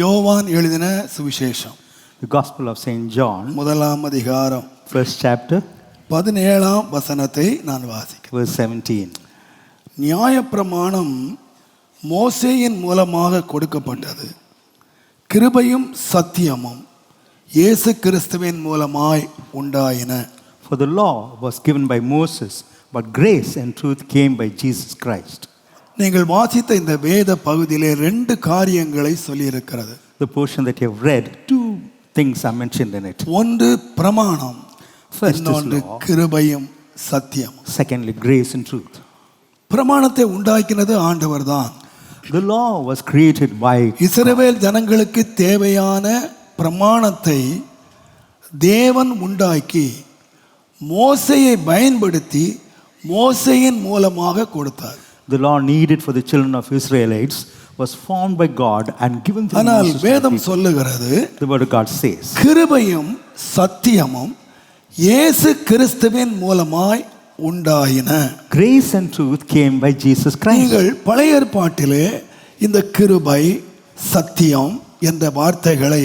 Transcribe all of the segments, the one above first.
யோவான் எழுதின சுவிசேஷம் The Gospel of St. John, முதலாம் அதிகாரம் first chapter, 17ஆம் வசனத்தை நான் வாசிக்கிறேன். verse 17. நியாயப்பிரமாணம் மோசேயின் மூலமாக கொடுக்கப்பட்டது, கிருபையும் சத்தியமும் இயேசு கிறிஸ்துவின் மூலமாய் உண்டாயின. For the law was given by Moses, but grace and truth came by Jesus Christ. நீங்கள் வாசித்த இந்த வேத பகுதியிலே ரெண்டு காரியங்களை சொல்லியிருக்கிறது. The portion that you have read, two things are mentioned in it. ஒன்று பிரமாணம், First is இன்னொன்று law. கிருபையும் சத்தியம். Secondly, grace and truth. பிரமாணத்தை உண்டாக்கினது ஆண்டவர்தான். The law was created by இஸ்ரவேல் ஜனங்களுக்கு தேவையான பிரமாணத்தை தேவன் உண்டாக்கி மோசேயை பயன்படுத்தி மோசேயின் மூலமாக கொடுத்தார். The law needed for the children of Israelites was formed by God and given to ஆனால் Moses. வேதம் சொல்லுகிறது, The word of God says, கிருபையும் சத்தியமும் இயேசு கிறிஸ்துவின் மூலமாய் உண்டாயின. grace and truth came by Jesus Christ. நீங்கள் பழைய ஏற்பாட்டிலே இந்த கிருபை சத்தியம் என்ற வார்த்தைகளை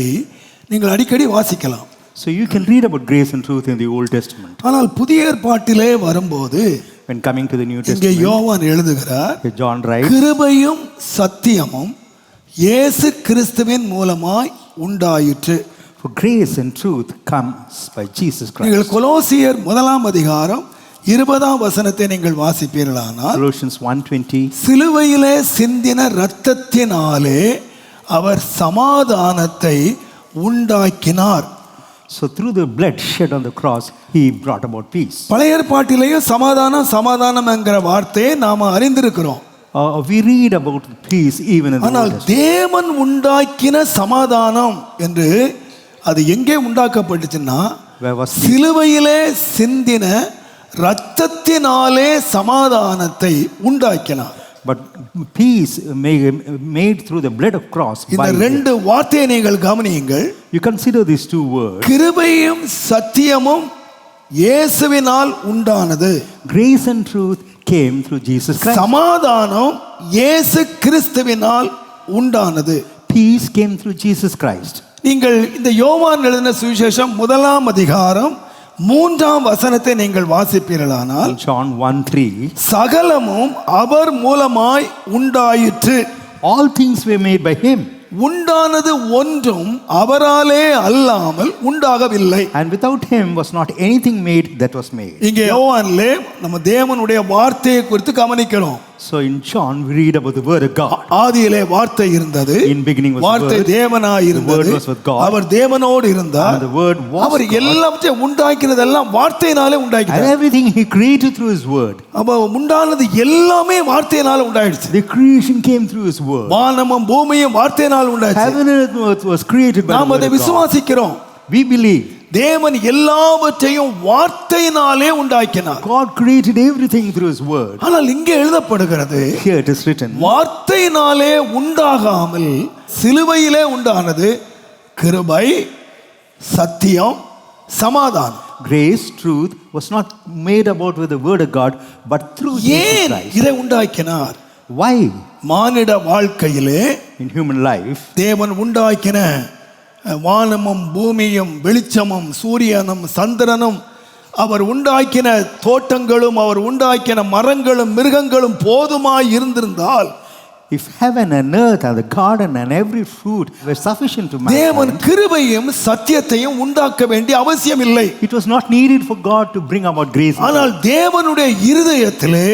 நீங்கள் அடிக்கடி வாசிக்கலாம். So you can read about grace and truth in the Old Testament. ஆனால் புதிய ஏற்பாட்டிலே வரும்போது When coming to the New இங்கே Testament, யோவான் எழுதுகிறார், John writes, கிருபையும் சத்தியமும் இயேசு கிறிஸ்துவின் மூலமாய் உண்டாயிற்று. for grace and truth comes by Jesus நீங்கள் Christ. கொலோசியர் முதலாம் அதிகாரம் 20ஆம் வசனத்தை நீங்கள் வாசிப்பீர்களானால், Colossians 1:20, சிலுவையிலே சிந்தின இரத்தத்தினாலே அவர் சமாதானத்தை உண்டாக்கினார். so through the blood shed on the cross, he brought about peace. பழைய ஏற்பாட்டிலேயும் சமாதானம் சமாதானம் என்கிற வார்த்தையை நாம அறிந்திருக்கிறோம். We read about peace even in the ஆனால் Old Testament. தேவன் உண்டாக்கின சமாதானம் என்று அது எங்கே உண்டாக்கப்பட்டுச்சுன்னா, Where was peace? சிலுவையிலே சிந்தின இரத்தத்தினாலே சமாதானத்தை உண்டாக்கினார். But peace made through the blood of cross. இந்த ரெண்டு வார்த்தையை நீங்கள் கவனியுங்கள். You consider these two words. கிருபையும் சத்தியமும் இயேசுவினால் உண்டானது. Grace and truth came through Jesus Christ. சமாதானம் இயேசு கிறிஸ்துவினால் உண்டானது. Peace came through Jesus Christ. நீங்கள் இந்த யோவான் எழுதின சுவிசேஷம் முதலாம் அதிகாரம் 3ஆம் வசனத்தை நீங்கள் வாசிப்பீர்களானால், John 1:3, சகலமும் அவர் மூலமாய் உண்டாயிற்று. all things were made by him, உண்டானது ஒன்றும் அவராலே அல்லாமல் உண்டாகவில்லை. and without him was not anything made that was made. இங்கே யோவான்லே நம்ம தேவனுடைய வார்த்தையை குறித்து கவனிக்கிறோம். So in John we read about the word of God. ஆதியிலே வார்த்தை இருந்தது, In beginning was the வார்த்தை word. தேவனாய் இருந்தது, The word was with God. அவர் தேவனோடு இருந்தார். And the word was our God. எல்லாவற்றையும் உண்டாக்கினதெல்லாம் வார்த்தையினாலே And உண்டாக்கினார். everything he created through his word. அப்ப உண்டானது எல்லாமே வார்த்தையினால உண்டாயிடுச்சு. The creation came through his word. வானமும் பூமியும் வார்த்தையினால உண்டாயிடுச்சு. Heaven and earth was created by the நாம் word அதை of God. விசுவாசிக்கிறோம். We believe தேவன் எல்லாவற்றையும் வார்த்தையினாலே உண்டாக்கினார். God created everything through his word. ஆனால் இங்கே எழுதப்படுகிறது, Here it is written, வார்த்தையினாலே உண்டாகாமல் சிலுவையிலே உண்டானது கிருபை சத்தியம் சமாதானம். grace, truth was not made about with the word of God, but through Jesus ஏன் Christ. இதை உண்டாக்கினார்? Why? மானிட வாழ்க்கையிலே In human life, தேவன் உண்டாக்கின வானமும் பூமியும் வெளிச்சமும் சூரியனும் சந்திரனும் அவர் உண்டாக்கின தோட்டங்களும் அவர் உண்டாக்கின மரங்களும் மிருகங்களும் போதுமாய் இருந்திருந்தால், if heaven and earth and the garden and every fruit were sufficient to தேவன் mankind, கிருபையும் சத்தியத்தையும் உண்டாக்க வேண்டிய அவசியம் இல்லை. it was not needed for God to bring about grace. ஆனால் தேவனுடைய இருதயத்திலே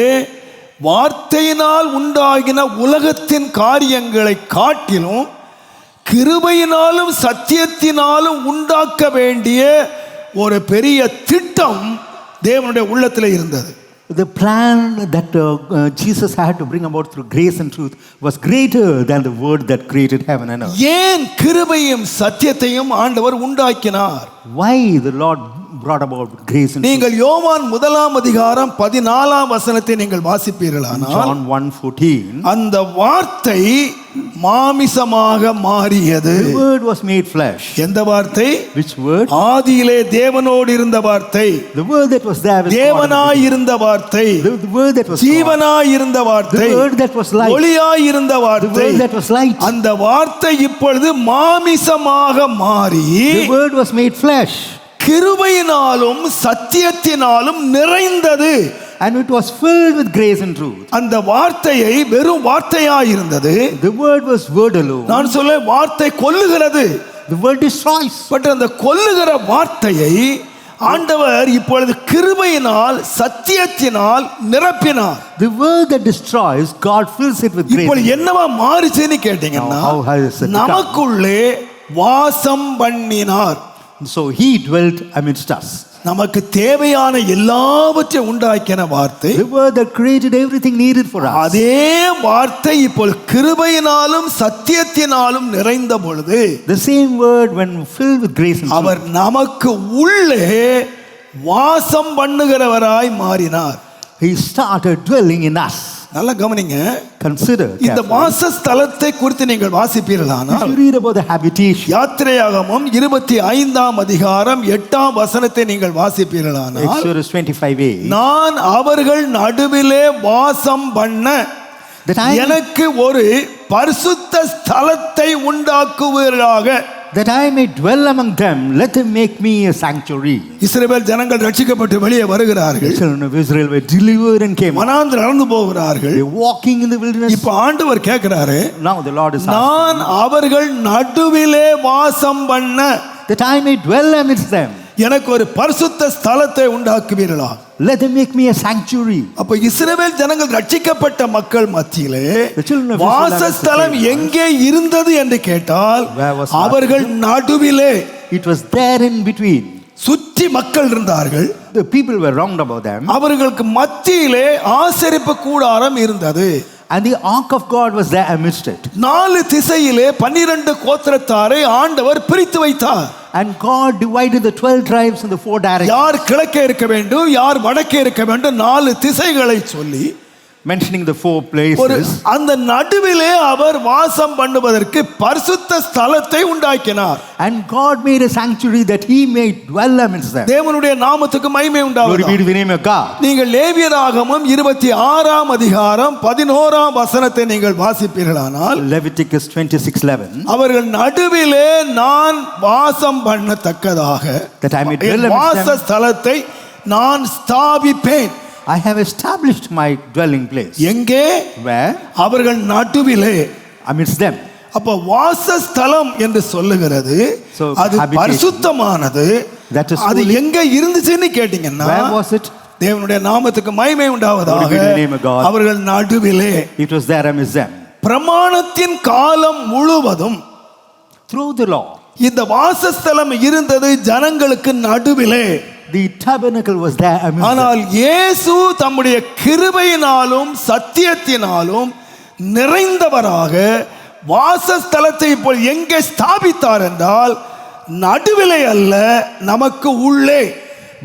வார்த்தையினால் உண்டாகின உலகத்தின் காரியங்களை காட்டிலும் கிருபையினாலும் சத்தியத்தினாலும் உண்டாக்க வேண்டிய ஒரு பெரிய திட்டம் தேவனுடைய உள்ளத்திலே இருந்தது. The plan that Jesus had to bring about through grace and truth was greater than the word that created heaven and earth. ஏன் கிருபையும் சத்தியத்தையும் ஆண்டவர் உண்டாக்கினார்? Why the Lord brought about grace and truth. நீங்கள் யோவான் 1:14 நீங்கள் வாசிப்பீர்களானால் John 1:14, அந்த வார்த்தை மாமிசமாக மாறியது. the word was made flesh. எந்த வார்த்தை? Which word? ஆதியிலே தேவனோடு இருந்த வார்த்தை, The word that was there with God. தேவனாய் இருந்த வார்த்தை, The word that was God. ஜீவனாய் இருந்த The வார்த்தை, word that was light. ஒளியாய் இருந்த The வார்த்தை. word that was light. அந்த வார்த்தை இப்பொழுது மாமிசமாக மாறி The word was made flesh. கிருபையினாலும் சத்தியத்தினாலும் நிறைந்தது. And it was filled with grace and truth. அந்த வார்த்தையை வெறும் வார்த்தையாய் இருந்தது. The word was word alone. நான் சொல்ல வார்த்தை கொல்லுகிறது. The word destroys. பட் அந்த கொல்லுகிற வார்த்தையை ஆண்டவர் இப்பொழுது கிருபையினால் சத்தியத்தினால் நிரப்பினார். The word that destroys, God fills it with grace. இப்போ என்னவா மாறிச்சுன்னு கேட்டீங்கன்னா Now, how has it become? நமக்குள்ளே வாசம் பண்ணினார். So he dwelt amidst us. நமக்கு தேவையான எல்லாவற்றையும் உண்டாக்கின வார்த்தை. The word that created everything needed for us. அதே வார்த்தை இப்போ கிருபையினாலும் சத்தியத்தினாலும் நிறைந்த பொழுது The same word when filled with grace and truth. அவர் நமக்கு உள்ளே வாசம் பண்ணுகிறவராய் மாறினார். He started dwelling in us. நல்லா கவனிங்க. Consider இந்த carefully. வாசஸ்தலத்தை குறித்து நீங்கள் If வாசிப்பீர்களானால் you read about the habitation, யாத்திரையாகமம் 25:8 நீங்கள் வாசிப்பீர்களானால் Exodus 25:8, நான் அவர்கள் நடுவிலே வாசம் பண்ண that எனக்கு ஒரு பரிசுத்த ஸ்தலத்தை உண்டாக்குவீர்களாக. that I may dwell among them, let them make me a sanctuary. இஸ்ரவேல் ஜனங்கள் ரட்சிக்கப்பட்டு வெளியே The வருகிறார்கள். children of Israel were delivered and came out. வனாந்திரம் நடந்து போகிறார்கள். They were walking in the wilderness. இப்ப ஆண்டவர் கேட்கிறாரு, Now the Lord is asking, நான் அவர்கள் நடுவிலே வாசம் பண்ண that I may dwell amidst them, எனக்கு ஒரு பரிசுத்த ஸ்தலத்தை உண்டாக்குவீர்களா. let them make me a sanctuary. அப்ப இஸ்ரவேல் ஜனங்கள் ரட்சிக்கப்பட்ட மக்கள் மத்தியிலே The children of Israel வாசஸ்தலம் எங்கே இருந்தது என்று கேட்டால் Where was அவர்கள் நடுவிலே It was there in between. சுற்றி மக்கள் இருந்தார்கள். The people were round about them, அவர்களுக்கு மத்தியிலே ஆசரிப்பு கூடாரம் இருந்தது. and the ark of God was there amidst it. 4 திசையிலே 12 கோத்திரத்தாரை ஆண்டவர் பிரித்து வைத்தார். And God divided the 12 tribes in the 4 directions, யார் கிழக்கே இருக்க வேண்டும், யார் வடக்கே இருக்க வேண்டும், 4 திசைகளை சொல்லி mentioning the 4 ஒரு places. அந்த நடுவிலே அவர் வாசம் பண்ணுவதற்கு பரிசுத்த ஸ்தலத்தை உண்டாக்கினார். And God made a sanctuary that he may dwell amidst them. தேவனுடைய நாமத்துக்கு மகிமை Glory be உண்டாவதாக. to the name of God. நீங்கள் லேவியராகமம் 26:11 நீங்கள் வாசிப்பீர்களானால் Leviticus 26:11, அவர்கள் நடுவிலே நான் வாசம் பண்ணத்தக்கதாக that I may dwell amidst வாச them. ஸ்தலத்தை நான் ஸ்தாபிப்பேன். I have established my dwelling place. எங்கே? Where? அவர்கள் நடுவிலே. Amidst them. அப்ப வாசஸ்தலம் என்று சொல்லுகிறது So, அது habitation. பரிசுத்தமானது. That is அது holy. எங்க இருந்துச்சுன்னு கேட்டீங்கன்னா Where was it? தேவனுடைய நாமத்துக்கு மகிமை உண்டாவதாக. Glory be to the name of God. அவர்கள் நடுவிலே It was there amidst them. பிரமாணத்தின் காலம் முழுவதும் Through the law, இந்த வாசஸ்தலம் இருந்தது ஜனங்களுக்கு நடுவிலே. the tabernacle was there amidst them. ஆனால் இயேசு தம்முடைய கிருபையினாலும் சத்தியத்தினாலும் நிறைந்தவராக வாசஸ்தலத்தை இப்போ எங்கே ஸ்தாபித்தார் என்றால் நடுவிலே அல்ல, நமக்கு உள்ளே.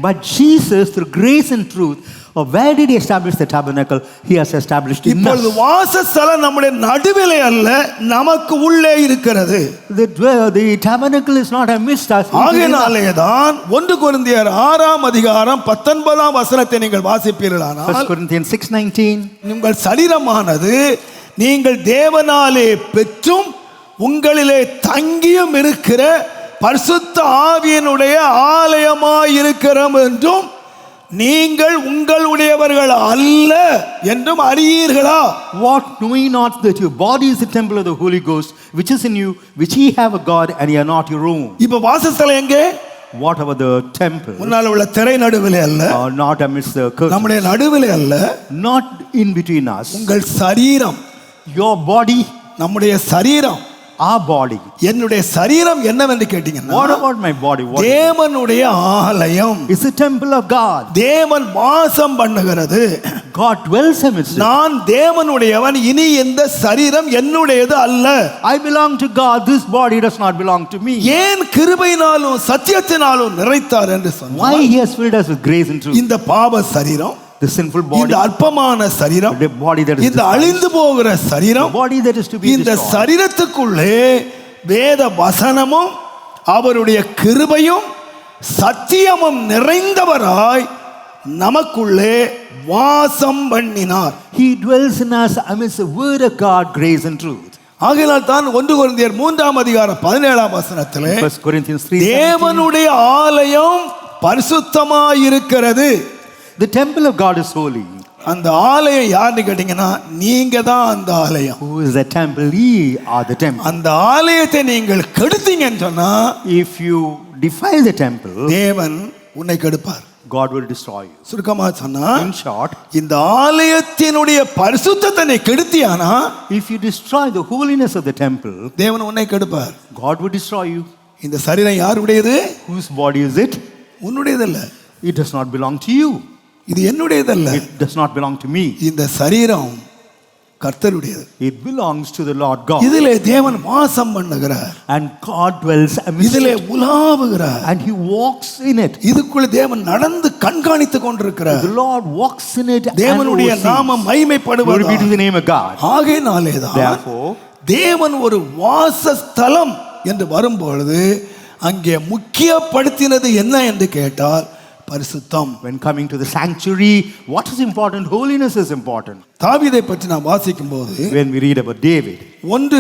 But Jesus, through grace and truth, or where did he establish the tabernacle? He has established in இப்பொழுது us. வாசஸ்தலம் நம்முடைய நடுவிலே அல்ல, நமக்கு உள்ளே இருக்கிறது. The tabernacle is not amidst us. It is in us. ஆகையினாலே தான் 1 கொரிந்தியர் 6:19 நீங்கள் 1 வாசிப்பீர்களானால் Corinthians 6:19, உங்கள் சரீரமானது நீங்கள் தேவனாலே பெற்றும் உங்களிலே தங்கியும் இருக்கிற பரிசுத்த ஆவியினுடைய ஆலயமாய் இருக்கிறோம் என்றும் நீங்கள் உங்களுடையவர்கள் அல்ல என்றும் அறியீர்களா? what know ye not that your body is the temple of the Holy Ghost, which is in you, which ye have of God, and ye are not your own? இப்ப வாசஸ்தலம் எங்கே? What about the temple? முன்னால உள்ள திரை நடுவிலே அல்ல, Not amidst the curtain, நம்முடைய நடுவிலே அல்ல, not in between us. உங்கள் சரீரம், Your body, நம்முடைய சரீரம், our body. என்னுடைய சரீரம் என்னவென்று கேட்டீங்கன்னா What about my body? What is it? தேவனுடைய ஆலயம். It's the temple of God. தேவன் வாசம் பண்ணுகிறது. God dwells amidst it. நான் தேவனுடையவன், இனி இந்த சரீரம் என்னுடையது அல்ல. I belong to God, this body does not belong to me. ஏன் கிருபையினாலும் சத்தியத்தினாலும் நிறைத்தார் என்று Why சொன்னார். he has filled us with grace and truth? இந்த பாவ சரீரம், The sinful body, இந்த அற்பமான சரீரம், the body that is இந்த despised, அழிந்து போகிற the சரீரம், body that is to be இந்த destroyed. சரீரத்துக்குள்ளே வேத வசனமும் அவருடைய கிருபையும் சத்தியமும் நிறைந்தவராய் நமக்குள்ளே வாசம் பண்ணினார். He dwells in us amidst the word of God, grace and truth. ஆகையால் தான் 1 கொரிந்தியர் 3ஆம் அதிகாரம் 17ஆம் வசனத்திலே 1 Corinthians 3:17. தேவனுடைய ஆலயம் பரிசுத்தமாயிருக்கிறது. The temple of God is holy. அந்த ஆலயம் யாருன்னு கேட்டீங்கன்னா நீங்க தான் அந்த ஆலயம். Who is the temple? Ye are the temple. அந்த ஆலயத்தை நீங்கள் கெடுத்தீங்கன்னு சொன்னா If you defile the temple, தேவன் உன்னை கெடுப்பார். God will destroy you. சுருக்கமா சொன்னா In short, இந்த ஆலயத்தினுடைய பரிசுத்தத்தை நீ கெடுத்தியானா if you destroy the holiness of the temple, தேவன் உன்னை கெடுப்பார். God will destroy you. இந்த சரீரம் யாருடையது? Whose body is it? உன்னுடையதல்ல. It does not belong to you. இது என்னுடையதல்ல. It does not belong to me. இந்த சரீரம் கர்த்தருடையது. It belongs to the Lord God. இதிலே தேவன் வாசம் பண்ணுகிறார். And God dwells amidst இதிலே it. உலாவுகிறார். And he walks in it. இதுக்குள்ள தேவன் நடந்து கண்காணித்துக் கொண்டிருக்கிறார். The Lord walks in it and தேவனுடைய oversees. நாமம் Glory be to மகிமைப்படுவதாக. the name of God. ஆகையினாலேதான் Therefore, தேவன் ஒரு வாசஸ்தலம் என்று வரும்பொழுது அங்கே முக்கியப்படுத்தினது என்ன என்று கேட்டால் பரிசுத்தம். when coming to the sanctuary, what is important? Holiness is important. தாவீதை பற்றி நாம் வாசிக்கும் போது When we read about David, 1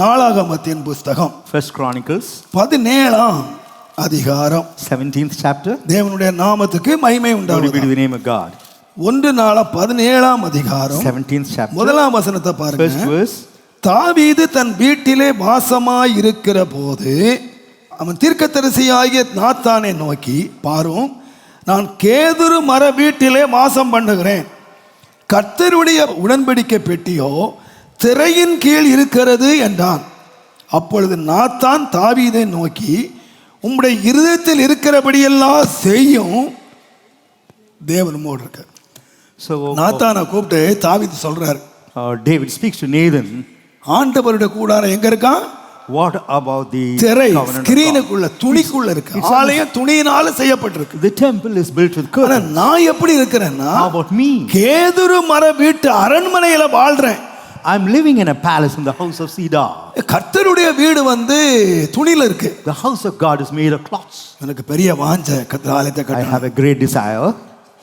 நாளாகமத்தின் புஸ்தகம் 1 Chronicles, 17ஆம் அதிகாரம் 17th chapter. தேவனுடைய நாமத்துக்கு மகிமை Glory be to உண்டாவதாக. the name of God. 1 நாளாக 17ஆம் அதிகாரம் 17th chapter. முதலாம் வசனத்தை First பாருங்க. verse. தாவீது தன் வீட்டிலே வாசமாய் இருக்கிற போது அவன் தீர்க்கதரிசியாகிய நாத்தானை நோக்கி, பாரும், நான் கேதுரு மர வீட்டிலே வாசம் பண்ணுகிறேன். கர்த்தருடைய உடன்படிக்கை பெட்டியோ திரையின் கீழ் இருக்கிறது என்றான். அப்பொழுது நாத்தான் தாவீதை நோக்கி, உம்முடைய இருதயத்தில் இருக்கிறபடியெல்லாம் செய்யும் தேவன் உம்மோடு இருக்கார். So நாத்தானை கூப்பிட்டு தாவீது சொல்றாரு, David speaks to Nathan. ஆண்டவருடைய கூடாரம் எங்க இருக்கான்? What about the திரை covenant of God? ஸ்கிரீனுக்குள்ள துணிக்குள்ள இருக்கு. ஆலயம் துணியினால செய்யப்பட்டிருக்கு. The temple is built with ஆனா curtains. நான் எப்படி இருக்கிறேன்னா How about me? கேதுரு மர வீட்டு அரண்மனையில வாழ்றேன். I'm living in a palace in the house of cedar. கர்த்தருடைய வீடு துணியில இருக்கு. The house of God is made of cloths. எனக்கு பெரிய வாஞ்சை கர்த்தர் ஆலயத்தை I கட்டணும். have a great desire.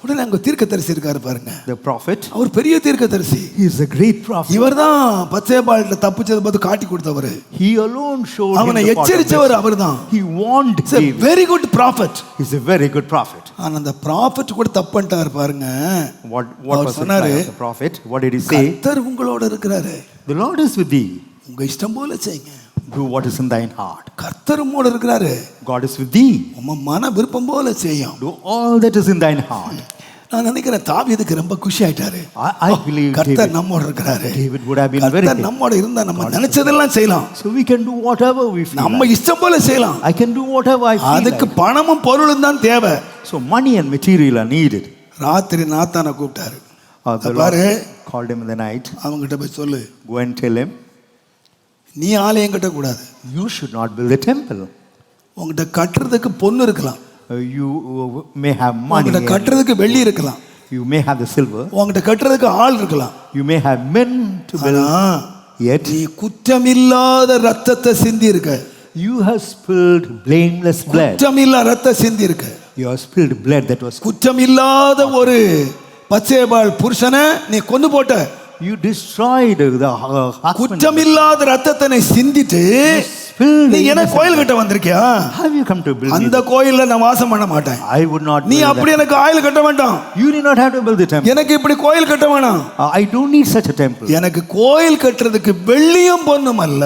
உடனே அங்க தீர்க்கதரிசி இருக்காரு பாருங்க. The prophet, அவர் பெரிய தீர்க்கதரிசி. he is a great prophet. இவர்தான் பச்சைபால்ல தப்பிச்சது பார்த்து காட்டி கொடுத்தவர். He alone showed him அவனை the path of எச்சரிச்சவர் blessing. அவர்தான். He warned He's a David. very good prophet. He's a very good prophet. ஆனா அந்த prophet கூட தப்பு பண்ணிட்டார் பாருங்க. What அவர் was the சொன்னாரு, reply of the prophet? What did he say? கர்த்தர் உங்களோட இருக்கிறாரு. The Lord is with thee. உங்க இஷ்டம் போல செய்யுங்க. Do what is in thine heart. கர்த்தர் உம்மோட இருக்கிறாரு. God is with thee. உம்ம மன விருப்பம் போல செய்யும். Do all that is in thine heart. நான் நினைக்கிறேன் தாவீதுக்கு ரொம்ப குஷி ஆயிட்டாரு. I believe கர்த்தர் David, நம்மோட இருக்கிறாரு. David would have been very கர்த்தர் happy. நம்மோட இருந்தா நம்ம நினைச்சதெல்லாம் செய்யலாம். So we can do whatever we feel நம்ம like. இஷ்டம் போல செய்யலாம். I can do whatever I feel அதுக்கு like. பணமும் பொருளும் தான் தேவை. So money and material are needed. ராத்திரி நாத்தானை கூப்பிட்டாரு. The பாரு, Lord called him in the night. அவங்கிட்ட போய் சொல்லு, Go and tell him, நீ ஆலயம் கட்ட கூடாது. you should not build a temple. உங்ககிட்ட கட்டுறதுக்கு பொண்ணு இருக்கலாம். You may have money. உங்ககிட்ட and கட்டுறதுக்கு வெள்ளி இருக்கலாம். You may have the silver. உங்ககிட்ட கட்டுறதுக்கு ஆள் இருக்கலாம். You may have men to build. ஆனா Yet நீ குற்றமில்லாத ரத்தத்தை சிந்தி இருக்க. you have spilled blameless blood. குற்றமில்லா ரத்தம் சிந்தி இருக்க. You have spilled blood that was. குற்றமில்லாத ஒரு பச்சைபால் புருஷனை நீ கொண்டு போட்ட. You destroyed the husband. குற்றமில்லாத ரத்தத்தை நீ சிந்திட்டு Spilled நீ the என்ன innocent கோயில் blood. கட்ட வந்திருக்கியா? Have you come to build அந்த me? கோயில்ல நான் வாசம் பண்ண மாட்டேன். I would not நீ build அப்படி that. எனக்கு ஆயில் கட்ட வேண்டாம். You did not have to build the temple. எனக்கு இப்படி கோயில் கட்ட வேணாம். I don't need such a temple. எனக்கு கோயில் கட்டுறதுக்கு வெள்ளியும் பொன்னும் அல்ல.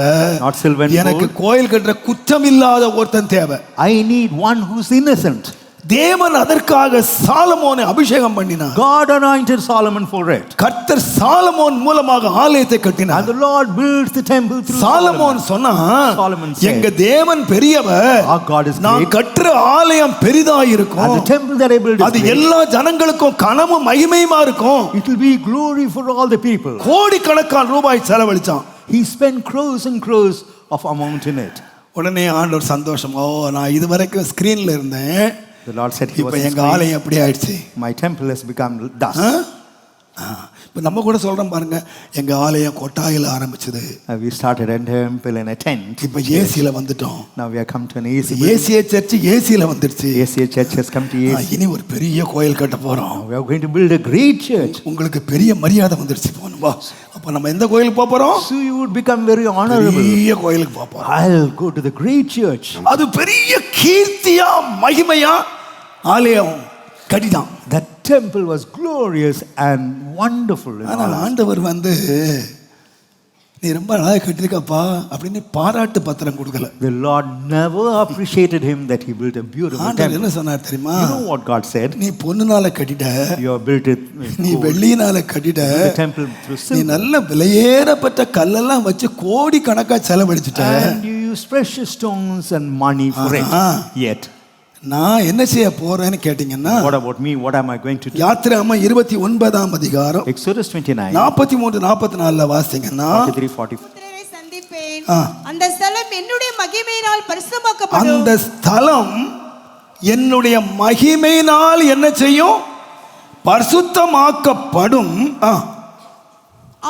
Not silver and எனக்கு gold. கோயில் கட்டுற குற்றமில்லாத ஒருத்தன் தேவை. I need one who's innocent. தேவன் அதற்காக சாலமோனை அபிஷேகம் பண்ணினார். God anointed Solomon for it. கர்த்தர் சாலமோன் மூலமாக ஆலயத்தை And கட்டினார். the Lord built the temple through Solomon Solomon. சொன்னா, Solomon said, எங்க தேவன் பெரியவர், Our God is நான் great. கட்ட கட்டுற ஆலயம் பெரிதா And the இருக்கும். temple that I build is அது great. எல்லா ஜனங்களுக்கும் கனமும் மகிமையுமா இருக்கும். It will be glory for all the people. கோடிக்கணக்கான ரூபாய் செலவழிச்சான். He spent crores and crores of amount in it. உடனே ஆண்டவர் சந்தோஷம், ஓ நான் இது வரைக்கும் ஸ்கிரீன்ல இருந்தேன், The Lord said he was இப்ப எங்க ஆலயம் எப்படி ஆயிடுச்சு. my temple has become dust. இப்போ நம்ம கூட சொல்றோம் பாருங்க, எங்க ஆலயம் கொட்டாயில ஆரம்பிச்சது, We started a temple in a tent. இப்ப ஏசில வந்துட்டோம். Now we have come to an AC. ஏசிய சர்ச் ஏசில வந்துருச்சு. ACA church has come to AC. இனி ஒரு பெரிய கோயில் கட்ட போறோம். We are going to build a great church. உங்களுக்கு பெரிய மரியாதை வந்துருச்சு போணும். வா, அப்ப நம்ம எந்த கோயிலுக்கு போப் போறோம்? So you would become very honorable. பெரிய கோயிலுக்கு போப் போறோம். I'll go to the great church. அது பெரிய கீர்த்தியா மகிமையா ஆலயம் கட்டிட்டான். That temple was glorious and wonderful. ஆனா ஆண்டவர் வந்து நீ ரொம்ப அழகா கட்டிருக்கப்பா அப்படின்னு பாராட்டு பத்திரம் கொடுக்கல. The Lord never appreciated him that he built a beautiful ஆண்டவர் temple. என்ன சொன்னார் தெரியுமா? You know what God said? நீ பொன்னுனால கட்டிட்ட, You have built it with நீ gold. வெள்ளியினால கட்டிட்ட, The temple through நீ silver. நல்ல விலையேறப்பட்ட கல்லெல்லாம் வச்சு கோடி கணக்கா செலவழிச்சிட்ட. And you use precious stones and money for it. Yet, நான் என்ன செய்ய போறேன்னு கேட்டீங்கன்னா, what about me? What am I going to do? யாத்திராகமம் 29ஆம் அதிகாரம் Exodus 29, 43 44 வாசிங்கன்னா, 43, 44. புத்திரரை சந்திப்பேன். ஆ. அந்த ஸ்தலம் என்னுடைய மகிமையினால் பரிசுத்தமாக்கப்படும். அந்த ஸ்தலம் என்னுடைய மகிமையினால் என்ன செய்யும்? பரிசுத்தமாக்கப்படும்.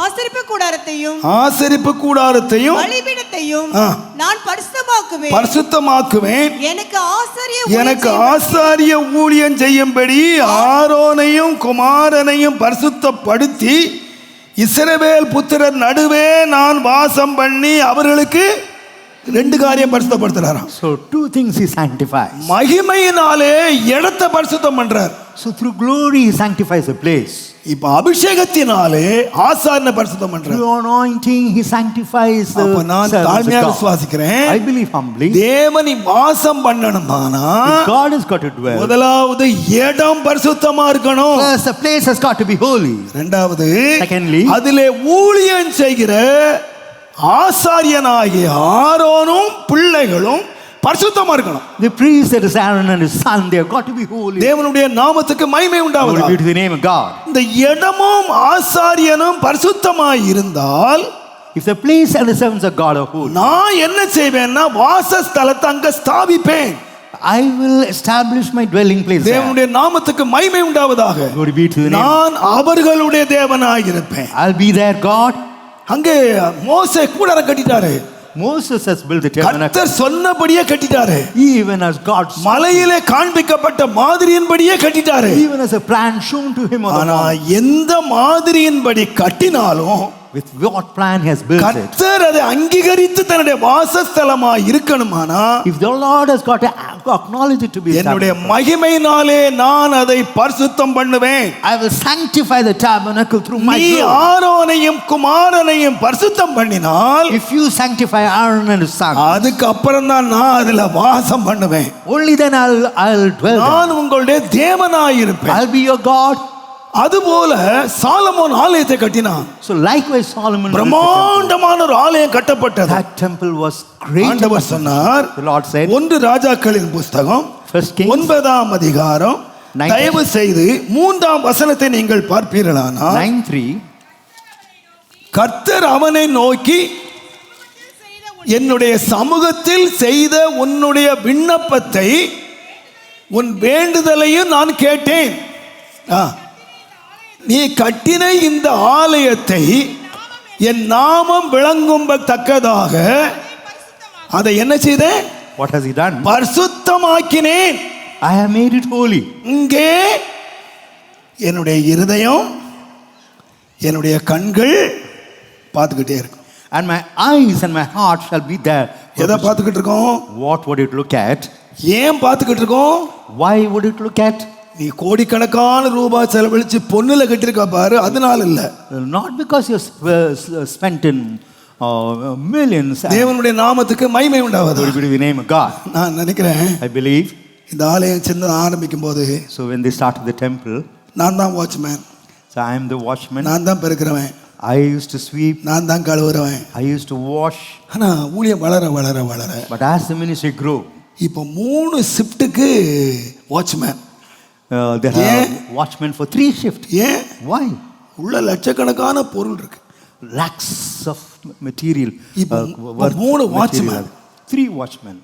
ஆசரிப்பு கூடாரத்தையும் ஆசரிப்பு கூடாரத்தையும் பலிபீடத்தையும் ஆ. நான் பரிசுத்தமாக்குவேன். பரிசுத்தமாக்குவேன். எனக்கு ஆசாரிய ஊழியம் செய்யும்படி ஆரோனையும் குமாரனையும் பரிசுத்தப்படுத்தி இஸ்ரவேல் புத்திரர் நடுவே நான் வாசம் பண்ணி அவர்களுக்கு ரெண்டு காரியம் பரிசுத்தப்படுத்துறாராம். So two things he sanctifies. மகிமையினாலே இடத்தை பரிசுத்தம் பண்றார். So through glory he sanctifies a place. இப்ப அபிஷேகத்தினாலே ஆசாரனை பரிசுத்தம் பண்றார். Through anointing he sanctifies the அப்ப நான் servants of தாழ்மையா God. விசுவாசிக்கிறேன். I believe humbly. தேவனி வாசம் பண்ணணுமானா If God has got to dwell, முதலாவது இடம் பரிசுத்தமா இருக்கணும். first the place has got to be holy. இரண்டாவது Secondly, அதிலே ஊழியம் செய்கிற ஆசாரியனாகிய ஆரோனும் பிள்ளைகளும் பரிசுத்தமா இருக்கணும். the priest, that is Aaron and his son, they have got to be holy. தேவனுடைய நாமத்துக்கு மகிமை Glory உண்டாவதாக. be to the name of God. இந்த இடமும் ஆசாரியனும் பரிசுத்தமாய் இருந்தால் If the place and the servants of God are holy, நான் என்ன செய்வேன்னா வாசஸ்தலத்தை அங்க ஸ்தாபிப்பேன். I will establish my dwelling place there. தேவனுடைய நாமத்துக்கு மகிமை உண்டாவதாக. Glory be to the name. நான் அவர்களுடைய தேவனாய் இருப்பேன். I'll be their God. அங்கே மோசே கூடாரம் கட்டிட்டாரு. Moses has built the tabernacle. கர்த்தர் சொன்னபடியே கட்டிட்டாரு. Even as God saw, மலையிலே காண்பிக்கப்பட்ட மாதிரியின்படியே கட்டிட்டாரு. even as a plan shown to him on the ஆனா mount. எந்த மாதிரியின்படி கட்டினாலும் With what plan he has built it. கர்த்தர் அதை அங்கீகரித்து தன்னுடைய வாசஸ்தலமாய் இருக்கணுமானா If the Lord has got to acknowledge it to be என்னுடைய established, மகிமையினாலே நான் அதை பரிசுத்தம் பண்ணுவேன். I will sanctify the tabernacle through my நீ glory. ஆரோனையும் குமாரனையும் பரிசுத்தம் பண்ணினால் If you sanctify Aaron and his son, அதுக்கு அப்புறம் தான் நான் அதுல வாசம் பண்ணுவேன். only then I'll dwell there. நான் உங்களுடைய தேவனாய் இருப்பேன். I'll be your God. அதுபோல சாலமோன் ஆலயத்தை கட்டினான். So likewise Solomon built the temple. பிரம்மாண்டமான ஒரு ஆலயம் கட்டப்பட்டது. That temple was great. ஆண்டவர் சொன்னார், The Lord said, 1 ராஜாக்களின் புஸ்தகம் First Kings 9ஆம் அதிகாரம் 9. தயவு செய்து 3ஆம் வசனத்தை நீங்கள் பார்ப்பீர்களானால் 9:3, கர்த்தர் அவனை நோக்கி என்னுடைய சமூகத்தில் செய்த உன்னுடைய விண்ணப்பத்தை உன் வேண்டுதலையும் நான் கேட்டேன். நீ கட்டின இந்த ஆலயத்தை என் நாமம் விளங்கும்பத்தக்கதாக அதை என்ன செய்தேன்? what has he done? பரிசுத்தமாக்கினேன். I have made it holy. இங்கே என்னுடைய இருதயம் என்னுடைய கண்கள் பார்த்துக்கிட்டே இருக்கும். And my eyes and my heart shall be there. எதை பார்த்துக்கிட்டு இருக்கோம்? What would it look at? ஏன் பார்த்துக்கிட்டு இருக்கோம்? Why would it look at? நீ கோடிக்கணக்கான ரூபாய் செலவழிச்சு பொண்ணுல கட்டிருக்க பாரு, அதனால இல்ல. Not because you spent in millions. தேவனுடைய நாமத்துக்கு மகிமை உண்டாவது. Glory be to the name of God. நான் நினைக்கிறேன் I believe. இந்த ஆலயம் சின்ன ஆரம்பிக்கும் போது So when they started the temple, நான் தான் watchman, so I am the watchman. நான் தான் பெருக்கிறவன், I used to sweep. நான் தான் கழுவுறவன். I used to wash. ஆனா ஊழியம் வளர வளர வளர But as the ministry grew, இப்போ 3 ஷிஃப்ட்டுக்கு watchman. There are watchmen for 3 shifts. ஏன்? Why? உள்ள லட்சக்கணக்கான பொருள் இருக்கு. Lakhs of material. இப்போ worth 3 material. வாட்ச்மேன். 3 watchmen.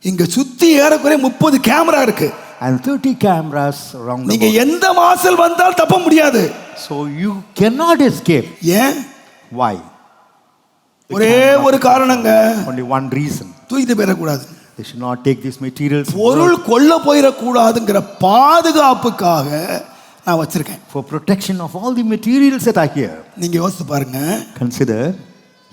இங்க சுத்தி ஏறக்குறைய 30 கேமரா இருக்கு. And 30 cameras around the நீங்க world. எந்த வாசல் வந்தால் தப்ப முடியாது. So you cannot escape. ஏன்? Why? ஒரே ஒரு காரணங்க. Only one reason. தூக்கிட்டு போயிடக்கூடாது. They should not take these materials. பொருள் கொல்ல போயிடக்கூடாதுங்கிற பாதுகாப்புக்காக நான் வச்சிருக்கேன். For protection of all the materials that are here. நீங்க யோசித்து பாருங்க. Consider.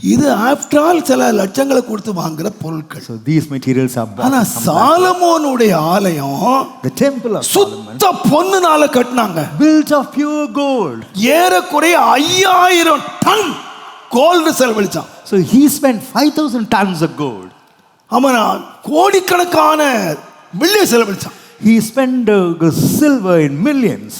இது ஆஃப்டர் ஆல் சில லட்சங்களை கொடுத்து வாங்குற பொருட்கள். So these materials are bought. ஆனா சாலமோனுடைய ஆலயம் The temple of Solomon சுத்த பொன்னுனால கட்டினாங்க. built of pure gold. ஏறக்குறைய 5000 டன் கோல்டு செலவழிச்சான். So he spent 5,000 tons of gold. அவன் கோடிக்கணக்கான மில்லியன் செலவழிச்சான். He spent silver in millions.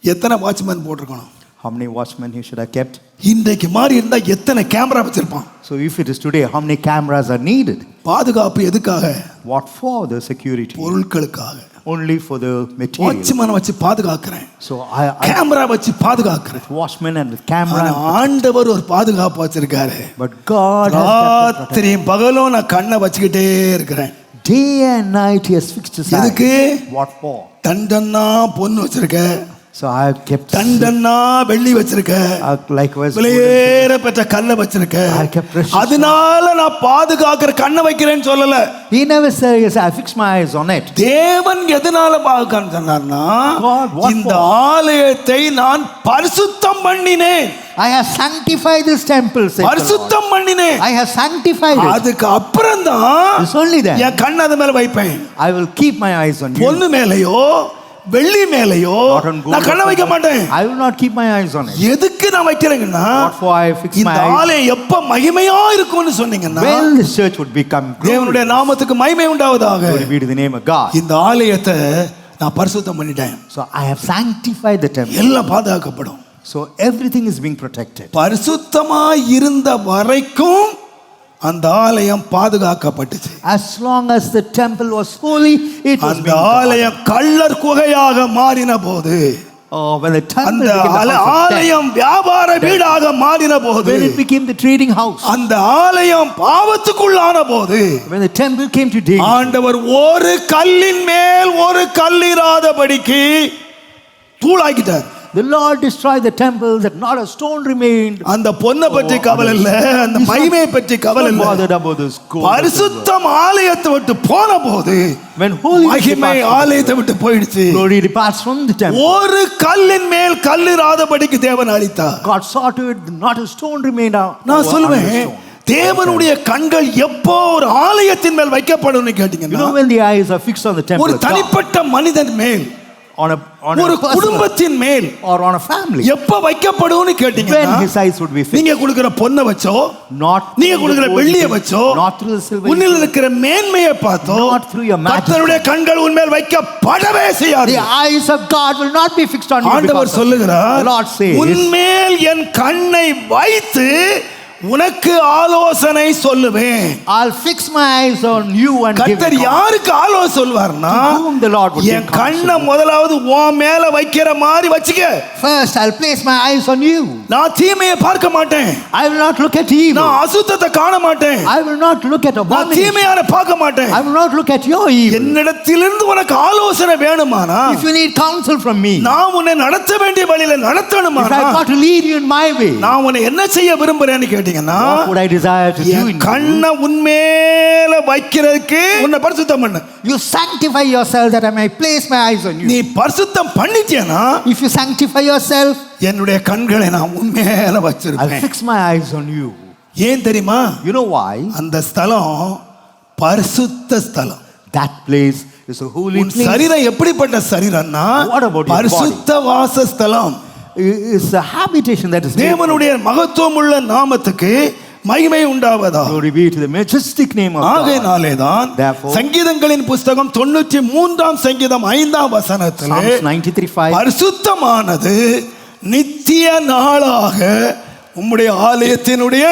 எத்தனை வாட்ச்மேன் போட்டிருக்கணும்? How many watchmen he should have kept? இன்றைக்கு மாதிரி இருந்தா எத்தனை கேமரா வச்சிருப்பான்? So if it is today, how many cameras are needed? பாதுகாப்பு எதுக்காக? What for? The security. பொருட்களுக்காக. Only for the material. Watchman வச்சு பாதுகாக்கிறேன். So கேமரா வச்சு பாதுகாக்கிறேன். watchmen and with camera. ஆண்டவர் ஒரு பாதுகாப்பு வச்சிருக்காரு. But God has kept it. ராத்திரியும் பகலும் நான் கண்ணை வச்சுக்கிட்டே இருக்கிறேன். Day and night he has fixed his eyes. எதுக்கு? What for? டண்டன்னா பொன்னு வச்சிருக்க. So I have kept டண்டன்னா வெள்ளி வச்சிருக்க. likewise விலையேற பெற்ற கல்லை வச்சிருக்க. I kept precious. அதனால நான் பாதுகாக்கிற கண்ணை வைக்கிறேன்னு சொல்லல. He never says I fix my eyes on it. தேவன் எதனால பாதுகான்னு சொன்னார்னா, God, what இந்த for? ஆலயத்தை நான் பரிசுத்தம் பண்ணினேன். I have sanctified this temple. said the Lord. பரிசுத்தம் பண்ணினேன். I have sanctified it. அதுக்கு அப்புறம் தான் It's only then என் கண் அது மேல வைப்பேன். I will keep my eyes on you. பொன்னு மேலையோ வெள்ளி மேலையோ Not on gold நான் கண்ணை or வைக்க silver. மாட்டேன். I will not keep my eyes on it. எதுக்கு நான் வைக்கிறேன்னா, What for I fix இந்த my eyes? ஆலயம் எப்ப மகிமையா இருக்கும்னு சொன்னீங்கன்னா, When this church would become தேவனுடைய glorious. நாமத்துக்கு மகிமை உண்டாவதாக. Glory be to the name of God. இந்த ஆலயத்தை நான் பரிசுத்தம் பண்ணிட்டேன். So I have sanctified the temple. எல்லாம் பாதுகாக்கப்படும். So everything is being protected. பரிசுத்தமா இருந்த வரைக்கும் அந்த ஆலயம் பாதுகாக்கப்பட்டுச்சு. As long as the temple was holy, it was அந்த being guarded. ஆலயம் கள்ளர் குகையாக மாறின போது, When the temple அந்த became the house of death, ஆலயம் வியாபார வீடாக மாறின போது, when it became the trading house, அந்த ஆலயம் பாவத்துக்குள்ளான போது, when the temple came to danger, ஆண்டவர் ஒரு கல்லின் மேல் ஒரு கல்லிராதபடிக்கு தூளாக்கிட்டார். the Lord destroyed the temple that not a stone remained. அந்த பொன்னை பற்றி கவலை இல்ல, அந்த மகிமையை பற்றி கவலை Not இல்ல. bothered about this gold. பரிசுத்தம் ஆலயத்தை விட்டு போன போது, When holiness மகிமை departs from ஆலயத்தை விட்டு போயிடுச்சு. the- glory departs from the temple. ஒரு கல்லின் மேல் கல்லிராதபடிக்கு தேவன் அளித்தார். God saw to it not a stone remained out. நான் சொல்லுவேன், தேவனுடைய கண்கள் எப்போ ஒரு ஆலயத்தின் மேல் வைக்கப்படும்னு You கேட்டீங்கன்னா, know when the eyes are fixed on the temple ஒரு of God, தனிப்பட்ட மனிதன் மேல், on ஒரு a person குடும்பத்தின் மேல் or on a family, எப்ப வைக்கப்படும்னு when கேட்டீங்கன்னா, his eyes would be fixed, நீங்க கொடுக்கிற பொன்னை வச்சோ, not நீங்க through கொடுக்கிற the gold, வெள்ளியை வச்சோ, not through the silver, உன்னில் இருக்கிற மேன்மையை பார்த்தோ, not through your majesty. கர்த்தருடைய கண்கள் உன்மேல் வைக்கப்படவே செய்யாது. the eyes of God will not be fixed on you. ஆண்டவர் because of- சொல்லுகிறார், The Lord says, உன்மேல் என் கண்ணை வைத்து உனக்கு ஆலோசனை சொல்லுவேன். I'll fix my eyes on you and give கர்த்தர் you counsel. யாருக்கு ஆலோசனை சொல்வார்னா, To whom the Lord would N give கண்ணை counsel. முதலாவது உன் மேல வைக்கிற மாதிரி வச்சுக்க. First, I'll place my eyes on you. நான் தீமையை பார்க்க மாட்டேன். I will not look at evil. நான் அசுத்தத்தை காண மாட்டேன். I will not look at நான் abomination. தீமையான பார்க்க மாட்டேன். I will not look at your evil. என்னிடத்திலிருந்து உனக்கு ஆலோசனை வேணுமானா, If you need counsel from me, நான் உன்னை நடத்த வேண்டிய வழியில if நடத்தணுமானா, I've got to lead you in my way, நான் உன்னை என்ன செய்ய விரும்புறேன்னு கேட்டீங்கன்னா, what would I desire to do N in you? கண்ணை உன்மேல வைக்கிறதுக்கு உன்னை பரிசுத்தம் பண்ணு. You sanctify yourself that I may place my eyes on நீ you. பரிசுத்தம் பண்ணிட்டேனா, If you sanctify yourself, என்னுடைய கண்களை நான் உன்மேல I'll வச்சிருப்பேன். fix my eyes on you. ஏன் தெரியுமா? You know why? அந்த ஸ்தலம் பரிசுத்த ஸ்தலம். That place is a holy உன் place. சரீரம் எப்படிப்பட்ட சரீரம்னா, What about your பரிசுத்த வாசஸ்தலம். It's a habitation that is made. தேவனுடைய மகத்துவம் உள்ள நாமத்துக்கு மகிமை உண்டாவதாக. Glory be to the majestic name of God. ஆகையினாலே தான் Therefore, சங்கீதங்களின் புஸ்தகம் 93ஆம் சங்கீதம் 5ஆம் வசனத்திலே, Psalms 93:5, பரிசுத்தமானது நித்திய நாளாக உம்முடைய ஆலயத்தினுடைய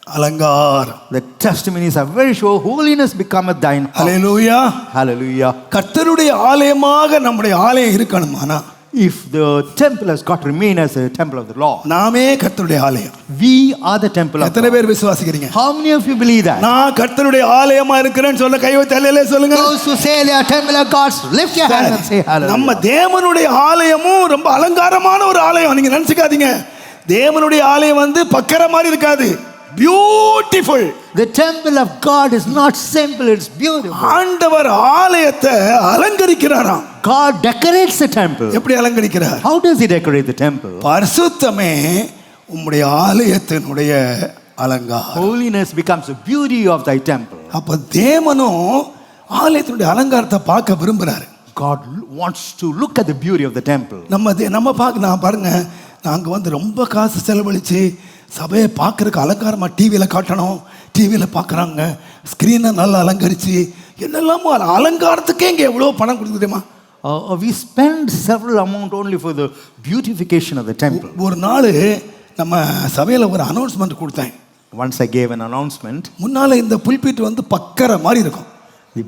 அலங்காரம். The testimonies are very sure. Holiness becometh thine house. Hallelujah. Hallelujah. கர்த்தருடைய ஆலயமாக நம்முடைய ஆலயம் இருக்கணுமானா, If the temple has got to remain as a temple of the Lord, நாமே கர்த்தருடைய ஆலயம். we are the temple of எத்தனை God. பேர் விசுவாசிக்கிறீங்க? How many of you believe that? நான் கர்த்தருடைய ஆலயமா இருக்கிறேன்னு சொல்ல கை வைத்து அல்லேலூயா சொல்லுங்க. Those who say they are temple of God, lift your hands and say நம்ம hallelujah. தேவனுடைய ஆலயமும் ரொம்ப அலங்காரமான ஒரு ஆலயம். நீங்க நினைச்சுக்காதீங்க, தேவனுடைய ஆலயம் வந்து பக்கற மாதிரி இருக்காது. Beautiful. The temple of God is not simple, it's beautiful. ஆண்டவர் ஆலயத்தை அலங்கரிக்கிறாராம். God decorates the temple. எப்படி அலங்கரிக்கிறார்? How does he decorate the temple? பரிசுத்தமே உம்முடைய ஆலயத்தினுடைய அலங்காரம். Holiness becomes the beauty of thy temple. அப்ப தேவனும் ஆலயத்தினுடைய அலங்காரத்தை பார்க்க விரும்புறாரு. God wants to look at the beauty of the temple. நம்ம பார்க்க, நான் பாருங்க, நாங்க வந்து ரொம்ப காசு செலவழிச்சு சபையை பார்க்கறதுக்கு அலங்காரமா டிவியில் காட்டணும், டிவியில் பார்க்குறாங்க, ஸ்க்ரீனை நல்லா அலங்கரிச்சு என்னெல்லாமோ அலங்காரத்துக்கே இங்கே எவ்வளோ பணம் கொடுத்து தெரியுமா? We spend several amount only for the beautification of the temple. ஒரு நாள் நம்ம சபையில் ஒரு அனௌன்ஸ்மெண்ட் கொடுத்தேன். Once I gave an announcement. முன்னால் இந்த புல்பிட் வந்து பக்கற மாதிரி இருக்கும். The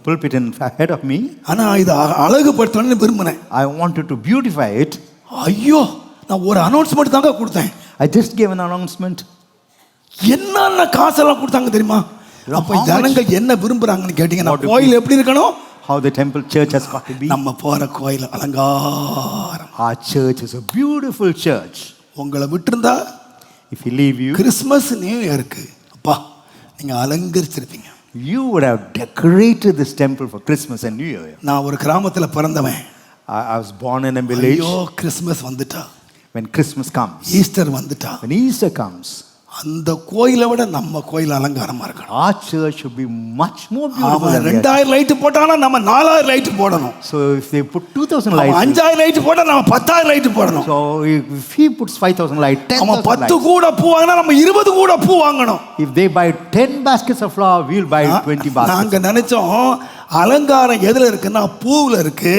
pulpit in ahead of me. ஆனால் இதை அழகுபடுத்தணும்னு விரும்பினேன். I wanted to beautify it. ஐயோ, நான் ஒரு அனௌன்ஸ்மெண்ட் தாங்க கொடுத்தேன். I just gave an announcement. என்னென்ன காசெல்லாம் கொடுத்தாங்க தெரியுமா? அப்போ ஜனங்கள் என்ன விரும்புறாங்கன்னு கேட்டீங்கன்னா, கோயில் எப்படி இருக்கணும்? How the temple church has got to be. நம்ம போற கோயில் அலங்காரம். Our church is a beautiful church. உங்களை விட்டுருந்தா, If he leave you, Christmas new இயருக்கு அப்பா நீங்க அலங்கரிச்சிருப்பீங்க. you would have decorated this temple for Christmas and New Year. நான் ஒரு கிராமத்தில் பிறந்தவன். I was born in a village. ஐயோ, கிறிஸ்மஸ் வந்துட்டா, When Christmas comes, ஈஸ்டர் வந்துட்டா, when Easter comes, அந்த கோயிலை விட நம்ம கோயில் அலங்காரமா இருக்கணும். our church should be much more beautiful அவன் than that. 2000 லைட் போட்டானா நம்ம 4000 லைட் போடணும். So if they put 2000 அவன் lights, 5000 லைட் போட்டா நம்ம 10000 லைட் போடணும். so if he puts 5000 light, அவன் 10,000 10 lights. கூட பூ வாங்கினா நம்ம 20 கூட பூ வாங்கணும். If they buy 10 baskets of flower, we'll buy 20 baskets. நாங்க நினைச்சோம் அலங்காரம் எதுல இருக்குன்னா பூவுல இருக்கு,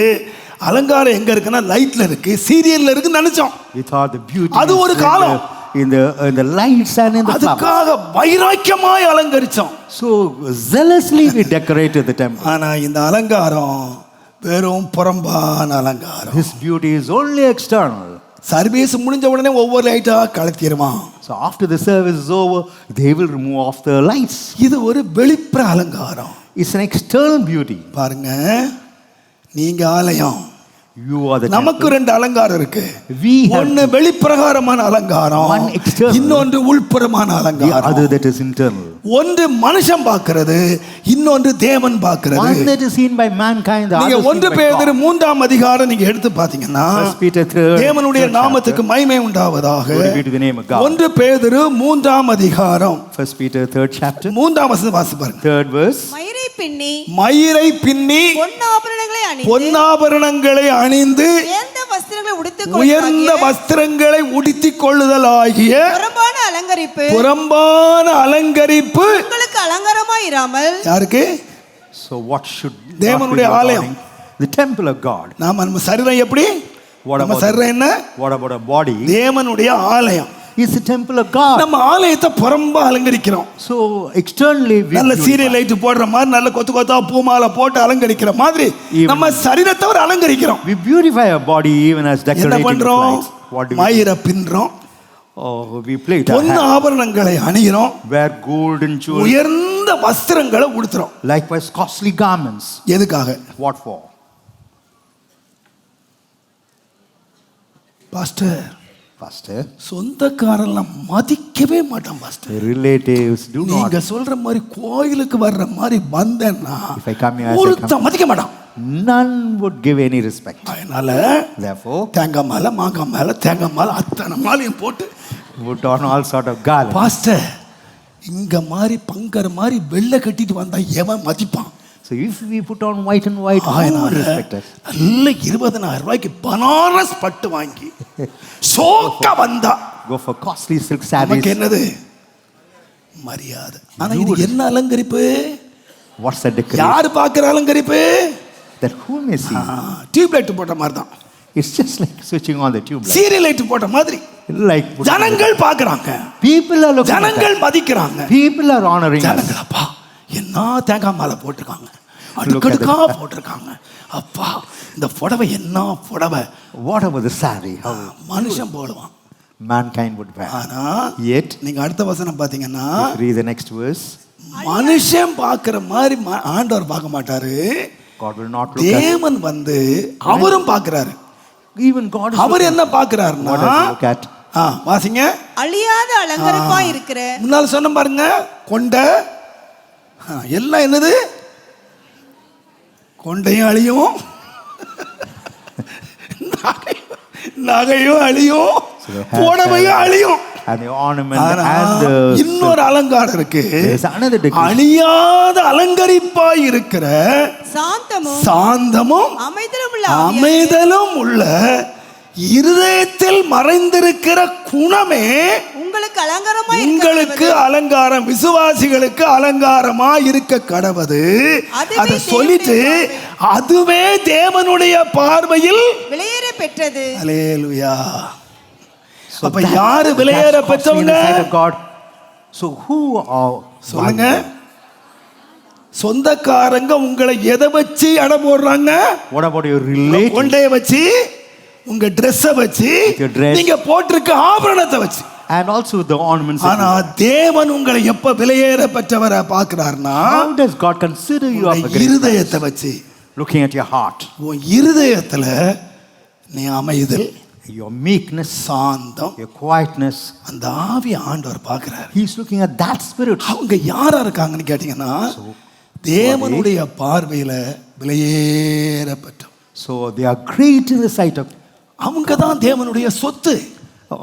அலங்காரம் எங்க இருக்குன்னா லைட்ல இருக்கு, சீரியல்ல இருக்குன்னு நினைச்சோம். We thought the beauty அது ஒரு காலம். in the lights and in the flowers. அதுக்காக வைராக்கியமாய் அலங்கரிச்சோம். So zealously we decorated the temple. ஆனா இந்த அலங்காரம் வெறும் புறம்பான அலங்காரம். This beauty is only external. Service முடிஞ்ச உடனே ஒவ்வொரு லைட்டா கலத்திடுமா. So after the service is over, they will remove off the lights. இது ஒரு வெளிப்புற அலங்காரம். It's an external beauty. பாருங்க, நீங்க ஆலயம், You are the நமக்கு temple. ரெண்டு அலங்காரம் இருக்கு. We have ஒன்னு வெளிப்பிரகாரமான அலங்காரம், one external, இன்னொன்று உள்புறமான the அலங்காரம். other that is internal. ஒன்று மனுஷன் பார்க்கிறது, இன்னொன்று தேவன் பார்க்கிறது. One that is seen by mankind, the நீங்க other ஒன்று seen by பேதுரு God. 3ஆம் அதிகாரம் நீங்க எடுத்து பாத்தீங்கன்னா, First Peter 3rd தேவனுடைய chapter. நாமத்துக்கு மகிமை உண்டாவதாக. Glory be to the name of God. ஒன்று பேதுரு 3ஆம் அதிகாரம் First Peter 3rd chapter, 3ஆம் வசனம் வாசி பாருங்க. 3rd verse. மயிரை பின்னி மயிரை பின்னி பொன்னாபரணங்களை அணிந்து பொன்னாபரணங்களை அணிந்து உயர்ந்த வஸ்திரங்களை உடுத்துக் உயர்ந்த கொள்ளுதலாகிய வஸ்திரங்களை உடுத்திக் கொள்ளுதல் ஆகிய புறம்பான அலங்கரிப்பு புறம்பான அலங்கரிப்பு உங்களுக்கு அலங்காரமாய் இராமல் யாருக்கு? So what should தேவனுடைய not be ஆலயம். regarding the temple of God? நம்ம சரீரம் எப்படி? What நம்ம about சரீரம் என்ன? What about a body? தேவனுடைய ஆலயம். It's the temple of God. நம்ம ஆலயத்தை புறம்பா அலங்கரிக்கிறோம். So externally we நல்ல beautify. சீரியல் லைட் போடுற மாதிரி, நல்ல கொத்து கொத்தா பூமாலை போட்டு அலங்கரிக்கிற மாதிரி Even- நம்ம சரீரத்தை ஒரு அலங்கரிக்கிறோம். We beautify our body even as என்ன decorating with பண்றோம்? lights. What do we do? மயிரை பின்றோம், Oh, we plait our Pon hair, ஆபரணங்களை அணிகிறோம், wear gold and jewels, உயர்ந்த வஸ்திரங்களை உடுத்துறோம். likewise costly garments. எதுக்காக? What for? பாஸ்டர், Pastor, சொந்தக்காரெல்லாம் மதிக்கவே மாட்டான் pastor. the relatives do not. நீங்க சொல்ற மாதிரி கோயிலுக்கு வர்ற மாதிரி வந்தேன்னா If I come here as I ஒருத்தன் மதிக்க மாட்டான். None would give any respect. அதனால Therefore, தேங்காய் மாலை, மாங்காய் மாலை, தேங்காய் மாலை, அத்தனை மாலையும் போட்டு put on all sort of garlands. Pastor இங்க மாதிரி பங்கர் மாதிரி வெள்ளை கட்டிட்டு வந்தா எவன் மதிப்பான்? So if we put on white and white, who would அதனால respect us? நல்ல 20,000 ரூபாய்க்கு பனாரஸ் பட்டு வாங்கி சோக்கா வந்தா Go for costly silk நமக்கு sarees. என்னது? மரியாதை. ஆனா இது என்ன அலங்கரிப்பு? What's the decoration? யாரு பாக்குற அலங்கரிப்பு? That who may see? Tube light போட்ட மாதிரி தான், It's just like switching on the tube light. Serial light போட்ட மாதிரி. Like ஜனங்கள் பார்க்கறாங்க, people are looking at ஜனங்கள் that. மதிக்கிறாங்க. People are honoring us. ஜனங்கள் அப்பா என்ன தேங்காய் மாலை போட்டிருக்காங்க, அடுக்கடுக்கா போட்டிருக்காங்க. அப்பா இந்த புடவை என்ன புடவை, What about the saree? How மனுஷன் போடுவான். mankind would wear. ஆனா Yet, நீங்க அடுத்த வசனம் பாத்தீங்கன்னா if you read the next verse, மனுஷன் பார்க்கிற மாதிரி ஆண்டவர் பார்க்க மாட்டாரு. God will not look at. தேவன் வந்து அவரும் பார்க்கிறாரு. Even God is our looking என்ன at. பார்க்கிறாருன்னா, What does he look at? வாசிங்க. அழியாத அலங்கரிப்பாய் இருக்கிற முன்னால சொன்ன பாருங்க, கொண்ட எல்லாம் என்னது, கொண்டையும் அழியும், நகையும் அழியும், புடவையும் அழியும். And the ornament ஆனா, and the இன்னொரு அலங்காரம் இருக்கு, There's another decoration. அழியாத அலங்கரிப்பாய் இருக்கிற சாந்தமும் சாந்தமும் அமைதலும் உள்ள ஆவியானவரே, அமைதலும் உள்ள இருதயத்தில் மறைந்திருக்கிற குணமே உங்களுக்கு அலங்காரமாய் உங்களுக்கு அலங்காரம், விசுவாசிகளுக்கு அலங்காரமா இருக்க கடவது. அதுவே அதை சொல்லிட்டு அதுவே தேவனுடைய பார்வையில் விலையேற பெற்றது. அல்லேலூயா. So அப்ப that- யாரு that's விலையேற costly in பெற்றவங்க? the sight of God. So who are சொல்லுங்க. சொந்தக்காரங்க உங்களை எதை வச்சு அடை போடுறாங்க? What about your relatives? கொண்டைய வச்சு, உங்க ட்ரெஸ்ஸை வச்சு, your dress. நீங்க போட்டிருக்க ஆபரணத்தை வச்சு. And also the ornaments. ஆனா தேவன் உங்களை எப்ப விலையேற பெற்றவரை பார்க்கிறார்னா, How does God consider you of a great இருதயத்தை வச்சு. looking at your heart, உன் இருதயத்துல நீ அமைதல், your meekness, சாந்தம், your quietness? அந்த ஆவி ஆண்டவர் பார்க்கிறார். He's looking at that spirit. அவங்க யாரா இருக்காங்கன்னு கேட்டீங்கன்னா, தேவனுடைய பார்வையில விலையேற பெற்றோம். So they are great in the sight of, அவங்க தான் தேவனுடைய சொத்து.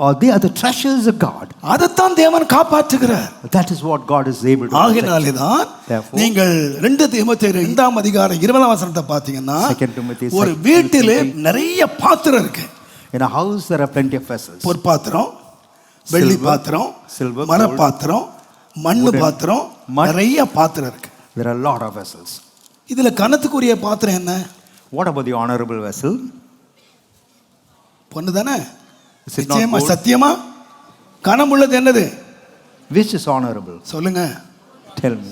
or they are the treasures of God. அதைத்தான் தேவன் காப்பாற்றுகிறார். That is what God is able to protect. ஆகினாலே தான் Therefore, நீங்கள் 2 தீமோத்தேயு 2ஆம் அதிகாரம் 20ஆம் வசனத்தை பார்த்தீங்கன்னா, 2 Timothy ஒரு வீட்டிலே நிறைய பாத்திரம் இருக்கு. In a house there are plenty of vessels. பொற்பாத்திரம், வெள்ளி பாத்திரம், silver, மர gold, பாத்திரம், மண்ணு wooden, பாத்திரம், mud. நிறைய பாத்திரம் இருக்கு. There are a lot of vessels. இதுல கனத்துக்குரிய பாத்திரம் என்ன? What about the honorable vessel? பொண்ணு தானே? Is it not நிச்சயமா, gold? சத்தியமா கனம் உள்ளது என்னது Which is honorable? சொல்லுங்க. Tell me.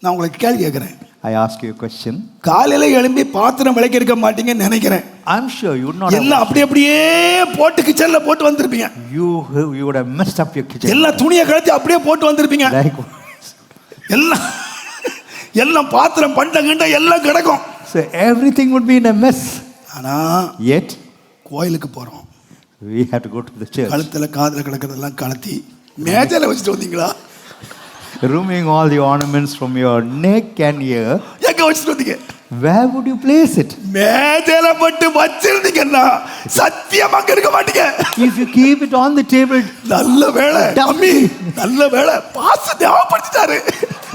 நான் உங்களுக்கு கேள்வி கேட்கிறேன். I ask you a question. காலையில எழும்பி பாத்திரம் விளக்கி இருக்க மாட்டீங்கன்னு நினைக்கிறேன். I'm sure you would not have. எல்லாம் அப்படியே போட்டு கிச்சன்ல போட்டு வந்திருப்பீங்க. You would have messed up your kitchen. எல்லா துணியை கழட்டி அப்படியே போட்டு வந்திருப்பீங்க. Likewise. எல்லாம் பாத்திரம் பண்ட கிண்ட எல்லாம் கிடக்கும். So everything would be in a mess. ஆனா Yet கோயிலுக்கு போறோம், we have to go to the church. கழுத்துல காதுல கிடக்கிறதெல்லாம் கலத்தி மேஜையில வச்சுட்டு வந்தீங்களா? Removing all the ornaments from your neck and ear. எங்க வச்சுட்டு வந்தீங்க? Where would you place it? மேஜையில போட்டு வச்சிருந்தீங்கன்னா சத்தியமா அங்க இருக்க மாட்டீங்க. If you keep it on the table, நல்ல வேளை அம்மி, நல்ல வேளை பாஸ் ஞாபகப்படுத்திட்டாரு.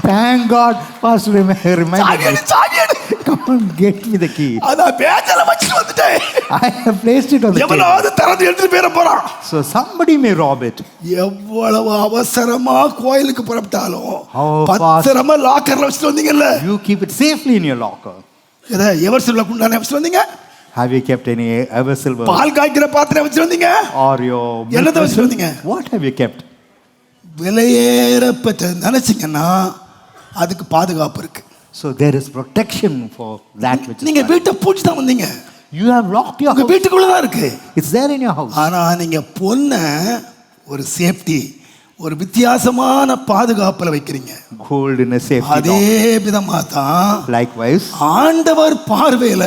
thank God, Pastor reminded me. சாவியடி Come on, get me the key. அத மேஜையில வச்சிட்டு வந்துட்டேன். I have placed it on the table. எவனாவது திறந்து எடுத்துட்டு போயிட போறான். So somebody may rob it. எவ்வளவு அவசரமா கோயிலுக்கு புறப்பட்டாலும் How fast- பத்திரமா லாக்கர்ல வச்சுட்டு வந்தீங்கல்ல? You keep it safely in your locker. எதை எவர் சில்வ குண்டான வச்சுட்டு வந்தீங்க? Have you kept any ever silver பால் காய்க்கிற பாத்திரம் வச்சுட்டு வந்தீங்க? or your milk என்னத்தை vessel? வச்சுட்டு வந்தீங்க? What have you kept? விலையேற பெற்ற நினைச்சீங்கன்னா அதுக்கு பாதுகாப்பு இருக்கு. So there is protection for that which is நீங்க valuable. வீட்டை பூட்டி தான் வந்தீங்க. You have locked your உங்க house. வீட்டுக்குள்ள தான் இருக்கு. It's there in your house. ஆனா நீங்க பொண்ண ஒரு சேஃப்டி, ஒரு வித்தியாசமான பாதுகாப்புல வைக்கிறீங்க. Gold in a safety அதே lock. விதமா தான் Likewise, ஆண்டவர் பார்வையில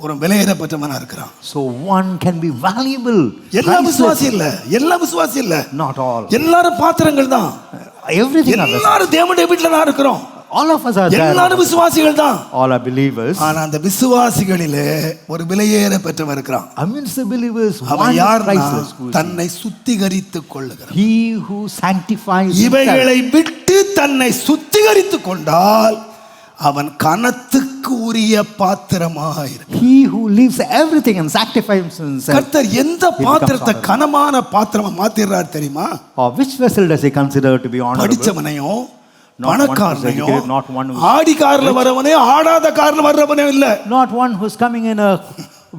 ஒரு விலையேறப்பட்டவனா இருக்கிறான். so one can be valuable. எல்லா priceless. விசுவாசி இல்ல, எல்லா விசுவாசி இல்ல, Not all. எல்லாரும் பாத்திரங்கள் தான். Everything are the same. எல்லாரும் தேவனுடைய வீட்டுல தான் இருக்கிறோம். All of us are there. எல்லாரும் விசுவாசிகள் தான். All are believers. ஆனா அந்த விசுவாசிகளிலே ஒரு விலையேற பெற்றவன் இருக்கிறான். Amidst the believers, one அவன் is யார்னா priceless. Who is he? தன்னை சுத்திகரித்துக் கொள்ளுகிறான். He who sanctifies himself. இவைகளை விட்டு தன்னை சுத்திகரித்துக் கொண்டால் அவன் கனத்துக்கு உரிய பாத்திரமாயிருக்கிறான். He who leaves everything and sanctifies himself. கர்த்தர் எந்த பாத்திரத்தை கனமான பாத்திரமா மாத்திடுறார் தெரியுமா? Or which vessel does he consider to be honorable? படிச்சவனையும் Not one who's பணக்காரனையும் educated, not one who's ஆடி கார்ல வரவனே ஆடாத கார்ல வர்றவனே இல்ல. not one who's coming in a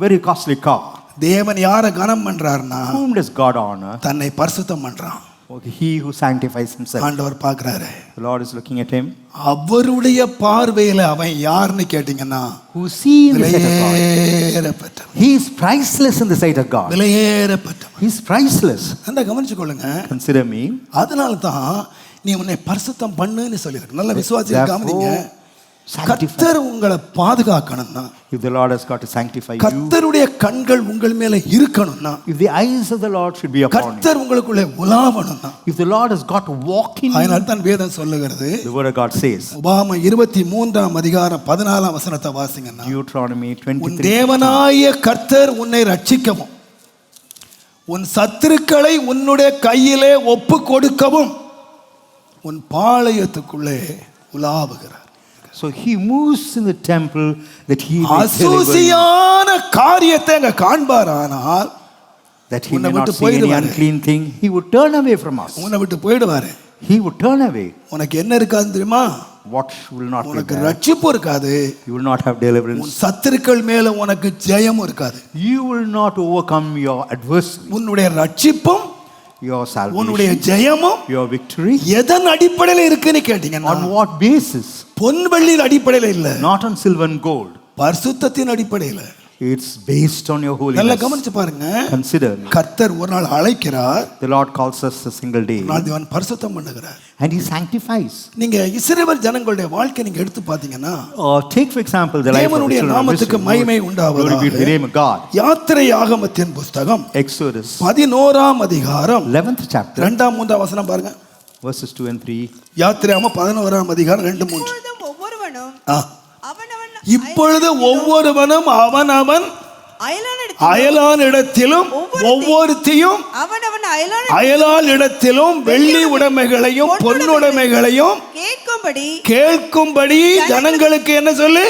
very costly car. தேவன் யாரை கனம் பண்றாருன்னா Whom does God honor? தன்னை பரிசுத்தம் பண்றான். Okay, he who sanctifies himself. ஆண்டவர் பார்க்கறாரு. The Lord is looking at him. அவருடைய பார்வையில அவன் யாருன்னு கேட்டீங்கன்னா Who see in the sight of God. விலையேறப்பட்டவன். He is priceless in the sight of God. விலையேறப்பட்டவன். He is priceless. அந்த கவனிச்சுக்கொள்ளுங்க. Consider me. அதனால தான் நீ உன்னை பரிசுத்தம் பண்ணுன்னு சொல்லியிருக்கு. நல்ல விசுவாசியை காமிங்க. கர்த்தர் உங்களை பாதுகாக்கணும்னா, If the Lord has got to sanctify you, கர்த்தருடைய கண்கள் உங்கள் மேல இருக்கணும்னா, if the eyes of the Lord should be upon you, கர்த்தர் உங்களுக்குள்ளே உலாவணும்னா, if the Lord has got to walk in you, அதனால தான் வேதம் சொல்லுகிறது. the word of God says, உபாகமம் 23ஆம் அதிகாரம் 14ஆம் வசனத்தை வாசிங்கன்னா, Deuteronomy உன் 23, தேவனாய கர்த்தர் உன்னை ரட்சிக்கவும் உன் சத்துருக்களை உன்னுடைய கையிலே ஒப்பு கொடுக்கவும் உன் பாளையத்துக்குள்ளே உலாவுகிறார். so he moves in the temple that he may deliver you, அசூசியான காரியத்தை அங்க காண்பாரானால் that he உன்னை may not விட்டு see any போயிடுவாரு. unclean thing. He would turn away from us. உன்னை விட்டு போயிடுவாரு. He would turn away. உனக்கு என்ன இருக்காது தெரியுமா? What will not be உனக்கு there? ரட்சிப்பு இருக்காது. You will not have உன் deliverance. சத்துருக்கள் மேல உனக்கு ஜெயம் இருக்காது. You will not overcome your adversary. உன்னுடைய ரட்சிப்பும் Your உன்னுடைய salvation, ஜெயமும் your victory. எதன் அடிப்படையில் இருக்குன்னு கேட்டீங்கன்னா, On what basis? பொன் வெள்ளியின் அடிப்படையில் இல்ல, Not on silver and gold. பரிசுத்தத்தின் அடிப்படையில். It's based on your நல்லா holiness. கவனிச்சு பாருங்க. Consider. கர்த்தர் ஒரு நாள் அழைக்கிறார், The Lord calls us a single day, ஒரு நாள் தேவன் பரிசுத்தம் பண்ணுகிறார். and He sanctifies. நீங்க இஸ்ரவேல் ஜனங்களுடைய வாழ்க்கை நீங்க எடுத்து பாத்தீங்கன்னா, Take for example the life of the தேவனுடைய children of நாமத்துக்கு Israel. மகிமை Glory be to உண்டாவதாக. the name of God. யாத்திரையாகமத்தின் புஸ்தகம் Exodus 11ஆம் அதிகாரம் 11th chapter, 2ஆம் 3ஆம் வசனம் பாருங்க. verses 2 and 3. யாத்திரையாகமம் 11ஆம் அதிகாரம் 2 3. இப்பொழுதும் ஒவ்வொருவனும் ஆ. அவனவன் இப்பொழுது ஒவ்வொருவனும் அவனவன் அயலானிடத்தில் அயலான் இடத்திலும் ஒவ்வொருத்தியும் அவனவன் அயலான் அயலால் இடத்திலும் வெள்ளி உடைமைகளையும் பொன்னுடைமைகளையும் கேட்கும்படி கேட்கும்படி ஜனங்களுக்கு என்ன சொல்லு?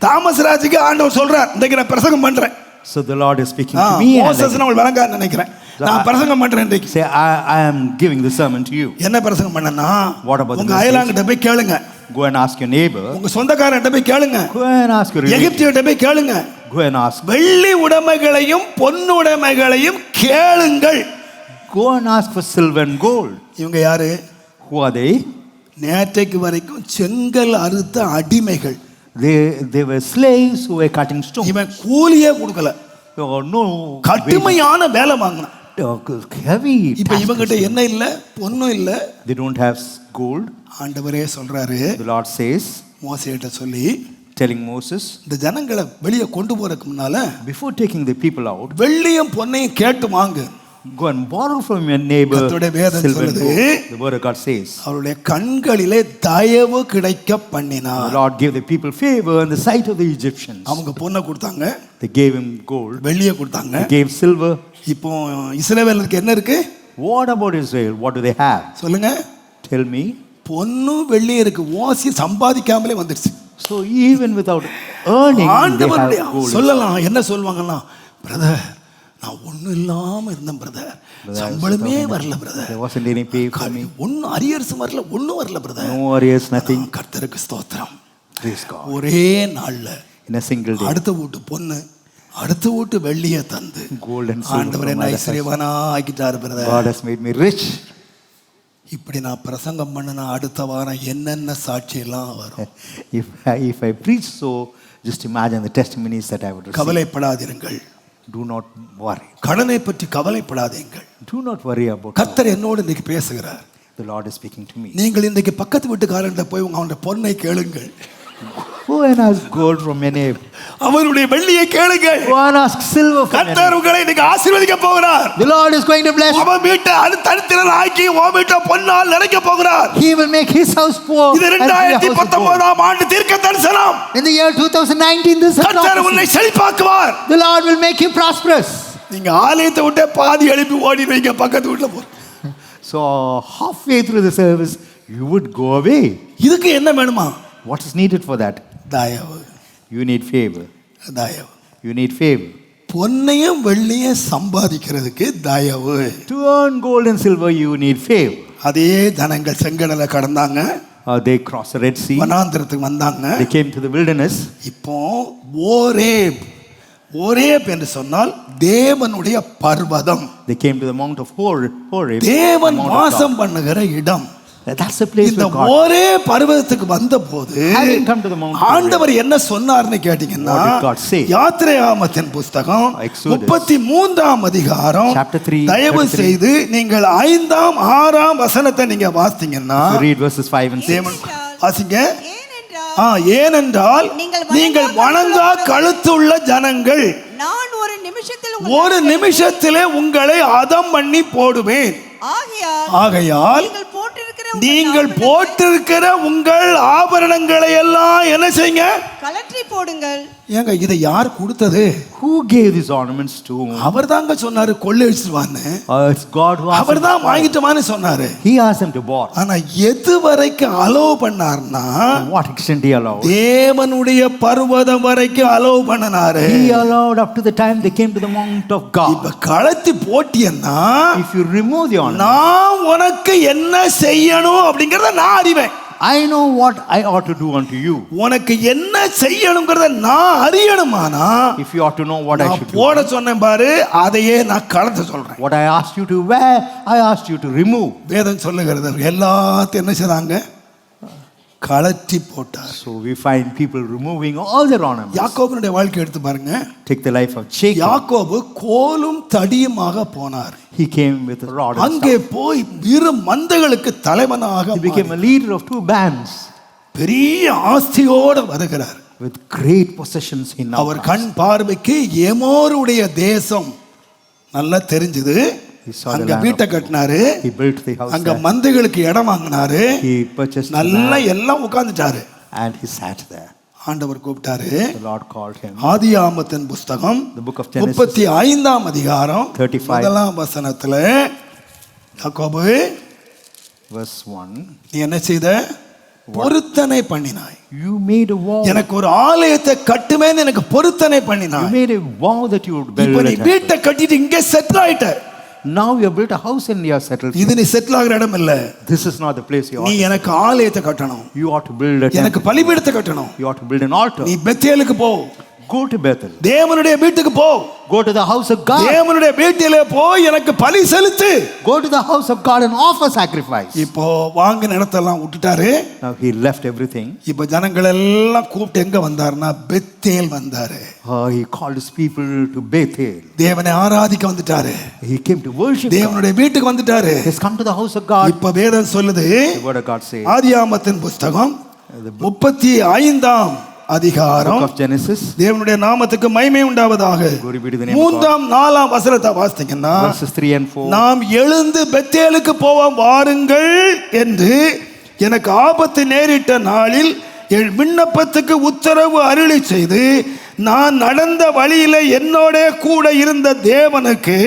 தாமஸ் ராஜுக்கு ஆண்டவர் சொல்றார், இன்றைக்கு நான் பிரசங்கம் பண்றேன். So the Lord is speaking to me, and Moses நான் விளங்காத நினைக்கிறேன். நான் பிரசங்கம் பண்றேன் இன்றைக்கு. say I am giving the sermon to you. என்ன பிரசங்கம் பண்ணனா? What about the உங்க message? அயலாங்கிட்ட போய் கேளுங்க. Go and ask your neighbor. உங்க சொந்தக்காரன்ட்ட போய் கேளுங்க. Go and ask your relative. எகிப்தியர்ட்ட போய் கேளுங்க. Go and ask. வெள்ளி உடைமைகளையும் பொன்னுடைமைகளையும் கேளுங்கள். Go and ask for silver and gold. இவங்க யாரு? Who are they? நேற்றைக்கு வரைக்கும் செங்கல் அறுத்த அடிமைகள். They were slaves who were cutting stone. இவன் கூலியே கொடுக்கல, No கடுமையான வேலை வாங்கினான். heavy. இப்ப இவங்கிட்ட என்ன இல்ல? பொன்னும் இல்ல. They don't have gold. ஆண்டவரே சொல்றாரு, The Lord says, மோசேட்ட சொல்லி, telling Moses, இந்த ஜனங்களை வெளியே கொண்டு போறதுக்கு முன்னால before taking the people out, வெள்ளியும் பொன்னையும் கேட்டு வாங்கு. go and borrow from your neighbor கர்த்தருடைய வேதம் silver and சொல்லுது, gold. The word of God says, அவருடைய கண்களிலே தயவு கிடைக்க the பண்ணினார். Lord gave the people favor in the sight of the Egyptians. அவங்க பொன்னை கொடுத்தாங்க, They gave him gold. வெள்ளியை கொடுத்தாங்க. They gave silver. இப்போ இஸ்ரவேலுக்கு என்ன இருக்கு? What about Israel? What do they have? சொல்லுங்க. Tell me. பொன்னும் வெள்ளியும் இருக்கு, ஓசி சம்பாதிக்காமலே வந்துருச்சு. So even without earning, they ஆண்டவருடைய have gold. சொல்லலாம், என்ன சொல்லுவாங்கன்னா, பிரதர் நான் ஒன்றும் இல்லாம இருந்தேன் பிரதர், சம்பளமே வரல brother, There wasn't any pay for me. ஒன்றும் அரியர்ஸ் வரல, ஒன்றும் வரல பிரதர். No arrears, nothing. கர்த்தருக்கு ஸ்தோத்திரம். Praise God. ஒரே நாள்ல In a single day, அடுத்த வீட்டு பொண்ணு அடுத்த வீட்டு வெள்ளியை தந்து gold and silver ஆண்டவர் from என்ன my house. ஐஸ்வர்யவானா ஆக்கிட்டாரு brother. God has made me rich. இப்படி நான் பிரசங்கம் பண்ணனா அடுத்த வாரம் என்னென்ன சாட்சி எல்லாம் வரும். If I preach so, just imagine the testimonies that I would receive. கவலைப்படாதீர்கள், Do not worry. கடனை பற்றி கவலைப்படாதீங்கள். Do not worry about it. கர்த்தர் என்னோடு இன்னைக்கு பேசுகிறார். The Lord is speaking to me. நீங்கள் இன்றைக்கு பக்கத்து வீட்டுக்காரன்ட்ட போய் அவனுடைய பொன்னை கேளுங்கள். Go and ask gold from your neighbor. அவருடைய வெள்ளியை கேளுங்கள். Go and ask silver from your கர்த்தர் neighbor. உங்களை இன்னைக்கு ஆசீர்வதிக்க போகிறார். The Lord is going to bless you. அவன் வீட்டை அடுத்தடுத்து ஆக்கி உன் வீட்டை பொன்னால் நிறைக்க போகிறார். He will make his house poor. இது and your house with gold. 2019ஆம் ஆண்டு தீர்க்க தரிசனம். In the year 2019, this is a கர்த்தர் உன்னை prophecy. செழிப்பாக்குவார். The Lord will make you prosperous. நீங்க ஆலயத்தை விட்டு பாதி எழுப்பி ஓடி வைங்க பக்கத்து வீட்டுல போ. So halfway through the service, you would go away. இதுக்கு என்ன வேணுமா? What is needed for that? தயவு. You need favor. தயவு. You need favor. பொன்னையும் வெள்ளியும் சம்பாதிக்கிறதுக்கு தயவு. To earn gold and silver, you need favor. அதே ஜனங்கள் செங்கடலை கடந்தாங்க, They crossed the Red Sea. வனாந்திரத்துக்கு வந்தாங்க. They came to the wilderness. இப்போ ஓரேப் ஓரேப் என்று சொன்னால் தேவனுடைய பர்வதம், They came to the mount of Horeb. தேவன் the mount of வாசம் பண்ணுகிற இடம். God. That's the place இந்த where God. ஒரே பர்வதத்துக்கு வந்த போது Having come to the mount of ஆண்டவர் என்ன சொன்னார்னு கேட்டீங்கன்னா, What did God say? யாத்திரையாகமத்தின் புஸ்தகம் Exodus. 33ஆம் அதிகாரம் Chapter 3, தயவு 33. செய்து நீங்கள் 5ஆம் 6ஆம் வசனத்தை நீங்க வாசித்தீங்கன்னா, So read verses 5 and 6. தேவன் வாசிங்க. ஏனென்றால் ஏனென்றால் நீங்கள் வணங்கா கழுத்துள்ள ஜனங்கள், நான் ஒரு நிமிஷத்தில் ஒரு நிமிஷத்திலே உங்களை அதம் பண்ணி போடுவேன். ஆகையால் நீங்கள் போட்டிருக்கிற உங்கள் ஆபரணங்களை எல்லாம் என்ன செய்யுங்க, கழற்றி போடுங்கள். ஏங்க இதை யார் கொடுத்தது? Who gave these ornaments to whom? அவர் தாங்க சொன்னாரு கொள்ளையடிச்சுவான்னு. It's God who asked our him தான் to வாங்கிட்டுமான்னு சொன்னாரு. He asked him to board. ஆனா எது வரைக்கும் அலோவ் பண்ணார்னா, To what extent he allowed? தேவனுடைய பர்வதம் வரைக்கும் allow பண்ணனாரு. He allowed up to the time they came to the mount of இப்ப God. கழட்டி போட்டியன்னா, If you remove the ornament, நான் உனக்கு என்ன செய்யணும் அப்படிங்கறத நான் அறிவேன். I know what I ought to do unto you. உனக்கு என்ன செய்யணும்ங்கறத நான் அறியணுமானா, If you ought to know what I நான் should do. போட சொன்னேன் பாரு, அதையே நான் கழட்ட சொல்றேன். What I asked you to wear, I asked you to remove. வேதம் சொல்லுகிறது எல்லாத்தையும் என்ன செய்றாங்க, கழட்டி போட்டார். So we find people removing all their ornaments. யாக்கோபுடைய வாழ்க்கை எடுத்து பாருங்க. Take the life of Jacob. யாக்கோபு கோலும் தடியுமாக போனார். He came with a rod and அங்கே staff. போய் இரு மந்தைகளுக்கு தலைவனாக He became a leader of 2 bands பெரிய ஆஸ்தியோடு வருகிறார். with great possessions in our அவர் கண் பார்வைக்கு எமோருடைய தேசம் நல்லா தெரிஞ்சது. He saw the அங்க land வீட்டை of- கட்டினாரு, He built the house அங்க there. மந்தைகளுக்கு இடம் வாங்கினாரு, He purchased the நல்லா land எல்லாம் உட்கார்ந்துட்டாரு. and he sat there. ஆண்டவர் கூப்பிட்டாரு. The Lord called him. ஆதியாகமத்தின் புஸ்தகம் The book of Genesis, 35ஆம் அதிகாரம் 35. முதலாம் வசனத்துல, யாக்கோபு verse 1. நீ என்ன செய்த? பொருத்தனை பண்ணினாய். You made a vow. எனக்கு ஒரு ஆலயத்தை கட்டுமேன்னு எனக்கு பொருத்தனை You பண்ணினாய். made a vow that you would build இப்ப a நீ temple. வீட்டை கட்டிட்டு இங்கே செட்டில் ஆயிட்ட. Now you have built a house and you are settled. இது நீ செட்டில் ஆகிற இடம் இல்ல. This is not the place you ought. நீ எனக்கு ஆலயத்தை கட்டணும், You ought to build a எனக்கு temple. பலிபீடத்தை கட்டணும். You ought to build an altar. நீ பெத்தேலுக்கு போ, Go to Bethel. தேவனுடைய வீட்டுக்கு போ, Go to the house of God. தேவனுடைய வீட்டிலே போய் எனக்கு பலி செலுத்து. Go to the house of God and offer sacrifice. இப்போ வாங்கின இடத்தெல்லாம் விட்டுட்டாரு. Now he left everything. இப்ப ஜனங்கள் எல்லாம் கூப்பிட்டு எங்க வந்தாருன்னா பெத்தேல் வந்தாரு. He called his people to Bethel. தேவனை ஆராதிக்க வந்துட்டாரு. He came to worship God. தேவனுடைய வீட்டுக்கு வந்துட்டாரு. He's come to the house of God. இப்ப வேதம் சொல்லுது, The word of God says, ஆதியாகமத்தின் புஸ்தகம் 35ஆம் அதிகாரம், book of Genesis, தேவனுடைய நாமத்துக்கு மகிமை உண்டாவதாக, Glory be to the name of God. 3ஆம் 4ஆம் வசனத்தை வாசித்தீங்கன்னா, verses 3 and 4. நாம் எழுந்து பெத்தேலுக்கு போவோம் வாருங்கள் என்று எனக்கு ஆபத்து நேரிட்ட நாளில் என் விண்ணப்பத்துக்கு உத்தரவு அருளி செய்து நான் நடந்த வழியில என்னோட கூட இருந்த தேவனுக்கு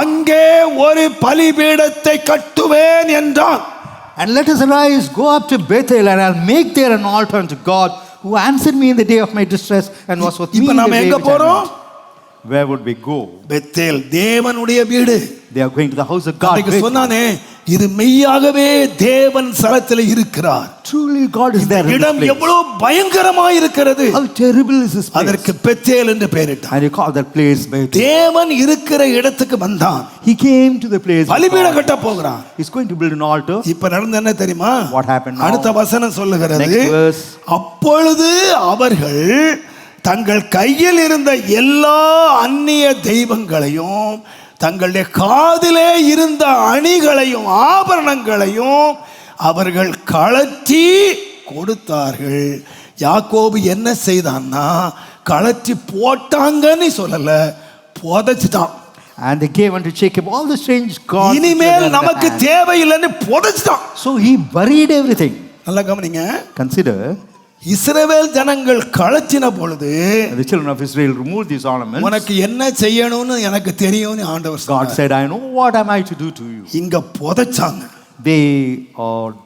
அங்கே ஒரு பலிபீடத்தை கட்டுவேன் என்றான். And let us arise, go up to Bethel, and I'll make there an altar unto God, who answered me in the day of my distress and was with me இப்ப in the நாம day எங்க which I போறோம்? went. Where would we go? Bethel தேவனுடைய வீடு. They are going to the house of God. அன்றைக்கு சொன்னானே, இது மெய்யாகவே தேவன் ஸ்தலத்தில் இருக்கிறார். Truly God is there in this இடம் place. எவ்வளவு பயங்கரமாய் இருக்கிறது. How terrible is this place? அதற்கு பெத்தேல் என்று பெயரிட்டார். And he called that place Bethel. தேவன் இருக்கிற இடத்துக்கு வந்தான். He came to the place. பலிபீடம் கட்ட போகிறான். He's going to build an altar. இப்ப நடந்த என்ன தெரியுமா? What happened now? அடுத்த வசனம் சொல்லுகிறது, Next verse. அப்பொழுது அவர்கள் தங்கள் கையில் இருந்த எல்லா அந்நிய தெய்வங்களையும் தங்களுடைய காதிலே இருந்த அணிகளையும் ஆபரணங்களையும் அவர்கள் கழற்றி கொடுத்தார்கள். யாக்கோபு என்ன செய்தான்னா, கழற்றி போட்டாங்கன்னு சொல்லல, புதைச்சிட்டான். And they gave unto Jacob all the strange gods. இனிமேல் நமக்கு தேவையில்லைன்னு புதைச்சிட்டான். So he buried everything. நல்லா கவனிங்க. Consider, இஸ்ரவேல் ஜனங்கள் கழற்றின பொழுது the children of Israel removed these ornaments. உனக்கு என்ன செய்யணும்னு எனக்கு தெரியும்னு ஆண்டவர் God சொன்னார். said, I know what am I to do to you. இங்க புதைச்சாங்க. They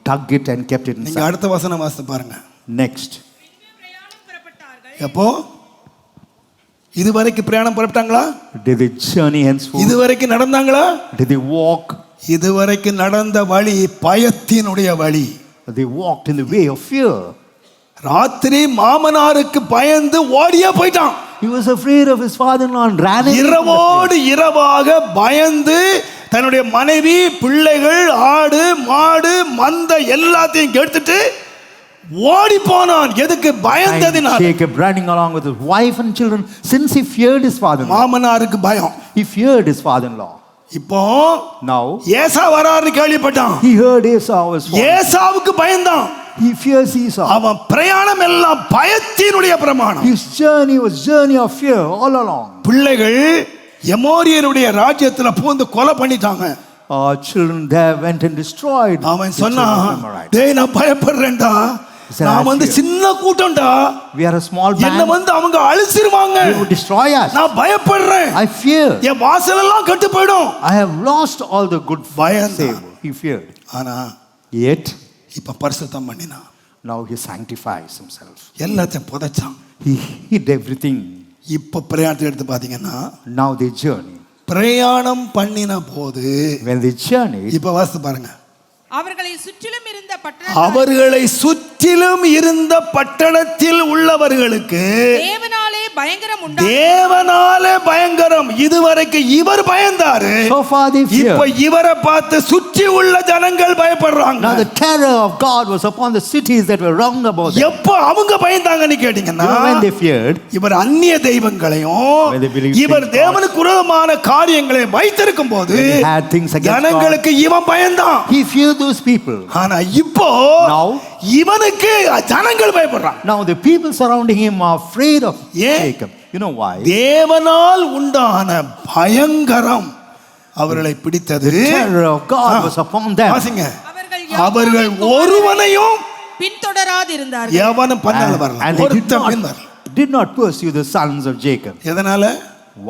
dug it and kept it நீங்க inside. அடுத்த வசனம் வாசித்து பாருங்க. Next. எப்போ இதுவரைக்கும் பிரயாணம் புறப்பட்டாங்களா? Did they journey henceforth? இதுவரைக்கும் நடந்தாங்களா? Did they walk? இதுவரைக்கும் நடந்த வழி பயத்தினுடைய வழி. They walked in the way of fear. ராத்திரி மாமனாருக்கு பயந்து ஓடியே போயிட்டான். He was afraid of his father-in-law and ran away from the இரவோடு இரவாக பயந்து தன்னுடைய மனைவி, பிள்ளைகள், ஆடு, மாடு, மந்த எல்லாத்தையும் எடுத்துட்டு ஓடி போனான். எதுக்கு? place. பயந்ததினால். And Jacob running along with his wife and children since he feared his father-in-law. மாமனாருக்கு பயம். He feared his father-in-law. இப்போ Now ஏசா வராருன்னு கேள்விப்பட்டான். he heard Esau was falling. ஏசாவுக்கு பயந்தான். He fears Esau. அவன் பிரயாணம் எல்லாம் பயத்தினுடைய பிரமாணம். His journey was journey of fear all along. பிள்ளைகள் எமோரியருடைய ராஜ்யத்துல பூந்து கொலை பண்ணிட்டாங்க. Our children there went and destroyed. அவன் the children சொன்னான், of Amorite. டேய் நான் பயப்படுறேன்டா, He said, நான் "I வந்து fear." சின்ன கூட்டம்டா, We are a small என்ன band. வந்து அவங்க அழிச்சிருவாங்க, They would destroy us. நான் பயப்படுறேன், I fear. என் வாசல் எல்லாம் கெட்டு போயிடும். I have lost all the good பயந்தான். save. He feared. ஆனா Yet இப்ப பரிசுத்தம் பண்ணினான். now he sanctifies himself. எல்லாத்தையும் புதைச்சான். He hid everything. இப்ப பிரயாணத்தை எடுத்து பாத்தீங்கன்னா Now they journey. பிரயாணம் பண்ணின போது When they journeyed, இப்ப வாசித்து பாருங்க. அவர்களை சுற்றிலும் இருந்த பட்டணத்தார் அவர்களை சுற்றிலும் இருந்த பட்டணத்தில் உள்ளவர்களுக்கு தேவனாலே பயங்கரம் உண்டானது. தேவனாலே பயங்கரம். இதுவரைக்கும் இவர் பயந்தாரு. so far they இப்ப feared. இவரை பார்த்து சுற்றி உள்ள ஜனங்கள் பயப்படுறாங்க. Now the terror of God was upon the cities that were round about them. எப்ப அவங்க பயந்தாங்கன்னு கேட்டீங்கன்னா, You know when they feared, இவர் அந்நிய தெய்வங்களையும் When they believed இவர் things தேவனுக்கு விரோதமான காரியங்களை வைத்திருக்கும் போது when they had things against God, ஜனங்களுக்கு இவன் பயந்தான். he feared those people. ஆனா இப்போ Now, இவனுக்கு ஜனங்கள் பயப்படுறாங்க. now the people surrounding him are afraid of Yeah. Jacob. You know why? தேவனால் உண்டான பயங்கரம் அவர்களை பிடித்தது. The terror of God was upon them. வாசிங்க. அவர்கள் அவர்கள் யாக்கோபின் ஒருவனையும் பின்தொடராதிருந்தார்கள். எவனும் பண்ணல வரல. And they ஒருத்தன் பின் வரல. did not pursue the sons of Jacob. எதனால?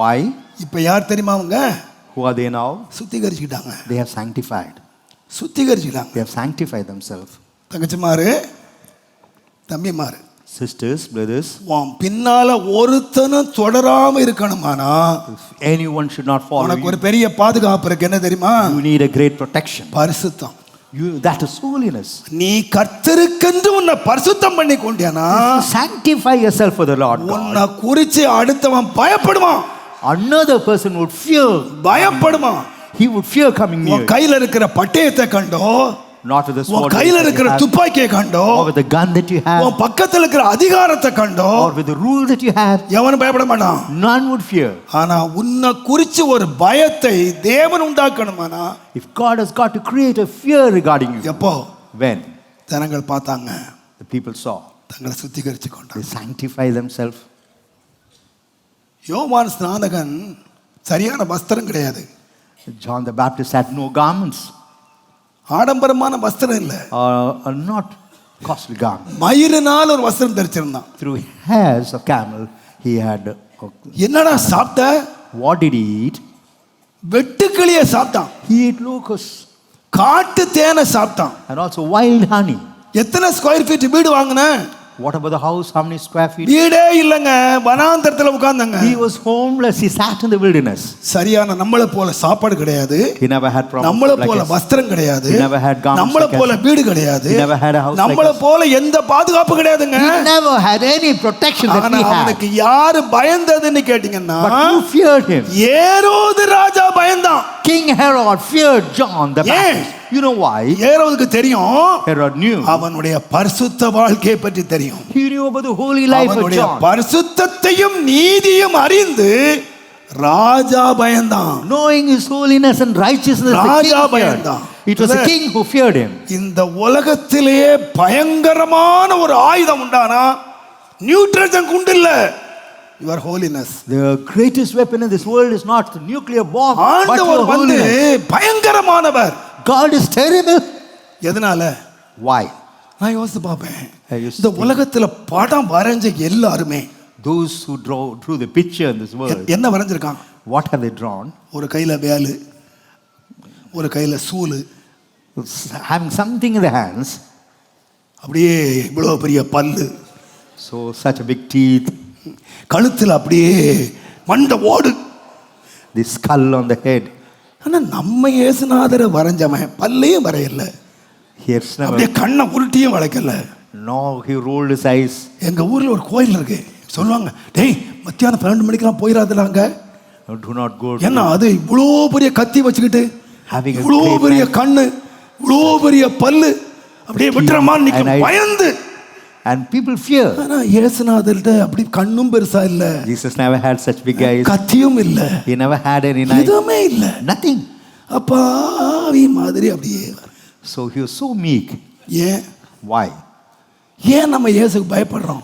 Why? இப்ப யார் தெரியுமா அவங்க? Who are they now? சுத்திகரிச்சுக்கிட்டாங்க. They have sanctified. சுத்திகரிச்சுக்கிட்டாங்க. They have sanctified themselves. தங்கச்சிமாரு, தம்பிமாரு, Sisters, brothers, உன் பின்னால ஒருத்தனும் தொடராம இருக்கணுமானா if anyone should not follow உனக்கு ஒரு you, பெரிய பாதுகாப்பு இருக்கு. என்ன தெரியுமா? you need a great protection. பரிசுத்தம். That is holiness. நீ கர்த்தருக்கென்று உன்னை பரிசுத்தம் பண்ணி கொண்டியானா Sanctify yourself for the Lord God. உன்னை குறிச்சு அடுத்தவன் பயப்படுவான். Another person would fear. பயப்படுவான். He would fear coming near. உன் கையில இருக்கிற பட்டயத்தை கண்டோ, Not with the உன் sword கையில that you இருக்கிற have, துப்பாக்கியை கண்டோ, or with the gun that you have, உன் பக்கத்துல இருக்கிற அதிகாரத்தை கண்டோ or with the rule that you have. எவனும் பயப்பட மாட்டான். None would fear. ஆனா உன்னை குறிச்சு ஒரு பயத்தை தேவன் உண்டாக்கணுமானா If God has got to create a fear regarding you, எப்போ? when ஜனங்கள் பார்த்தாங்க, the people saw, தங்களை சுத்திகரிச்சு they கொண்டாங்க. sanctify themselves. யோவான் ஸ்நானகன் சரியான வஸ்திரம் கிடையாது. John the Baptist had no garments, ஆடம்பரமான வஸ்திரம் இல்ல. not costly garments. மயிரினால் ஒரு வஸ்திரம் தரிச்சிருந்தான். Through hairs of camel, he had. என்னடா சாப்பிட்ட? What did he eat? வெட்டுக்கிளிய சாப்பிட்டான். He ate locusts காட்டு தேனை சாப்பிட்டான். and also wild honey. எத்தனை ஸ்கொயர் ஃபீட் வீடு வாங்கின? What about the house? How many square feet? வீடே இல்லைங்க, வனாந்தரத்துல உட்கார்ந்தாங்க. He was homeless. He sat in the wilderness. சரியான நம்மளை போல சாப்பாடு கிடையாது. He never had problems. நம்மளை like போல us. வஸ்திரம் கிடையாது. He never had garments நம்மளை like போல us. வீடு கிடையாது. He never had a house like நம்மளை us. போல எந்த பாதுகாப்பு கிடையாதுங்க. He never had any protection that ஆனா we had. அவனுக்கு யாரு பயந்ததுன்னு கேட்டீங்கன்னா, But who feared him? ஏரோது ராஜா பயந்தான். King Herod feared John the Yeah. Baptist. You know why? ஏரோதுக்கு தெரியும், Herod knew. அவனுடைய பரிசுத்த வாழ்க்கையை பற்றி தெரியும். He knew about the holy life of அவனுடைய John. பரிசுத்தத்தையும் நீதியும் அறிந்து ராஜா பயந்தான். Knowing his holiness and righteousness, the Raja king feared. பயந்தான். It was the king who feared him. இந்த உலகத்திலேயே பயங்கரமான ஒரு ஆயுதம் உண்டானா நியூட்ரஜன் குண்டு இல்ல, your holiness. The greatest weapon in this world is not the nuclear bomb, but ஆண்டவர் your வந்து holiness. பயங்கரமானவர். God is terrible. எதனால? Why? நான் யோசித்து பார்ப்பேன். I used to இந்த think. உலகத்துல படம் வரைஞ்ச எல்லாருமே Those who drew the picture in this world, என்ன வரைஞ்சிருக்காங்க? what have they drawn? ஒரு கையில வேலு, ஒரு கையில சூலு, Having something in their hands, அப்படியே இவ்வளவு பெரிய பல்லு, so such a big teeth, கழுத்துல அப்படியே மண்டை ஓடு. the skull on the head. ஆனா நம்ம இயேசுநாதரை வரைஞ்சவன் பல்லையும் வரையல, Here's அப்படியே never. கண்ணை உருட்டியும் வளைக்கல. No, he rolled his eyes. எங்க ஊர்ல ஒரு கோயில் இருக்கு, சொல்லுவாங்க, டேய் மத்தியானம் 12 மணிக்கெல்லாம் போயிடாதுலாங்க. Do not go to ஏன்னா அது இவ்வளோ பெரிய கத்தி வச்சுக்கிட்டு, having a இவ்வளோ great பெரிய கண்ணு, இவ்வளோ பெரிய பல்லு, அப்படியே விட்டுறமா நிற்கும் And I- பயந்து. and people fear. ஆனா இயேசுநாதர்கிட்ட அப்படி கண்ணும் பெருசா இல்ல, Jesus never had such big eyes. கத்தியும் இல்ல, He never had any knife. எதுவுமே இல்ல. Nothing. அப்பாவி மாதிரி அப்படியே. So he was so meek. ஏன் Why? ஏன் நம்ம இயேசுக்கு பயப்படுறோம்?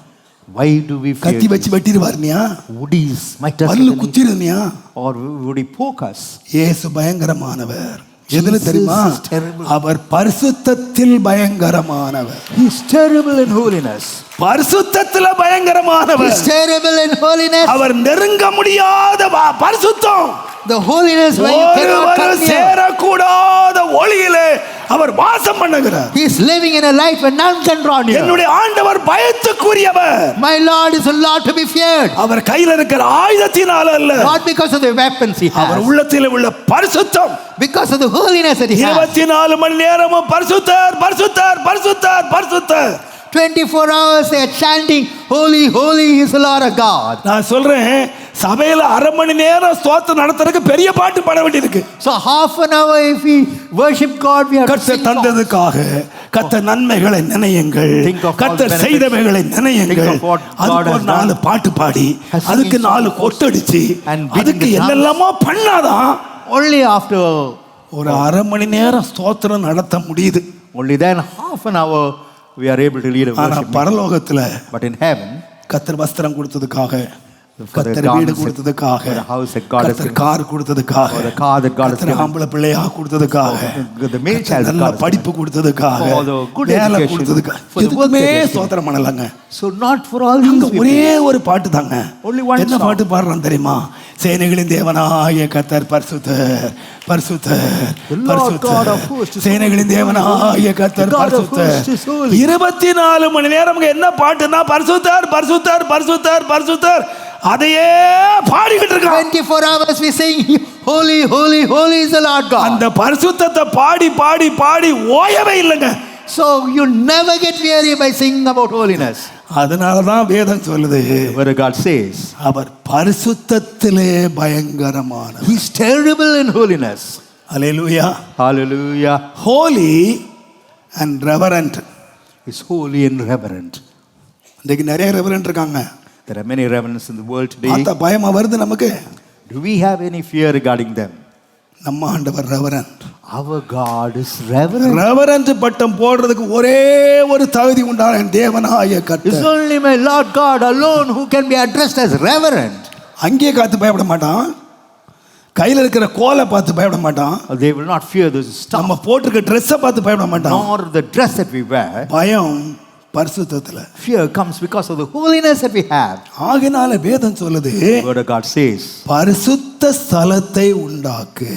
Why do we fear? கத்தி வச்சு வெட்டிடுவாருனியா, Would he smite us பல்லு with a knife? குத்திருந்தியா? Or would he poke us? இயேசு பயங்கரமானவர். எதுல Jesus தெரியுமா? is terrible. Our பரிசுத்தத்தில் பயங்கரமானவர். He is terrible in holiness. பரிசுத்தத்துல He பயங்கரமானவர். is terrible in holiness. அவர் நெருங்க முடியாத பரிசுத்தம். The holiness where you cannot ஒருவர் come near. சேரக்கூடாத ஒளியிலே அவர் வாசம் பண்ணுகிறார். He is living in a light where none can draw near. என்னுடைய ஆண்டவர் பயத்துக்குரியவர். My Lord is a Lord to be feared. அவர் கையில இருக்கிற ஆயுதத்தினால அல்ல, Not because of the weapons he our has. உள்ளத்தில் உள்ள பரிசுத்தம். Because of the holiness that he has. 24 மணி நேரமும் பரிசுத்தர் பரிசுத்தர் பரிசுத்தர் பரிசுத்தர். 24 hours they are chanting, holy, holy is the Lord of God. நான் சொல்றேன், சபையில அரை மணி நேரம் ஸ்தோத்திரம் நடத்துறதுக்கு பெரிய பாட்டு பாட வேண்டியிருக்கு. So half an hour if we worship God, we have to கர்த்தர் sing songs. தந்ததுக்காக கர்த்தர் நன்மைகளை நினையுங்கள், Think of all கர்த்தர் benefits. செய்தவைகளை நினையுங்கள். Think of what God அதுக்கு has ஒரு 4 done. பாட்டு பாடி, Has sung அதுக்கு his 4 songs. கொட்டடிச்சு, And beating அதுக்கு the drums. என்னெல்லாமோ பண்ணாதான் Only after, ஒரு அரை மணி நேரம் ஸ்தோத்திரம் நடத்த முடியுது. only then half an hour we are able to lead a ஆனா worship meeting. பரலோகத்துல But in heaven, கர்த்தர் வஸ்திரம் கொடுத்ததுக்காக, for the கர்த்தர் வீடு garments, கொடுத்ததுக்காக, for the house that God has கர்த்தர் given, கார் கொடுத்ததுக்காக, for the car that God has கர்த்தர் given, ஆம்பளை பிள்ளையா கொடுத்ததுக்காக, the male child that நல்ல God has படிப்பு given. கொடுத்ததுக்காக, For the good வேலை education, கொடுத்ததுக்காக, for the work எதுக்குமே that he has given. ஸ்தோத்திரம் பண்ணலங்க. So not for all அங்க these ஒரே people. ஒரு பாட்டு தாங்க. Only one என்ன song. பாட்டு பாடுறான் தெரியுமா? சேனைகளின் தேவனாகிய கர்த்தர் பரிசுத்தர் பரிசுத்தர் The Lord God of பரிசுத்தர், hosts is சேனைகளின் தேவனாகிய கர்த்தர் The God of பரிசுத்தர். hosts is holy. 24 மணி நேரம் என்ன பாட்டுன்னா பரிசுத்தர் பரிசுத்தர் பரிசுத்தர் பரிசுத்தர், அதையே பாடிக்கிட்டு இருக்கான். 24 hours we sing, holy, holy, holy is the Lord God. அந்த பரிசுத்தத்தை பாடி பாடி பாடி ஓயவே இல்லைங்க. So you never get weary by singing about holiness. அதனாலதான் வேதம் சொல்லுது, The word of God says, அவர் பரிசுத்தத்திலே பயங்கரமானவர். he is terrible in holiness. அல்லேலூயா. Hallelujah. Holy and reverend. He is holy and reverent. இன்னைக்கு நிறைய ரெவரண்ட் இருக்காங்க. There are many reverends in the world today. பார்த்தா பயமா வருது நமக்கு. Do we have any fear regarding them? நம்ம ஆண்டவர் reverend. Our God is reverent. Reverend பட்டம் போடுறதுக்கு ஒரே ஒரு தகுதி உண்டான தேவனாய It's கர்த்தர். only my Lord God alone who can be addressed as reverent. அங்கேயே காத்து பயப்பட மாட்டான், கையில இருக்கிற கோலை பார்த்து பயப்பட மாட்டான், They will not fear those stuff, நம்ம போட்டிருக்க ட்ரெஸ்ஸை பார்த்து பயப்பட மாட்டான். nor the dress that we wear. பயம் பரிசுத்தத்துல. Fear comes because of the holiness that we have. ஆகினால வேதம் சொல்லுது, The word of God says, பரிசுத்த ஸ்தலத்தை உண்டாக்கு.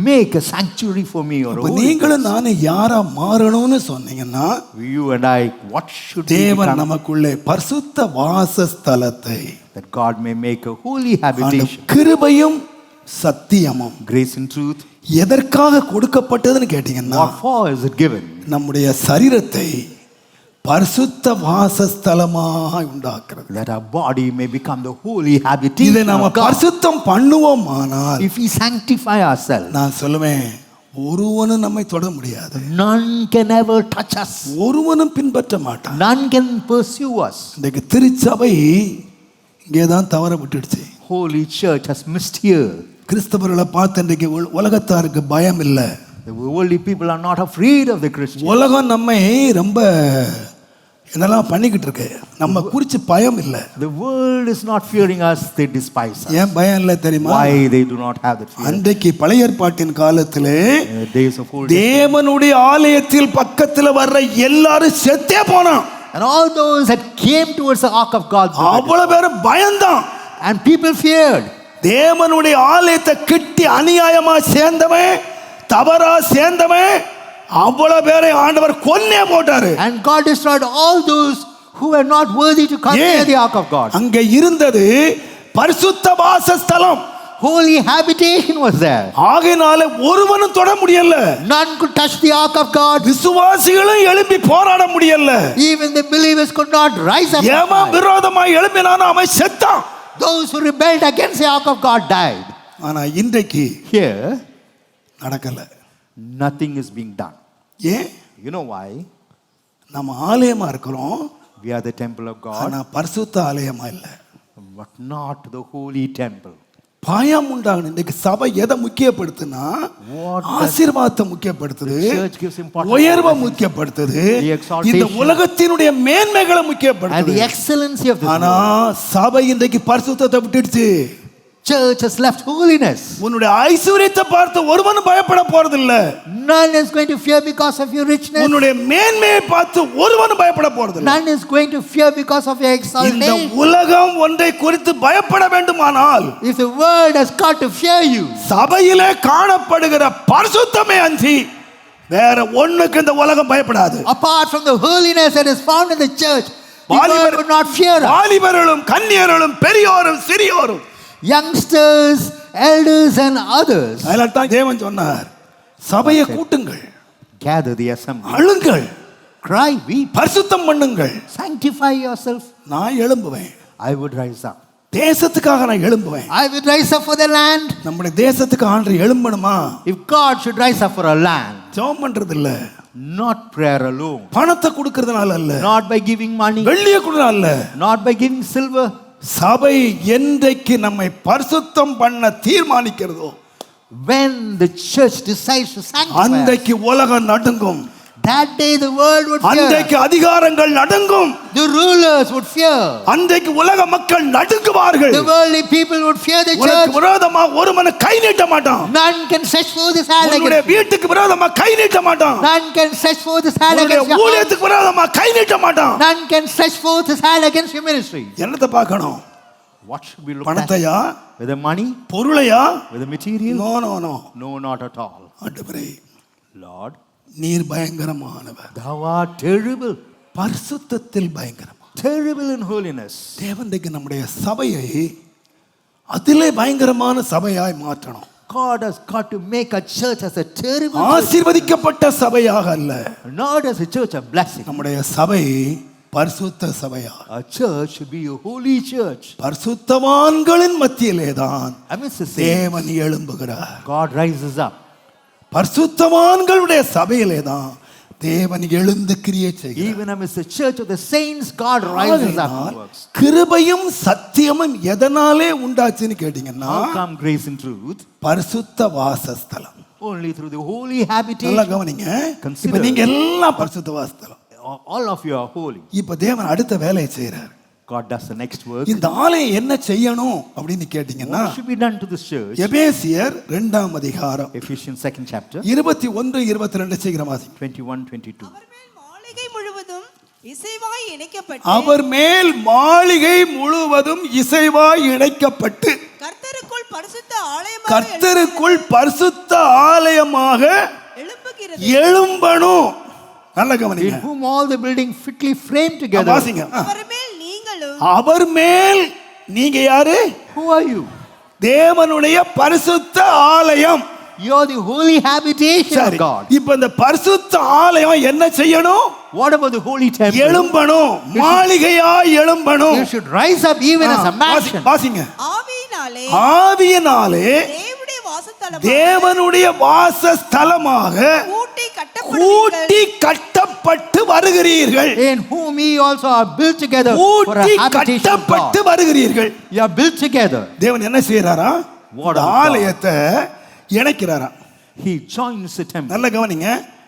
make a sanctuary for me, or a இப்ப holy நீங்களும் place. நானும் யாரா மாறணும்னு சொன்னீங்கன்னா, You and I, what should we தேவன் become? நமக்குள்ளே பரிசுத்த வாசஸ்தலத்தை, That God may make a holy அந்த habitation. கிருபையும் சத்தியமும் Grace and truth. எதற்காக கொடுக்கப்பட்டதுன்னு கேட்டீங்கன்னா, What for is it given? நம்முடைய சரீரத்தை பரிசுத்த வாசஸ்தலமாய் உண்டாக்குறது. That our body may become the holy இதை habitation நாம of God. பரிசுத்தம் பண்ணுவோமானால், If we sanctify ourselves, நான் சொல்லுவேன், ஒருவனும் நம்மை தொட முடியாது, none can ever touch us. ஒருவனும் பின்பற்ற மாட்டான். None can pursue us. இன்றைக்கு திருச்சபை இங்கேதான் தவற விட்டுடுச்சு. Holy church has missed here. கிறிஸ்தவர்களை பார்த்து இன்றைக்கு உலகத்தாருக்கு பயம் இல்லை. The worldly people are not afraid of the Christians. உலகம் நம்மை ரொம்ப என்னெல்லாம் பண்ணிக்கிட்டு இருக்கு, நம்ம குறித்து பயம் இல்லை. The world is not fearing us, they despise us. ஏன் பயம் இல்லை தெரியுமா? Why they do not have that fear? அன்றைக்கு பழைய ஏற்பாட்டின் காலத்திலே In the days of old, தேவனுடைய ஆலயத்தில் பக்கத்தில் வர்ற எல்லாரும் செத்தே போனான். and all those that came towards the ark of God, அவ்வளவு பேரும் பயந்தான். and people feared. தேவனுடைய ஆலயத்தை கிட்டி அநியாயமா சேர்ந்தவன், தவறா சேர்ந்தவன், அவ்வளவு பேரை ஆண்டவர் கொன்னே போட்டாரு. And God destroyed all those who were not worthy to come near the ark of God. அங்க இருந்தது பரிசுத்த வாசஸ்தலம். Holy habitation was there. ஆகையினால ஒருவனும் தொட முடியல. None could touch the ark of God. விசுவாசிகளும் எழும்பி போராட முடியல. Even the believers could not rise up. ஏமா விரோதமா எழும்பினானோ அவன் செத்தான். Those who rebelled against the ark of God died. ஆனா இன்றைக்கு Here, நடக்கல. nothing is being done. ஏன்? You know why? நம்ம ஆலயமா இருக்கிறோம், We are the temple of God, ஆனா பரிசுத்த ஆலயமா இல்ல. but not the holy temple. பாயம் உண்டாகணும். இன்னைக்கு சபை எதை முக்கியப்படுத்துனா What does ஆசீர்வாதத்தை முக்கியப்படுத்துது, the church gives importance உயர்வை to முக்கியப்படுத்துது, the exaltation, இந்த உலகத்தினுடைய மேன்மைகளை and முக்கியப்படுத்துது. the excellency of this ஆனா world. சபை இன்றைக்கு பரிசுத்தத்தை விட்டுடுச்சு. Church has left holiness. உன்னுடைய ஐஸ்வரியத்தை பார்த்து ஒருவனும் பயப்பட போறதில்ல. None is going to fear because of your richness. உன்னுடைய மேன்மையை பார்த்து ஒருவனும் பயப்பட போறதில்ல. None is going to fear because of your இந்த exaltation. உலகம் ஒன்றை குறித்து பயப்பட வேண்டுமானால் If the world has got to fear you, சபையிலே காணப்படுகிற பரிசுத்தமே அன்றி வேற ஒண்ணுக்கு இந்த உலகம் பயப்படாது. apart from the holiness that is found in the church, the வாலிபர்- world would not fear us. வாலிபர்களும் கன்னியர்களும் பெரியோரும் சிறியோரும் Youngsters, elders and others, அதனால தான் தேவன் சொன்னார், சபையை கூட்டுங்கள், gather the assembly, அழுங்கள், cry, weep, பரிசுத்தம் பண்ணுங்கள். sanctify yourself. நான் எழும்புவேன், I would rise up. தேசத்துக்காக நான் எழும்புவேன். I would rise up for the land. நம்முடைய தேசத்துக்கு ஆண்டு எழும்பணுமா? If God should rise up for a land, ஜெபம் பண்றது இல்ல, not prayer alone, பணத்தை கொடுக்கறதுனால அல்ல, not by giving money, வெள்ளியை கொடுக்கறதுனால அல்ல, not by giving silver. சபை என்றைக்கு நம்மை பரிசுத்தம் பண்ண தீர்மானிக்கிறதோ When the church decides to sanctify, அன்றைக்கு உலகம் நடுங்கும், that day the world would அன்றைக்கு fear. அதிகாரங்கள் நடுங்கும், The rulers would fear. அன்றைக்கு உலக மக்கள் நடுங்குவார்கள். The worldly people would fear the உனக்கு church. விரோதமா ஒருவன் கை நீட்ட மாட்டான். None can stretch forth his hand உன்னுடைய against you. வீட்டுக்கு விரோதமா கை நீட்ட மாட்டான். None can stretch forth his hand உன்னுடைய against your house. ஊழியத்துக்கு விரோதமா கை நீட்ட மாட்டான். None can stretch forth his hand against your ministry. என்னத்தை பார்க்கணும்? What should we look at? பணத்தையா, Whether money, பொருளையா? whether material? No no no. No, not at all. ஆண்டவரே, Lord, நீர் பயங்கரமானவர், thou art terrible, பரிசுத்தத்தில் பயங்கரமா. terrible in holiness. தேவனுக்கு நம்முடைய சபையை அதிலே பயங்கரமான சபையாய் மாற்றணும். God has got to make a church as a terrible church, ஆசீர்வதிக்கப்பட்ட சபையாக அல்ல, not as a church of blessing. நம்முடைய சபை பரிசுத்த சபையா. A church should be a holy church. பரிசுத்தவான்களின் மத்தியிலே தான் Amidst the saints, தேவன் எழும்புகிறார். God rises up. பரிசுத்தவான்களுடைய சபையிலே தான் தேவன் எழுந்து கிரியை செய்கிறார். Even amidst the church of the saints, God rises up and works. கிருபையும் சத்தியமும் எதனாலே உண்டாச்சுன்னு கேட்டீங்கன்னா, How come grace and truth? பரிசுத்த வாசஸ்தலம். Only through the holy நல்லா habitation. கவனிங்க. Consider. இப்ப நீங்க எல்லாம் பரிசுத்த வாசஸ்தலம். All of you are holy. இப்ப தேவன் அடுத்த வேலையை செய்யறார். God does the next work. இந்த ஆலயம் என்ன செய்யணும் அப்படின்னு கேட்டீங்கன்னா, What should be done to this church? எபேசியர் 2ஆம் அதிகாரம் Ephesians 2nd chapter, 21 22 சீக்கிரம் வாசிங்க. 21, 22. அவர் மேல் மாளிகை முழுவதும் இசைவாய் இணைக்கப்பட்டு அவர் மேல் மாளிகை முழுவதும் இசைவாய் இணைக்கப்பட்டு கர்த்தருக்குள் பரிசுத்த ஆலயமாக கர்த்தருக்குள் பரிசுத்த ஆலயமாக எழும்புகிறது. எழும்பணும். நல்ல In கவனிங்க, whom all the building fitly framed together. வாசிங்க. அவர் மேல் நீங்களும் அவர் மேல் நீங்க யாரு? Who are you? தேவனுடைய பரிசுத்த ஆலயம். You are the holy habitation of சரி, God. இப்ப இந்த பரிசுத்த ஆலயம் என்ன செய்யணும்? What about the holy temple? எழும்பணும், மாளிகையாய் எழும்பணும். You should rise up even as a mansion. வாசிங்க. ஆவியினாலே ஆவியினாலே தேவனுடைய வாசஸ்தலமாக தேவனுடைய வாசஸ்தலமாக கூட்டி கூட்டி கட்டப்பட்டு வருகிறீர்கள். In whom ye also are built together for a கூட்டி habitation of கட்டப்பட்டு God. வருகிறீர்கள். You are built together. தேவன் என்ன செய்யறாரா? What இந்த of God? ஆலயத்தை இணைக்கிறாரா. He joins the temple. நல்ல கவனிங்க,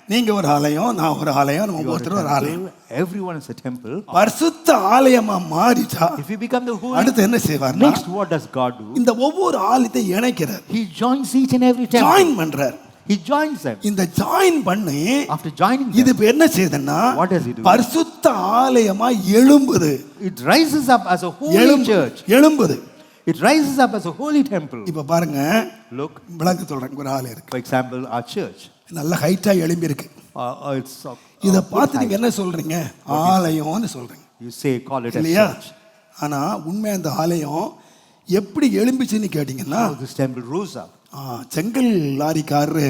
நீங்க ஒரு ஆலயம், நான் ஒரு ஆலயம், நம்ம You are a ஒவ்வொருத்தரும் ஒரு ஆலயம். temple. Everyone is a temple. பரிசுத்த ஆலயமா மாறிட்டா If you become the holy, அடுத்து என்ன செய்வார்னா, next what does God do? இந்த ஒவ்வொரு ஆலயத்தை இணைக்கிறார், He joins each and every temple. Join பண்றார். He joins them. இந்த ஜாயின் பண்ணி After joining இது them, இப்ப என்ன செய்யுதுன்னா, What does he do? பரிசுத்த ஆலயமா எழும்புது. it rises up as a holy church. எழும்புது. It rises up as a holy temple. இப்ப பாருங்க, Look, விளக்கு சொல்றேன். ஒரு ஆலயம் இருக்கு, for example, our church. நல்ல ஹைட்டா எழும்பி இருக்கு. It's இத good பார்த்து நீங்க height. என்ன சொல்றீங்க? ஆலயம்னு சொல்றீங்க You say, call it a இல்லையா? church. ஆனா உண்மை அந்த ஆலயம் எப்படி எழும்பிச்சுன்னு கேட்டீங்கன்னா, How this temple rose up. செங்கல் லாரிக்காரரு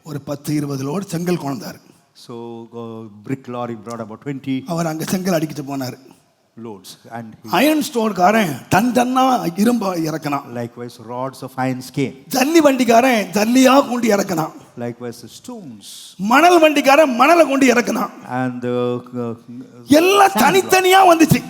ஒரு 10-20 லோடு செங்கல் கொண்டாரு. So brick lorry brought about 20. அவர் அங்க செங்கல் அடிக்கிட்டு போனார். loads. And அயன் ஸ்டோர்காரன் தன்னா இரும்ப இறக்கினான். likewise, rods of irons came. ஜல்லி வண்டிக்காரன் ஜல்லியா கொண்டு இறக்கினான். Likewise, the stones. மணல் வண்டிக்காரன் மணலை கொண்டு இறக்கினான். And எல்லாம் தனித்தனியா வந்துச்சு.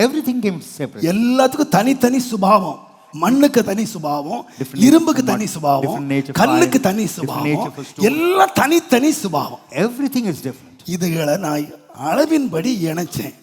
everything came separate. எல்லாத்துக்கும் தனித்தனி சுபாவம். மண்ணுக்கு தனி சுபாவம், Different இரும்புக்கு nature for தனி mud, சுபாவம், different nature for கல்லுக்கு iron, தனி different சுபாவம், nature for stone. எல்லாம் தனித்தனி சுபாவம். Everything is different. இதுகளை நான் அளவின்படி இணைச்சேன்.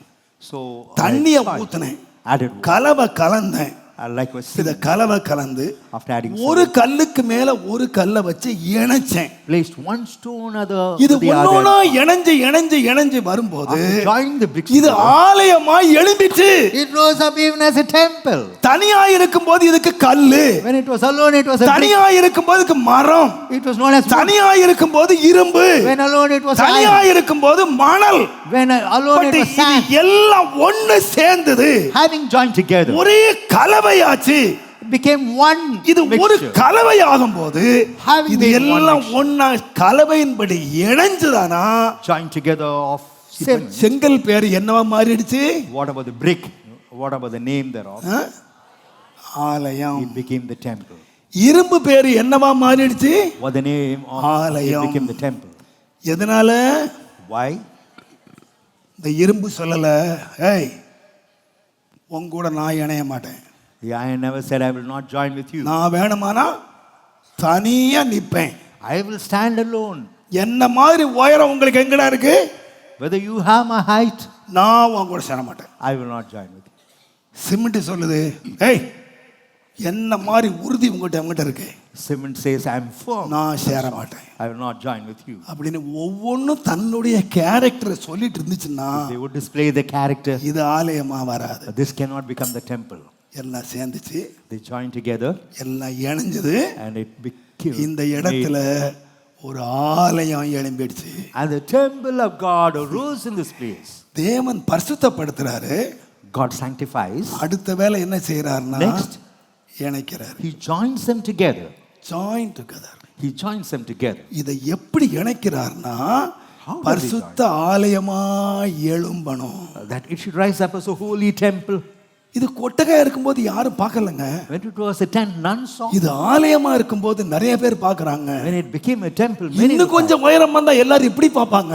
So தண்ணிய I ஊத்துனேன், added water. கலவை கலந்தேன். Likewise, இத கலவை கலந்து after adding ஒரு salt, கல்லுக்கு மேல ஒரு கல்லை வச்சு இணைச்சேன். placed one stone other இது the ஒன்னொன்னா other. இணைஞ்சு இணைஞ்சு இணைஞ்சு வரும்போது After joining the bricks இது together, ஆலயமாய் எழும்பிச்சு. it rose up even as a temple. தனியா இருக்கும்போது இதுக்கு கல்லு, When it was alone, it was a brick. தனியா இருக்கும்போது இதுக்கு மரம், It was known as wood. தனியா இருக்கும்போது இரும்பு, When alone, it was தனியா iron. இருக்கும்போது மணல். When alone, but it was இது sand. எல்லாம் ஒண்ணு சேர்ந்தது, Having joined together, ஒரே கலவையாச்சு. it became one இது ஒரு mixture. கலவையாகும் போது Having இது made one எல்லாம் mixture. ஒண்ணா கலவையின்படி இணைஞ்சுதானா Joined together of இப்ப cement. செங்கல் பேர் என்னவா மாறிடுச்சு? What about the brick? What about the name thereof? ஆ? ஆலயம். It became the temple. இரும்பு பேர் என்னவா மாறிடுச்சு? What the name of it ஆலயம். became the temple. எதனால? Why? இந்த இரும்பு சொல்லல, ஏய் உன் கூட நான் இணைய மாட்டேன், The iron never said, I will not join with you. நான் வேணுமானா தனியா நிப்பேன். I will stand alone. என்ன மாதிரி உயரம் உங்களுக்கு எங்கடா இருக்கு? Whether you have my height, நான் உன் கூட சேர மாட்டேன். I will not join with you. Cement சொல்லுது, ஏய் என்ன மாதிரி உறுதி உங்ககிட்ட இருக்கு, Cement says, I am firm. நான் சேர மாட்டேன் I will not join with you. அப்படின்னு ஒவ்வொன்றும் தன்னுடைய கேரக்டரை சொல்லிட்டு இருந்துச்சுன்னா They would display the character. இது ஆலயமா வராது. This cannot become the temple. எல்லாம் சேர்ந்துச்சு, They joined together எல்லாம் இணைஞ்சது. and it became இந்த இடத்துல ஒரு ஆலயம் எழும்பிடுச்சு. and the temple of God arose in this place. தேவன் பரிசுத்தப்படுத்துறாரு, God sanctifies. அடுத்த வேலை என்ன செய்யறாருன்னா Next, இணைக்கிறாரு. He joins them together. Join together. He joins them together. இதை எப்படி இணைக்கிறார்னா How does he பரிசுத்த ஆலயமா எழும்பணும். That it should rise up as a holy temple. இது கொட்டகையா இருக்கும்போது யாரும் பார்க்கலங்க. When it was a tent, none saw. இது ஆலயமா இருக்கும்போது நிறைய பேர் பார்க்கறாங்க. When it became a temple, many இன்னும் கொஞ்சம் உயரம் வந்தா எல்லாரும் இப்படி பார்ப்பாங்க.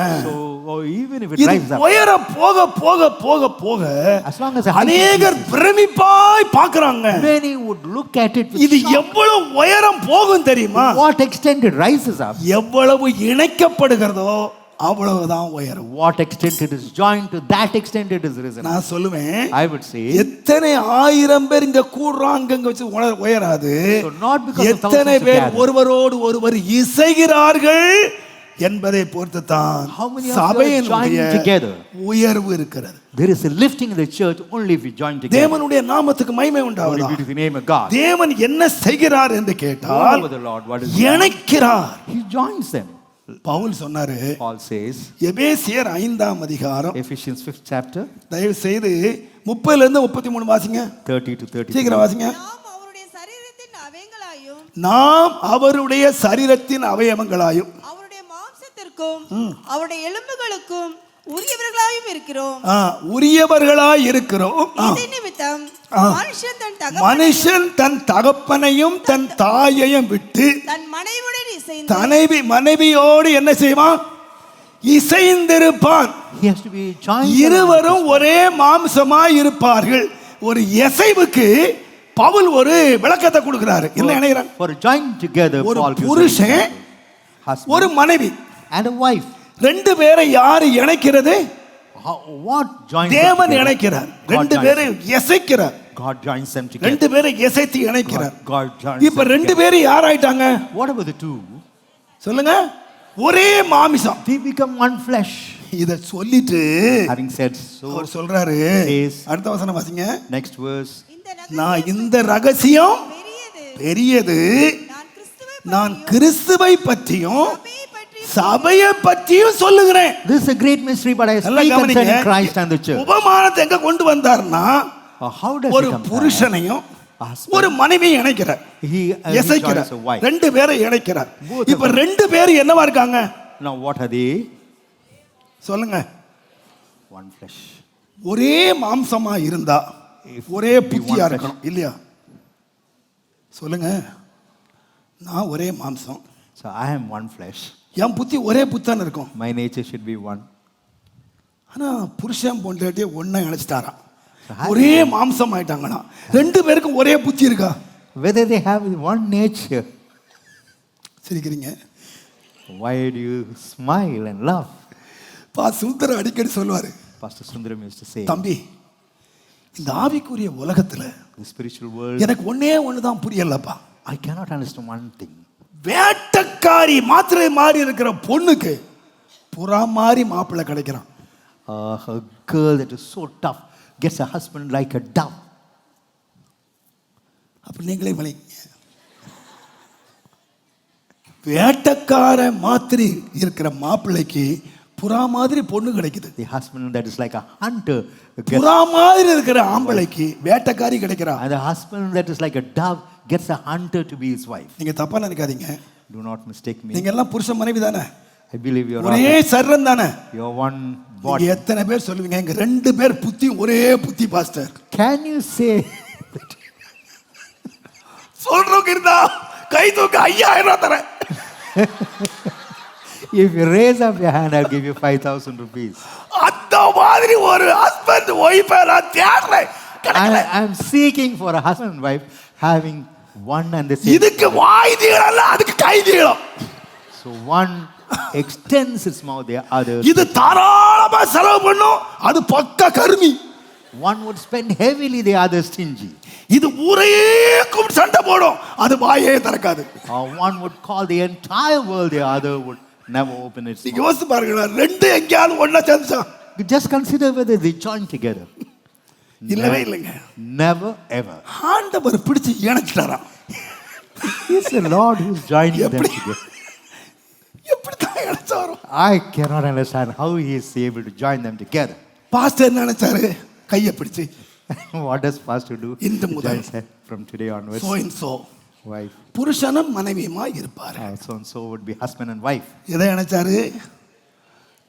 so even if it இது rises up, உயரம் போக போக போக போக as long as the height அநேகர் பிரமிப்பாய் பார்க்கறாங்க. many would look at it with இது shock. எவ்வளவு உயரம் போகும் தெரியுமா? What extent it rises up, எவ்வளவு இணைக்கப்படுகிறதோ அவ்வளவுதான் உயரம். what extent it is joined to, that extent it is risen up. நான் சொல்லுவேன், I would say, எத்தனை ஆயிரம் பேர் இங்க கூடுறாங்க அங்க வச்சு உயராது. so not because of எத்தனை thousands of பேர் gathered. ஒருவரோடு ஒருவர் இசைகிறார்கள் என்பதை பொறுத்து தான் How many of you are சபையினுடைய joining together? உயர்வு இருக்கிறது. There is a lifting in the church only if we join together. தேவனுடைய நாமத்துக்கு மகிமை Glory உண்டாவதா. be to the name of God. தேவன் என்ன செய்கிறார் என்று கேட்டால் Moreover, the Lord, what is இணைக்கிறார். He joins them. Pavul சொன்னாரு, Paul says, எபேசியர் 5ஆம் அதிகாரம், Ephesians 5th chapter, தயவு செய்து 30ல இருந்து 33 வாசிங்க. 30 to 33. சீக்கிரம் வாசிங்க. நாம் அவருடைய சரீரத்தின் அவயங்களாயும் நாம் அவருடைய சரீரத்தின் அவயவங்களாயும் அவருடைய மாம்சத்திற்கும் அவருடைய எலும்புகளுக்கும் உரியவர்களாயும் இருக்கிறோம். உரியவர்களாய் இருக்கிறோம். இது நிமித்தம் மனுஷன் தன் தகப்பனையும் தன் தாயையும் விட்டு தன் மனைவியுடன் இசைந்து மனைவியோடு என்ன செய்வான்? இசைந்திருப்பான். He has to be joined. இருவரும் ஒரே மாம்சமாய் இருப்பார்கள். ஒரு இசைவுக்கு பவுல் ஒரு விளக்கத்தை கொடுக்கிறாரு. என்ன நினைக்கிறான்? For joined together, ஒரு Paul gives an புருஷன் example. Husband ஒரு மனைவி, and a wife. ரெண்டு பேரை யாரு இணைக்கிறது? What joins them தேவன் together? இணைக்கிறார். God ரெண்டு joins பேரை them. இசைக்கிறார். God joins them together. ரெண்டு பேரை இசைத்து இணைக்கிறார். God joins இப்ப them ரெண்டு together. பேரும் யாராயிட்டாங்க? What about the two? சொல்லுங்க. ஒரே மாமிசம். They become one flesh. இத சொல்லிட்டு Having said so, அவர் சொல்றாரு, says, அடுத்த வசனம் வாசிங்க. next verse, நான் இந்த ரகசியம் பெரியது, நான் கிறிஸ்துவை பற்றியும் சபையை பற்றியும் சொல்லுகிறேன். this is a great mystery, but I நல்லா speak கவனிங்க. concerning Christ and the church. உபமானத்தை எங்க கொண்டு வந்தார்னா, How does ஒரு he come? புருஷனையும் Husband. ஒரு மனைவியை இணைக்கிறார். He இசைக்கிறார். joins a wife. ரெண்டு பேரை இணைக்கிறார். Both of இப்ப them. ரெண்டு பேர் என்னவா இருக்காங்க? Now what are they? சொல்லுங்க. One flesh. ஒரே மாம்சமா இருந்தா ஒரே புத்தியா இருக்கணும் இல்லையா? சொல்லுங்க. நான் ஒரே மாம்சம். So I am one flesh. என் புத்தி ஒரே புத்தான இருக்கும். My nature should be one. ஆனா புருஷன் பொண்டாட்டியே ஒண்ணா இணைச்சிட்டாராம். ஒரே மாம்சம் ஆயிட்டாங்கண்ணா. ரெண்டு பேருக்கும் ஒரே புத்தி இருக்கா? Whether they have one nature. சிரிக்கிறீங்க. Why do you smile and laugh? Sundaram அடிக்கடி சொல்லுவாரு. Pastor Sundaram used to say, தம்பி, இந்த ஆவிக்குரிய உலகத்துல the spiritual world, எனக்கு ஒண்ணே ஒண்ணுதான் புரியலப்பா. I cannot understand one thing. வேட்டக்காரி மாத்திரை மாறி இருக்கிற பொண்ணுக்கு புறா மாறி மாப்பிள்ளை கிடைக்கிறான். A girl that is so tough gets a husband like a dove. அப்ப நீங்களே விளைங்க. வேட்டக்கார மாத்திரை இருக்கிற மாப்பிள்ளைக்கு புறா மாதிரி பொண்ணு கிடைக்குது. The husband that is like a hunter gets, புறா மாதிரி இருக்கிற ஆம்பளைக்கு வேட்டக்காரி கிடைக்கிறா. and the husband that is like a dove gets a hunter to be his wife. நீங்க தப்பா நினைக்காதீங்க. Do not mistake me. நீங்க எல்லாம் புருஷன் மனைவி தானே? I believe you are ஒரே சரீரம் தானே? you are one நீங்க body. எத்தனை பேர் சொல்லுவீங்க எங்க ரெண்டு பேர் புத்தி ஒரே புத்தி pastor? Can you say that? சொல்றவங்க இருந்தா கை தூக்க 5000 ரூபாய் தரேன். If you raise up your hand, I'll give you 5,000 rupees. அந்த மாதிரி ஒரு ஹஸ்பண்ட் ஒய்ஃப் நான் தேடுறேன். I'm seeking for a husband and wife having one and the same. இதுக்கு வாய் தீளல, அதுக்கு கை தீளம். So one extends its mouth, the other. இது தாராளமா செலவு பண்ணும், அது பக்க கருமி. One would spend heavily, the other stingy. இது ஊரையே கூப்பிட்டு சண்டை போடும், அது வாயே திறக்காது. Or one would call the entire world, the other would never open its நீங்க mouth. யோசிச்சு பாருங்க, ரெண்டு எங்கேயாவது ஒண்ணா சேர்ந்துச்சா? Just consider whether they join together. இல்லவே இல்லைங்க. Never ever. ஆண்டவர் பிடிச்சு இணைச்சிட்டாராம். It's the Lord who's joining them எப்படி together. எப்படி தான் இணைச்சாரோ? I cannot understand how he is able to join them together. Pastor நினைச்சாரு கையை பிடிச்சு, What does pastor do? இந்த He முதல் joins her from today onwards. so and so Wife. புருஷனும் மனைவியுமா இருப்பாரு. So and so would be husband and wife. எதை இணைச்சாரு?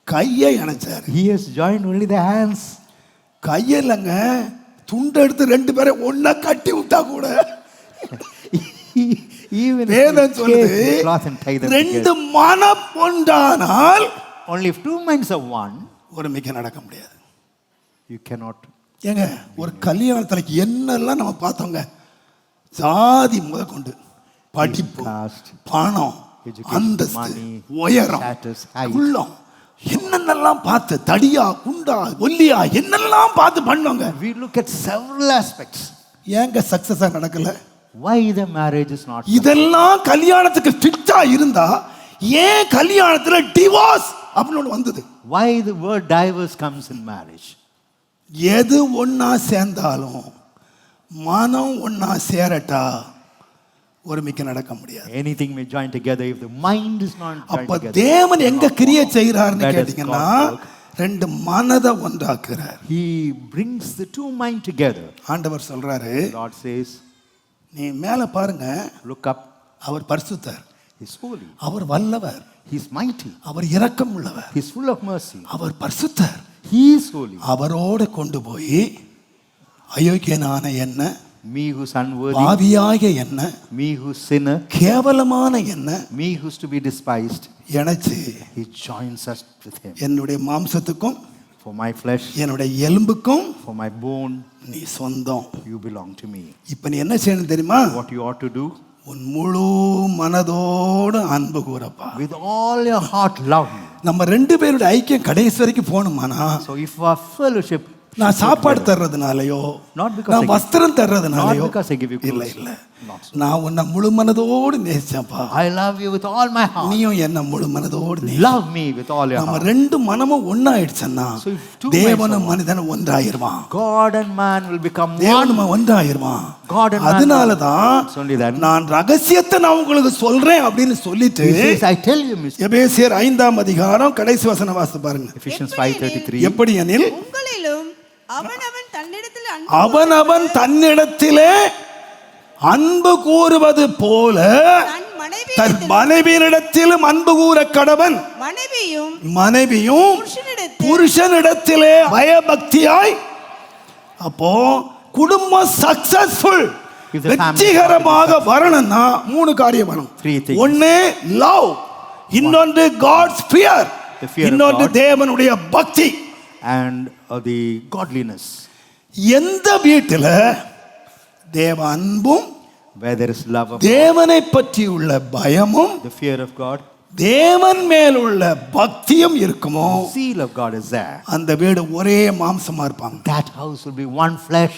கையை இணைச்சாரு. He has joined only the hands. கையிலங்க துண்டு எடுத்து ரெண்டு பேரை ஒண்ணா கட்டி விட்டா கூட Even வேதம் if you சொல்லுது, take the cloth and tie them ரெண்டு together. மனம் ஒன்றானால் Only if two minds are one, ஒருமிக்க நடக்க முடியாது. you cannot. ஏங்க ஒரு கல்யாணத்துல என்னெல்லாம் நம்ம பார்த்தோங்க, ஜாதி முதற்கொண்டு படிப்பு, Caste, பணம், education, அந்தஸ்து, money, உயரம், status, height. உள்ளம், என்னென்னலாம் பார்த்து தடியா குண்டா ஒல்லியா என்னெல்லாம் பார்த்து பண்ணோங்க. We look at several aspects. ஏங்க சக்சஸா நடக்கல? Why the marriage is not. இதெல்லாம் கல்யாணத்துக்கு ஃபிட்டா இருந்தா ஏன் கல்யாணத்துல டிவோர்ஸ் அப்படின்னு ஒண்ணு வந்தது? Why the word divorce comes in marriage? எது ஒண்ணா சேர்ந்தாலும் மனம் ஒண்ணா சேரட்டா ஒருமிக்க நடக்க முடியாது. Anything may join together if the mind is not joined அப்ப together. தேவன் எங்க கிரியை செய்கிறார்னு That is கேட்டீங்கன்னா God's work. ரெண்டு மனதை ஒன்றாக்குறார். He brings the two mind together. ஆண்டவர் சொல்றாரு, Lord says, நீ மேல பாருங்க, look up. அவர் பரிசுத்தர், He's holy. அவர் வல்லவர், He's mighty. அவர் இரக்கம் உள்ளவர், He's full of mercy. அவர் பரிசுத்தர். He is holy. அவரோட கொண்டு போய் அயோக்கியனான என்ன, Me who's unworthy, பாவியாகிய என்ன, me who's sinner, கேவலமான என்ன me who's to be despised, இணைச்சு He joins us with Him. என்னுடைய மாம்சத்துக்கும் For my flesh, என்னுடைய எலும்புக்கும் for my bone, நீ சொந்தம். you belong to me. இப்ப நீ என்ன செய்யணும் தெரியுமா? What you ought to do? உன் முழு மனதோடு அன்பு கூறப்பா. With all your heart, love me. நம்ம ரெண்டு பேருடைய ஐக்கியம் கடைசி வரைக்கும் போகணுமானா, So if our fellowship, நான் சாப்பாடு தர்றதுனாலயோ, Not because நான் I give- வஸ்திரம் தர்றதுனாலயோ not because I give you இல்ல clothes. இல்ல, Not so. நான் உன்னை முழு மனதோடு நேசிச்சேன்ப்பா, I love you with all my heart. நீயும் என்ன முழு மனதோடு நேசி. Love me with all your நம்ம heart. ரெண்டு மனமும் ஒன்னாயிடுச்சுன்னா So if two தேவனும் minds are மனிதனும் ஒன்றாயிருவான். God and man will become தேவனும் one. ஒன்றாயிருவான். God and man. அதனாலதான் It's only that. நான் ரகசியத்தை நான் உங்களுக்கு சொல்றேன் அப்படின்னு சொல்லிட்டு He says, I tell you, Mr. எபேசியர் 5ஆம் அதிகாரம் கடைசி வசனம் வாசித்து பாருங்க. Ephesians 5:33. எப்படி எனில் உங்களிலும் அவனவன் தன்னிடத்தில் அன்பு அவனவன் தன்னிடத்திலே அன்பு கூறுவது போல தன் தன் மனைவியினிடத்திலும் அன்பு கூற கடவன். மனைவியும் மனைவியும் புருஷனிடத்தில் புருஷனிடத்திலே பயபக்தியாய். அப்போ குடும்பம் சக்சஸ்ஃபுல் If the family வெற்றிகரமாக வரணும்னா 3 காரியம் வேணும். Three things. ஒன்னு லவ், இன்னொன்று God's fear, The fear of இன்னொன்று God. தேவனுடைய பக்தி. and the godliness. எந்த வீட்டில தேவ அன்பும் Where there is love of God, தேவனை பற்றி உள்ள பயமும் the fear of God, தேவன் மேல் உள்ள பக்தியும் இருக்குமோ the zeal of God is there. அந்த வீடு ஒரே மாம்சமா இருப்பாங்க. That house will be one flesh,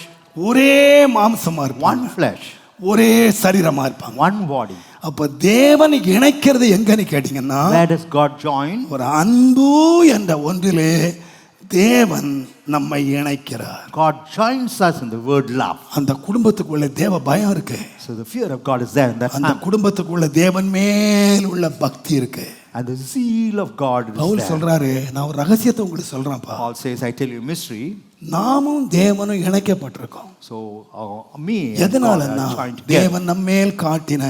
ஒரே மாம்சமா இருப்பாங்க. one flesh, ஒரே சரீரமா இருப்பாங்க. one body. அப்ப தேவன் இணைக்கிறது எங்கன்னு கேட்டீங்கன்னா Where does God join? ஒரு அன்பு என்ற ஒன்றிலே தேவன் நம்மை இணைக்கிறார். God joins us in the word love. அந்த குடும்பத்துக்குள்ள தேவ பயம் இருக்கு. So the fear of God is there in that அந்த family. குடும்பத்துக்குள்ள தேவன் மேல் உள்ள பக்தி இருக்கு. And the zeal of God is Pavul there. சொல்றாரு, நான் ஒரு ரகசியத்தை உங்களுக்கு சொல்றேன்ப்பா. Paul says, I tell you a mystery. நாமும் தேவனும் இணைக்கப்பட்டிருக்கோம். So me and God எதனாலன்னா are joined together தேவன் நம்மேல் காட்டின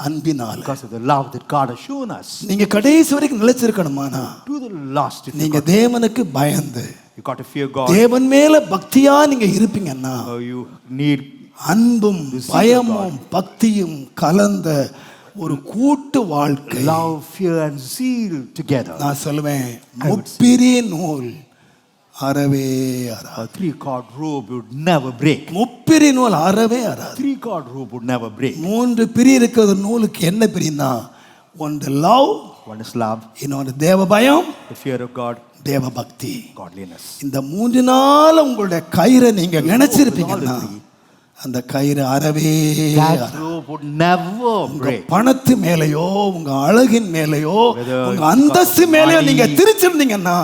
அன்பினால. because of the love that God has shown us. நீங்க கடைசி வரைக்கும் நிலைச்சிருக்கணுமானா To the last, if நீங்க தேவனுக்கு பயந்து you got to fear God. தேவன் மேல பக்தியா நீங்க இருப்பீங்கன்னா You need அன்பும் பயமும் பக்தியும் கலந்த ஒரு கூட்டு வாழ்க்கை. love, fear, and zeal together. நான் சொல்லுவேன், முப்பிரி நூல் அறவே அறாது. A three-cord rope would never break. முப்பிரி நூல் அறவே அறாது. Three-cord rope would never break. 3 பிரி இருக்கிற நூலுக்கு என்ன பிரினா, ஒன்று லவ், One is love, இன்னொன்று தேவ பயம், the fear of God, தேவ பக்தி. godliness. இந்த 3 நாள் உங்களுடைய கயிறை நீங்க நினைச்சிருப்பீங்கன்னா அந்த கயிறு அறவே That அறாது. rope would never உங்க break. பணத்து மேலேயோ உங்க அழகின் மேலேயோ Whether உங்க அந்தஸ்து மேலேயோ நீங்க திரிச்சிருந்தீங்கன்னா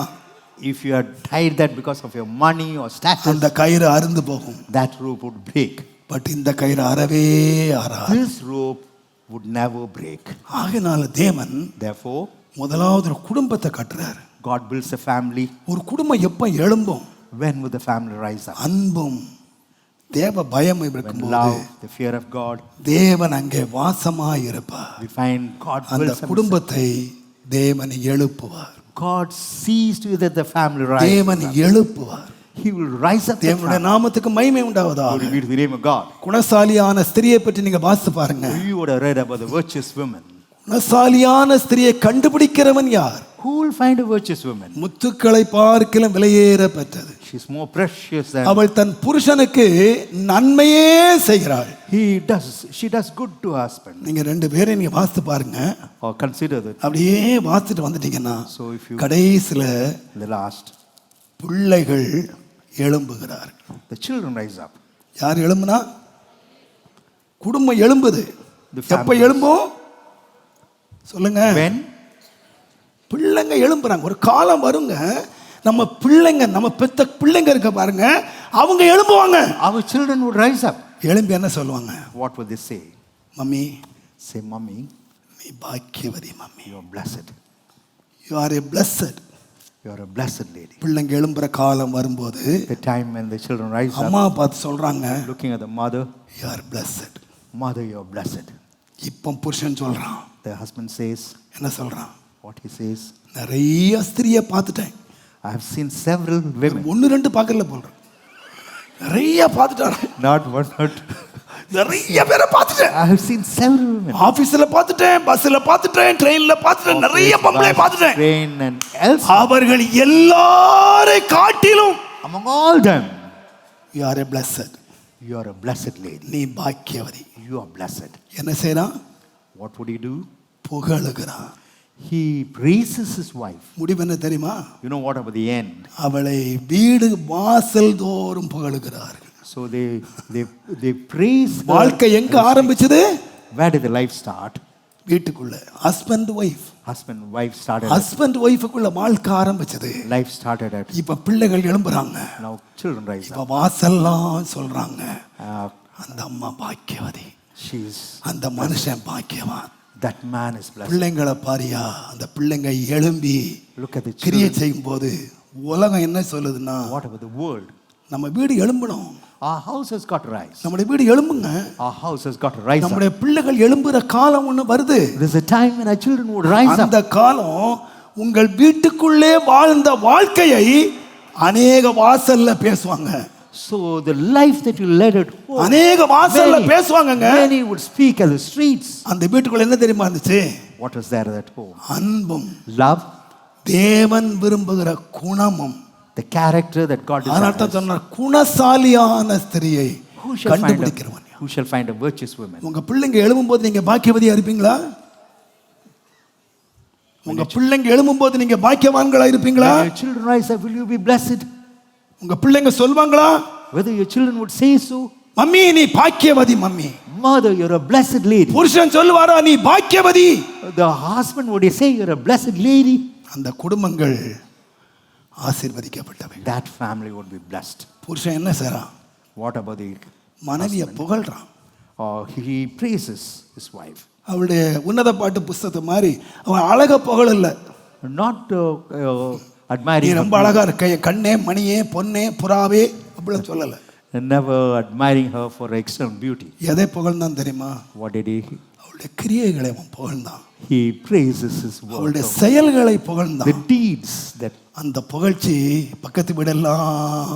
If you had tied that because of your money or status, அந்த கயிறு அறுந்து போகும். that rope would break. But இந்த கயிறு அறவே அறாது. This rope would never break. ஆகையினால தேவன் Therefore, முதலாவது ஒரு குடும்பத்தை கட்டுறாரு. God builds a family. ஒரு குடும்பம் எப்ப எழும்பும்? When would the family rise up? அன்பும் தேவ பயம் When இருக்கும்போது love, the fear of God, தேவன் அங்கே வாசமாய் இருப்பார். we find God அந்த builds himself. குடும்பத்தை தேவன் எழுப்புவார். God sees to it that the family rises தேவன் up. எழுப்புவார். He will rise up the தேவனுடைய family. நாமத்துக்கு மகிமை Glory உண்டாவதாக. be to the name of God. குணசாலியான ஸ்திரியை பற்றி நீங்க வாசித்து பாருங்க. You would have read about the virtuous woman. குணசாலியான ஸ்திரியை கண்டுபிடிக்கிறவன் யார்? Who will find a virtuous woman? முத்துக்களை பார்க்கிலும் விலையேற பெற்றது. She's more precious than அவள் தன் புருஷனுக்கு நன்மையே செய்கிறாள். she does good to her husband. நீங்க 2 பேரை நீங்க வாசித்து பாருங்க. Or consider that. அப்படியே வாசிட்டு வந்துட்டீங்கன்னா So if you கடைசில the last, பிள்ளைகள் எழும்புகிறார். the children rise up. யார் எழும்புனா? குடும்பம் எழும்புது. The family. எப்ப எழும்பும் சொல்லுங்க? When பிள்ளைங்க எழும்புறாங்க. ஒரு காலம் வருங்க, நம்ம பிள்ளைங்க, நம்ம பெத்த பிள்ளைங்க இருக்க பாருங்க, அவங்க எழும்புவாங்க. our children would rise up, எழும்பி என்ன சொல்லுவாங்க? what would they say? Mummy, Say, mommy, நீ பாக்கியவதி mummy. you are blessed. You are a blessed. You are a blessed lady. பிள்ளைங்க எழும்புற காலம் வரும்போது The time when the children rise up, அம்மா பார்த்து சொல்றாங்க, looking at the mother, you are blessed. mother, you are blessed. இப்போ புருஷன் சொல்றான், The husband says, என்ன சொல்றான்? what he says, நிறைய ஸ்திரியை பார்த்துட்டேன். I have seen several women. 1-2 பார்க்கல போடுறேன், நிறைய பார்த்துட்டாரு. Not one, not two. நிறைய பேரை பார்த்துட்டேன். I have seen several women. ஆபீஸ்ல பார்த்துட்டேன், பஸ்ல பார்த்துட்டேன், ட்ரெயின்ல பார்த்துட்டேன், நிறைய பொம்பளை பார்த்துட்டேன். Train and else. அவர்கள் எல்லாரை காட்டிலும் Among all them, you are a blessed. you are a blessed lady. நீ பாக்கியவதி. You are blessed. என்ன செய்றான்? What would he do? புகழுகிறான். He praises his wife. முடிவு என்ன தெரியுமா? You know what about the end? அவளை வீடு வாசல் தோறும் புகழுகிறார்கள். So they praise her. வாழ்க்கை எங்க ஆரம்பிச்சது? Where did the life start? வீட்டுக்குள்ள. Husband wife. Husband, wife started. Husband ஒய்ஃபுக்குள்ள வாழ்க்கை ஆரம்பிச்சது. Life started at. இப்ப பிள்ளைகள் எழும்புறாங்க. Now children rise இப்ப up. வாசல்லாம் சொல்றாங்க, Uh, அந்த அம்மா பாக்கியவதி, she's அந்த மனுஷன் பாக்கியவான். that man is blessed. பிள்ளைங்களை பாரியா, அந்த பிள்ளைங்க எழும்பி Look at the கிரியை children. செய்யும் போது உலகம் என்ன சொல்லுதுன்னா, What about the world? நம்ம வீடு எழும்பணும். Our house has got to rise. நம்முடைய வீடு எழும்புங்க. Our house has got to rise up. நம்முடைய பிள்ளைகள் எழும்புற காலம் ஒண்ணு வருது. There's a time when our children would rise up. அந்த காலம் உங்கள் வீட்டுக்குள்ளே வாழ்ந்த வாழ்க்கையை அநேக வாசல்ல பேசுவாங்க. So the life that you led at home, அநேக வாசல்ல பேசுவாங்கங்க. many would speak at the streets. அந்த வீட்டுக்குள்ள என்ன தெரியுமா இருந்துச்சு? What was there at home? அன்பும் Love, தேவன் விரும்புகிற குணமும். the character that God அதனால தான் desires. சொன்னார், குணசாலியான ஸ்திரியை கண்டுபிடிக்கிறவன். Who shall find a virtuous woman? உங்க பிள்ளைங்க எழும்பும்போது நீங்க பாக்கியவதியா இருப்பீங்களா? உங்க பிள்ளைங்க எழும்பும்போது நீங்க பாக்கியவான்களா இருப்பீங்களா? When your children rise up, will you be blessed? உங்க பிள்ளைங்க சொல்வாங்களா? Whether your children would say so. Mummy நீ பாக்கியவதி mummy. Mother, you're a blessed lady. புருஷன் சொல்வாரா நீ பாக்கியவதி? The husband would say you're a blessed lady. அந்த குடும்பங்கள் ஆசீர்வதிக்கப்பட்டவை. That family would be blessed. புருஷன் என்ன செய்றான்? What about the மனைவியை புகழ்றான். he praises his wife. அவளுடைய உன்னத பாட்டு புஸ்தகத்தை மாதிரி அவன் அழக புகழல்ல. Not நீ admiring ரொம்ப அழகா இருக்க, என் கண்ணே மணியே பொன்னே புறாவே அப்படின்னு சொல்லல. her, never admiring her for her external beauty. எதை புகழ்ந்தான் தெரியுமா? What did he? அவளுடைய கிரியைகளை அவன் புகழ்ந்தான். He praises his work. அவளுடைய செயல்களை The புகழ்ந்தான். deeds that. அந்த புகழ்ச்சி பக்கத்து வீடெல்லாம்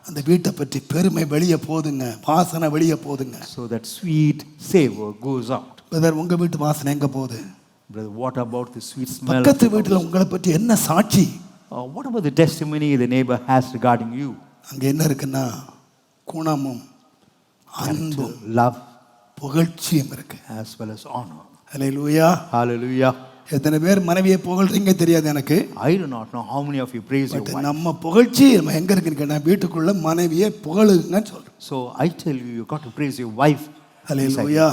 அந்த வீட்டை பற்றி பெருமை வெளியே போதுங்க, வாசனை வெளியே போதுங்க. So that sweet savor goes out. Brother உங்க வீட்டு வாசனை எங்க போகுது? Brother, what about the sweet smell? பக்கத்து வீட்டுல உங்களை பற்றி என்ன சாட்சி? What about the testimony the neighbor has regarding you? அங்க என்ன இருக்குன்னா குணமும் அன்பும் Love புகழ்ச்சியும் இருக்கு. as well as honor. ஹல்லேலூயா. Hallelujah. எத்தனை பேர் மனைவியை புகழ்றீங்க தெரியாது எனக்கு. I do not know how many of you praise your wife. நம்ம புகழ்ச்சி நம்ம எங்க இருக்குன்னு கேட்டா வீட்டுக்குள்ள மனைவியை புகழுங்கன்னு சொல்றோம். So I tell you, you got to praise your wife. ஹல்லேலூயா.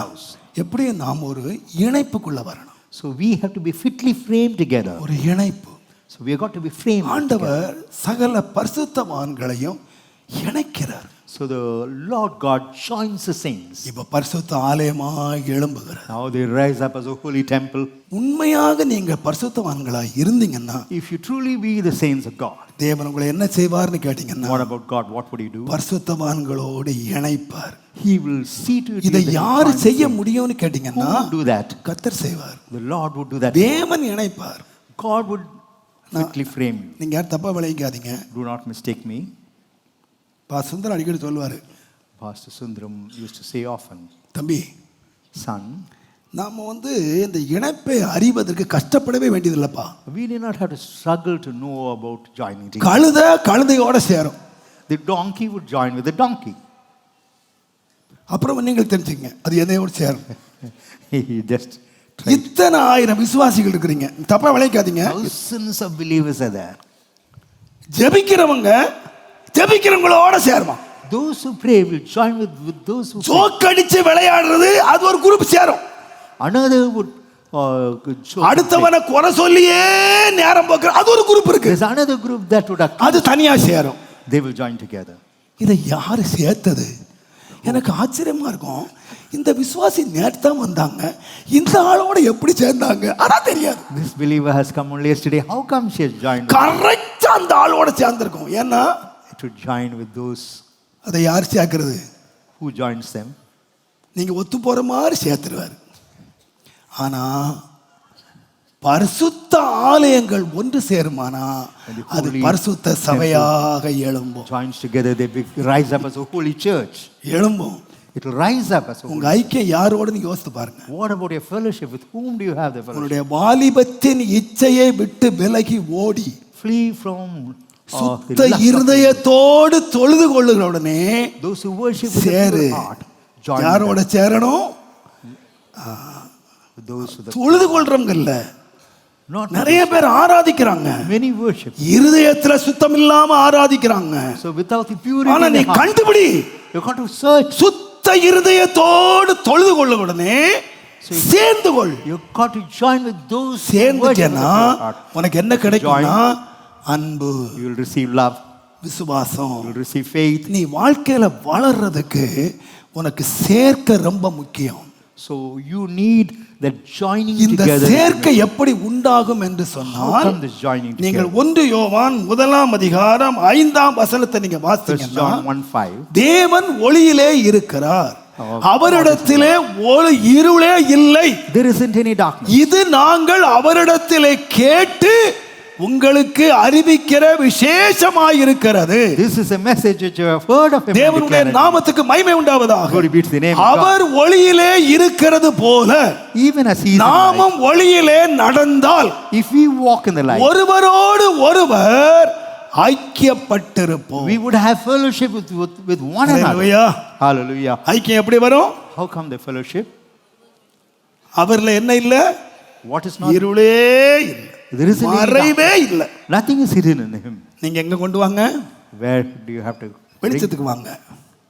எப்படி நாம் ஒரு இணைப்புக்குள்ள வரணும். So we have to be fitly framed together. ஒரு இணைப்பு. So we have got to be framed together. ஆண்டவர் சகல பரிசுத்தவான்களையும் இணைக்கிறார். So the Lord God joins the saints. இப்ப பரிசுத்த ஆலயமாய் எழும்புகிறார். Now they rise up as a holy temple. உண்மையாக நீங்க பரிசுத்தவான்களாய் இருந்தீங்கன்னா, If you truly be the saints of God, தேவன் உங்களை என்ன செய்வார்னு கேட்டீங்கன்னா, what about God? What would He do? பரிசுத்தவான்களோடு இணைப்பார். He will see to it. இதை that you யாரு find செய்ய faith. முடியும்னு Who கேட்டீங்கன்னா, would do that? கர்த்தர் செய்வார். The Lord would do that. தேவன் இணைப்பார். God would fitly frame you. நீங்க யாரும் தப்பா விளைவிக்காதீங்க. Do not mistake me. Sundaram அடிக்கடி சொல்லுவாரு, Pastor Sundaram used to say often, தம்பி son, நாம இந்த இணைப்பை அறிவதற்கு கஷ்டப்படவே வேண்டியதில்லப்பா. we did not have to struggle to know about joining together. கழுதையோட சேரும். The donkey would join with the donkey. அப்புறம் நீங்கள் தெரிஞ்சுங்க அது எதையோட சேரும். He just இத்தனை ஆயிரம் விசுவாசிகள் இருக்கிறீங்க, தப்பா விளைவிக்காதீங்க. thousands of believers are there. ஜெபிக்கிறவங்களோட சேருமா. Those who pray will join with those who pray. ஜோக்கடிச்சு விளையாடுறது அது ஒரு குரூப் சேரும். Another would அடுத்தவனை குறை சொல்லியே நேரம் போக்குற அது ஒரு குரூப் இருக்கு. There's another group that would accuse. அது தனியா சேரும். They will join together. இதை யாரு சேர்த்தது? எனக்கு ஆச்சரியமா இருக்கும். இந்த விசுவாசி நேற்று தான் வந்தாங்க, இந்த ஆளோட எப்படி சேர்ந்தாங்க அதான் தெரியாது. This believer has come only yesterday. How come she has joined? கரெக்டா அந்த ஆளோட சேர்ந்திருக்கும். ஏன்னா To join with those. அதை யார் சேர்க்கிறது? Who joins them? நீங்க ஒத்து போற மாதிரி சேர்த்துருவாரு. ஆனா பரிசுத்த ஆலயங்கள் ஒன்று சேருமானா அது பரிசுத்த சபையாக எழும்பும். Joins together, they rise up as a holy church. எழும்பும். It will rise up as a உங்க holy. ஐக்கியம் யாரோடு யோசித்து பாருங்க. What about your fellowship? With whom do you have the fellowship? உன்னுடைய வாலிபத்தின் இச்சையை விட்டு விலகி ஓடி Flee from சுத்த இருதயத்தோடு தொழுது கொள்ளுகிற உடனே those who worship with chair. a heart. Join யாரோட சேரணும்? with those who தொழுது கொள்றவங்க இல்ல, not நிறைய பேர் ஆராதிக்கிறாங்க, many worship. இருதயத்துல சுத்தம் இல்லாம ஆராதிக்கிறாங்க. So without the purity ஆனா in நீ the heart, கண்டுபிடி, you got to search. சுத்த இருதயத்தோடு தொழுது கொள்ள உடனே சேர்ந்து கொள். You got to join with those who worship with சேர்ந்துட்டேன்னா your heart. உனக்கு என்ன கிடைக்கும்னா அன்பு, You will receive love. விசுவாசம். You will receive faith. நீ வாழ்க்கையில வளர்றதுக்கு உனக்கு சேர்க்க ரொம்ப முக்கியம். So you need that joining இந்த together. சேர்க்கை எப்படி உண்டாகும் என்று How சொன்னால், come this joining நீங்கள் together? 1 யோவான் 1:5 நீங்க 1 வாசித்தீங்கன்னா, John 1:5. தேவன் ஒளியிலே இருக்கிறார், அவரிடத்திலே ஒளி இருளே இல்லை, There isn't any darkness. இது நாங்கள் அவரிடத்திலே கேட்டு உங்களுக்கு அறிவிக்கிற விசேஷமாயிருக்கிறது. This is a message which you have heard of him. தேவனுடைய நாமத்துக்கு மகிமை உண்டாவதாக. Glory be to the name of God. அவர் ஒளியிலே இருக்கிறது போல Even as he is in the நாமும் ஒளியிலே நடந்தால் light, if we walk in the light, ஒருவரோடு ஒருவர் ஐக்கியப்பட்டிருப்போம். we would have fellowship with one another. Hallelujah. Hallelujah. ஐக்கியம் எப்படி வரும்? How come the fellowship? அவர்ல என்ன இல்ல? What is not? இருளே இல்ல. There is மறைவே இல்ல. nothing is hidden in him. நீங்க எங்க கொண்டு வாங்க? Where do you have to? வெளிச்சத்துக்கு வாங்க.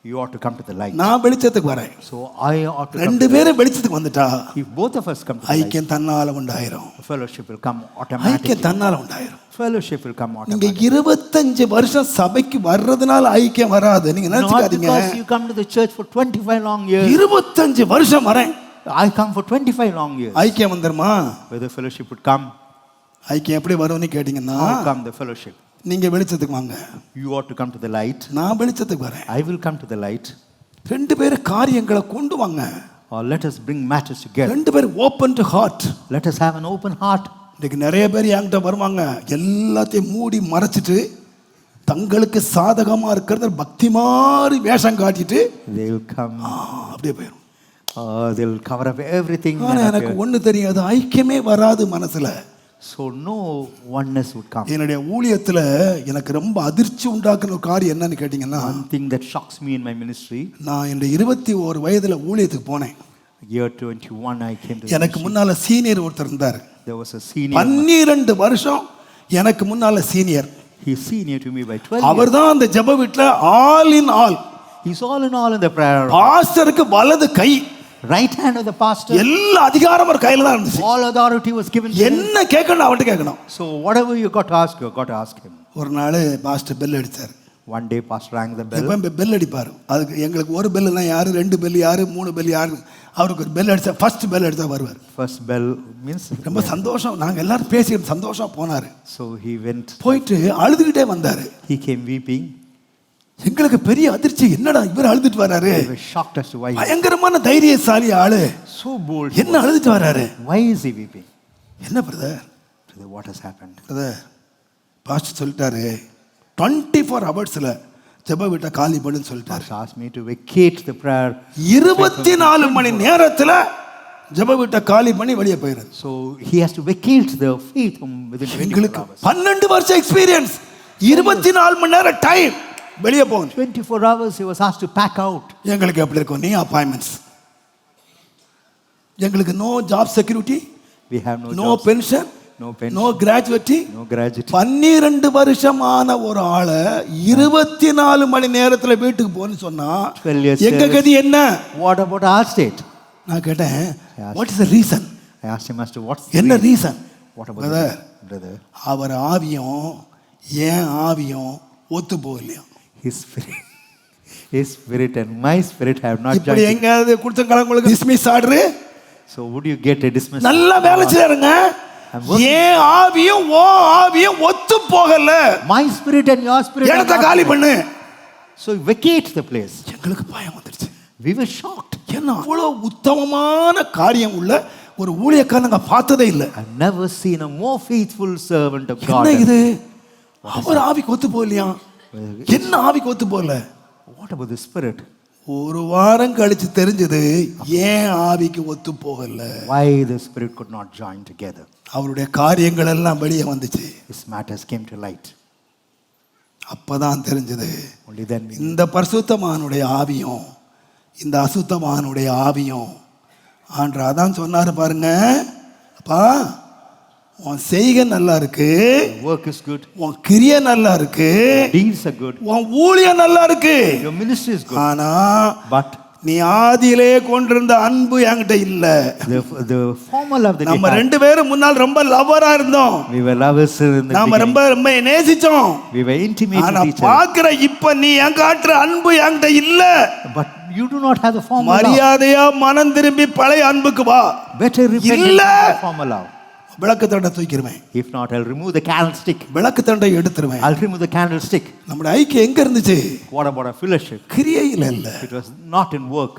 You ought to come to the light. நான் வெளிச்சத்துக்கு வரேன். So I ought to come. ரெண்டு பேரும் வெளிச்சத்துக்கு வந்துட்டா If both of us come to the light, ஐக்கியம் தன்னால உண்டாயிரும். fellowship will come automatically. ஐக்கியம் தன்னால உண்டாயிரும். Fellowship will come நீங்க automatically. 25 வருஷம் சபைக்கு வர்றதுனால ஐக்கியம் வராது. நீங்க Not நினைச்சுக்காதீங்க. because you come to the church for 25 long years. 25 வருஷம் வரேன். I come for 25 long years. ஐக்கியம் வந்துருமா? Whether fellowship would come, ஐக்கியம் எப்படி வரும்னு கேட்டீங்கன்னா how come the fellowship? நீங்க வெளிச்சத்துக்கு வாங்க. You ought to come to the light. நான் வெளிச்சத்துக்கு வரேன். I will come to the light. ரெண்டு பேரும் காரியங்களை கொண்டு வாங்க. Or let us bring matters together. ரெண்டு பேரும் open to heart. Let us have an open heart. இன்னைக்கு நிறைய பேர் என்கிட்ட வருவாங்க, எல்லாத்தையும் மூடி மறைச்சிட்டு தங்களுக்கு சாதகமா இருக்கிறத பக்தி மாதிரி வேஷம் காட்டிட்டு They will come. அப்படியே போயிடும். They will cover up everything. ஆனா எனக்கு ஒண்ணு தெரியாது, ஐக்கியமே வராது மனசுல. So no oneness would come. என்னுடைய ஊழியத்துல எனக்கு ரொம்ப அதிர்ச்சி உண்டாக்குன ஒரு காரியம் என்னன்னு கேட்டீங்கன்னா, One thing that shocks me in my ministry, நான் என்னுடைய 21 வயதுல ஊழியத்துக்கு போனேன். year 21 I came to the எனக்கு ministry. முன்னால சீனியர் ஒருத்தர் இருந்தார். There was a senior. 12 வருஷம் எனக்கு முன்னால senior. He is senior to me by 12 years. அவர்தான் அந்த ஜெப வீட்ல all in all. He's all in all in the prayer. பாஸ்டருக்கு வலது கை, Right hand of the pastor. எல்லா அதிகாரமும் ஒரு கையில தான் இருந்துச்சு. All authority was given to him. என்ன கேட்கணும் அவன்கிட்ட கேட்கணும். So whatever you got to ask, you got to ask him. ஒரு நாள் பாஸ்டர் பெல் அடிச்சார். One day pastor rang the bell. எப்போ பெல் அடிப்பார், அதுக்கு எங்களுக்கு ஒரு பெல்லுனா யாரு, 2 பெல் யாரு, 3 பெல் யாரு, அவருக்கு ஒரு பெல் அடிச்சா ஃபர்ஸ்ட் பெல் அடிச்சா வருவார். First bell means. ரொம்ப சந்தோஷம், நாங்க எல்லாரும் பேசி சந்தோஷம் போனாரு. So he went. போயிட்டு அழுதுகிட்டே வந்தாரு. He came weeping. எங்களுக்கு பெரிய அதிர்ச்சி, என்னடா இவர் அழுதுட்டு வராரு. We were shocked as to why. பயங்கரமான தைரியசாலி ஆளு, So bold. என்ன அழுதுட்டு வராரு. Why is he weeping? என்ன brother? What has happened? Brother pastor சொல்லிட்டாரு 24 ஹவர்ஸ்ல ஜெப வீட்டை காலி பண்ணுன்னு சொல்லிட்டாரு. Pastor asked me to vacate the prayer. 24 மணி நேரத்துல ஜெப வீட்டை காலி பண்ணி வெளியே போயிடுது. So he has to vacate the faith from within 24 எங்களுக்கு hours. 12 வருஷம் எக்ஸ்பீரியன்ஸ், 24 மணி நேரம் டைம் வெளியே போகணும். 24 hours he was asked to pack out. எங்களுக்கு எப்படி இருக்கும்? நீ அப்பாயின்மெண்ட்ஸ், எங்களுக்கு no job security, We have no no jobs, pension, no pension, no gratuity. no graduate. 12 வருஷமான ஒரு ஆளை 24 மணி நேரத்துல வீட்டுக்கு போன்னு சொன்னா 12 years எங்க service. கதி என்ன? What about our state? நான் கேட்டேன், Yes. What is the reason? I asked him as to what's என்ன the reason? Reason? What about the reason, brother? அவர் ஆவியும் ஏன் ஆவியும் ஒத்து போகலையா? His spirit and my spirit have not இப்படி joined. எங்கயாவது கொடுத்தங்களுக்கு dismiss order So would you get a dismissal? நல்லா வேலை செய்யறங்க. ஏன் ஆவியும் ஓ ஆவியும் ஒத்து போகல, My spirit and your spirit are இடத்தை not காலி joined. பண்ணு. So vacate the place. எங்களுக்கு பயம் வந்துருச்சு. We were shocked. ஏன்னா அவ்வளவு உத்தமமான காரியம் உள்ள ஒரு ஊழியக்காரங்க பார்த்ததே இல்லை. I've never seen a more faithful servant of God. என்ன இது? அவர் ஆவிக்கு ஒத்து போகலையா? என்ன ஆவிக்கு ஒத்து போகல? What about the spirit? ஒரு வாரம் கழிச்சு தெரிஞ்சது ஏன் ஆவிக்கு ஒத்து போகல. Why the spirit could not join together? அவருடைய காரியங்கள் எல்லாம் வெளியே வந்துச்சு. His matters came to light. அப்பதான் தெரிஞ்சது, Only then we இந்த பரிசுத்தமானுடைய ஆவியும் இந்த அசுத்தமானுடைய ஆவியும் ஆண்டவர் அதான் சொன்னாரு பாருங்க, அப்பா உன் செய்கை நல்லா இருக்கு, work is good, உன் கிரியை நல்லா இருக்கு, deeds are good, உன் ஊழியம் நல்லா இருக்கு, your ministry is good, ஆனா but நீ ஆதியிலே கொண்டிருந்த அன்பு என்கிட்ட இல்ல. the formal of the நம்ம ரெண்டு பேரும் முன்னால் ரொம்ப லவ்வரா இருந்தோம், we were lovers in the நாம beginning. ரொம்ப ரொம்ப நேசிச்சோம். We were intimate ஆனா with each other. பாக்குற இப்ப நீ என் காட்டுற அன்பு என்கிட்ட இல்ல. But you do not have the formal love. மரியாதையா மனம் திரும்பி பழைய அன்புக்கு வா. Better repent இல்ல. and have formal love. விளக்கு தண்டை தூக்கிடுவேன். If not, I'll remove the candlestick. விளக்கு தண்டை எடுத்துருவேன். I'll remove the candlestick. நம்முடைய ஐக்கியம் எங்க இருந்துச்சு? What about our fellowship? கிரியையில இல்ல, It was not in work.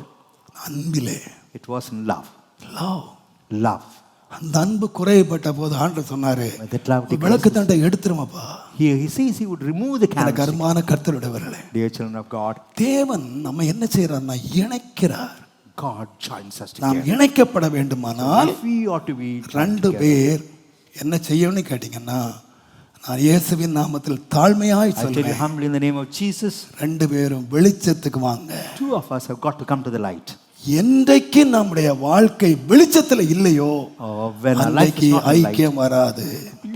அன்பிலே. It was in love. Love. Love. அந்த அன்பு குறைபட்ட போது ஆண்டவர் சொன்னாரு, But that love decreases. விளக்கு தண்டை எடுத்துருமாப்பா. He says he would remove the எனக்கு candlestick. அருமையான கர்த்தருடையவர்களே, Dear children of God, தேவன் நம்ம என்ன செய்யறாருன்னா இணைக்கிறார். God joins us நாம் together. இணைக்கப்பட வேண்டுமானால் If we ought to be joined ரெண்டு together, பேர் என்ன செய்யணும்னு கேட்டீங்கன்னா, நான் இயேசுவின் நாமத்தில் தாழ்மையாய் I tell you சொல்றேன், humbly in the name of Jesus, ரெண்டு பேரும் வெளிச்சத்துக்கு வாங்க. two of us have got to come to the light. என்றைக்கு நம்முடைய வாழ்க்கை வெளிச்சத்துல இல்லையோ When our life அன்றைக்கு is not in light, ஐக்கியம் வராது.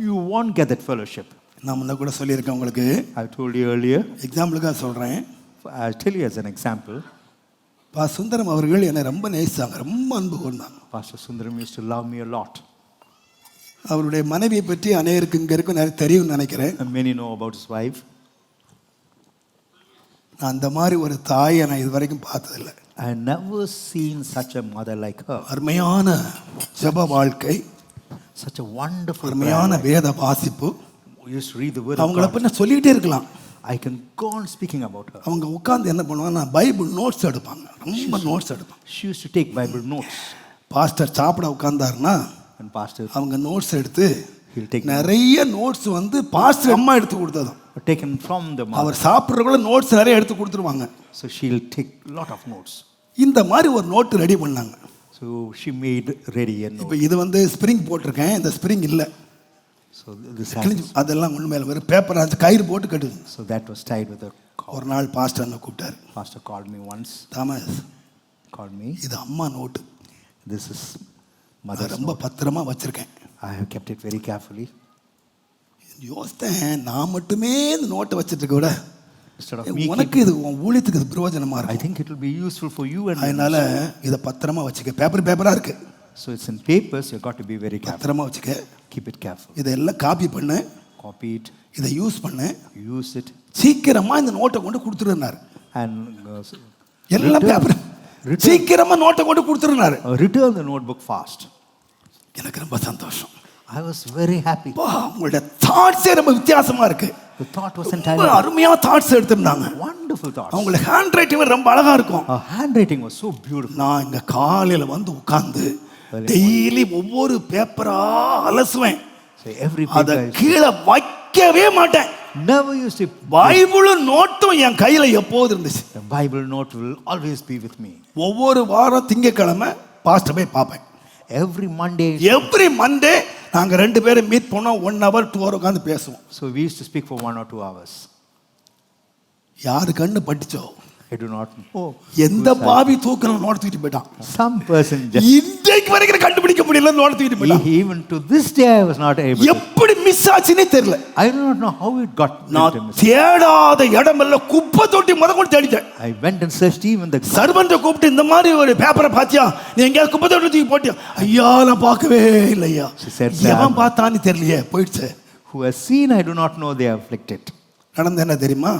you won't get that fellowship. நான் முன்ன கூட சொல்லியிருக்கேன் உங்களுக்கு, I told you earlier, எக்ஸாம்பிளுக்காக சொல்றேன். I'll tell you as an example. Sundaram அவர்கள் என்னை ரொம்ப நேசித்தாங்க, ரொம்ப அன்பு கொண்டாங்க. Pastor Sundaram used to love me a lot. அவருடைய மனைவியை பற்றி அநேகருக்கு இங்க இருக்கும் நிறைய தெரியும்னு நினைக்கிறேன். And many know about his wife. நான் அந்த மாதிரி ஒரு தாயை நான் இது வரைக்கும் பார்த்ததில்லை. I had never seen such a mother like her. அருமையான ஜெப வாழ்க்கை, Such a wonderful அருமையான prayer life. வேத வாசிப்பு. We used to read the word of அவங்கள God. பற்றி நான் சொல்லிக்கிட்டே இருக்கலாம். I can go on speaking about her. அவங்க உட்கார்ந்து என்ன பண்ணுவாங்கன்னா பைபிள் நோட்ஸ் எடுப்பாங்க, ரொம்ப நோட்ஸ் எடுப்பாங்க. She used to take Bible notes. Pastor சாப்பிட உட்கார்ந்தாருன்னா And pastor அவங்க நோட்ஸ் எடுத்து he'll take நிறைய நோட்ஸ் வந்து பாஸ்டர் அம்மா எடுத்து கொடுத்ததும், taken from the mother. அவர் சாப்பிட்றக்குள்ள நோட்ஸ் நிறைய எடுத்து கொடுத்துருவாங்க. So she'll take a lot of notes. இந்த மாதிரி ஒரு நோட்டு ரெடி பண்ணாங்க. So she made ready a இப்போ note. இது வந்து ஸ்ப்ரிங் போட்டிருக்கேன், இந்த ஸ்ப்ரிங் இல்லை, So this கிழிஞ்சு has, அதெல்லாம் உண்மையில ஒரு பேப்பர் அந்த கயிறு போட்டு கட்டுது. so that was tied with a cord. ஒரு நாள் பாஸ்டர் என்ன கூப்பிட்டாரு, Pastor called me once. Thomas Called me. இது அம்மா நோட்டு, This is அதை mother's ரொம்ப note. பத்திரமா வச்சிருக்கேன். I have kept it very carefully. யோசித்தேன், நான் மட்டுமே இந்த நோட்டை வச்சுட்டு இருக்க விட Instead of me உனக்கு இது உன் ஊழியத்துக்கு இது பிரயோஜனமா I இருக்கும். think it will be useful for you and அதனால இதை பத்திரமா வச்சுக்க. பேப்பரா இருக்கு, so it's in papers. You got to be very careful. பத்திரமா வச்சுக்க. Keep it careful. இதெல்லாம் காப்பி பண்ணு, Copy it. இதை யூஸ் பண்ணு, Use it. சீக்கிரமா இந்த நோட்டை கொண்டு கொடுத்துருந்தாரு. And எல்லாம் பேப்பர், சீக்கிரமா நோட்டை கொண்டு கொடுத்துருந்தாரு. return the notebook fast. எனக்கு ரொம்ப சந்தோஷம். I was very happy. உங்களோட தாட்ஸே ரொம்ப வித்தியாசமா இருக்கு. The thought was ரொம்ப entirely அருமையா தாட்ஸ் எடுத்திருந்தாங்க. wonderful thoughts. அவங்களோட ஹேண்ட் ரைட்டிங் ரொம்ப அழகா இருக்கும். Her handwriting was so beautiful. நான் இங்க காலையில வந்து உட்கார்ந்து டெய்லி ஒவ்வொரு பேப்பரா அலசுவேன். So every அத paper I கீழே வைக்கவே மாட்டேன். never used to. பைபிளும் நோட்டும் என் கையில எப்போதும் இருந்துச்சு. The Bible note will always be with me. ஒவ்வொரு வாரம் திங்கட்கிழமை பாஸ்டர் போய் பார்ப்பேன். Every Monday. எவ்ரி மண்டே நாங்க ரெண்டு பேரும் மீட் பண்ணோம், 1 hour 2 hour உட்கார்ந்து பேசுவோம். So we used to speak for 1 or 2 hours. யாரு கண்ணு பட்டுச்சோ, I do not know. எந்த பாவி தூக்கணும் நோட் தூக்கிட்டு போயிட்டான். Some person just. இன்றைக்கு வரைக்கும் கண்டுபிடிக்க முடியல, நோட் தூக்கிட்டு போயிட்டான். Even to this day I was not able. எப்படி மிஸ் ஆச்சுன்னே தெரியல. I do not know how it got. நான் தேடாத இடமெல்லாம் குப்பை தொட்டி முதல்ல தேடிட்டேன். I went and searched even the. சர்வன்ட்ட கூப்பிட்டு இந்த மாதிரி ஒரு பேப்பரை பாத்தியா, நீ எங்கேயாவது குப்பை தொட்டி தூக்கி போட்டியா? ஐயா நான் பார்க்கவே இல்லையா. She said, எவன் பார்த்தான்னு தெரியலையே, போயிடுச்சு. Who has seen, I do not know, they are afflicted. நடந்து என்ன தெரியுமா?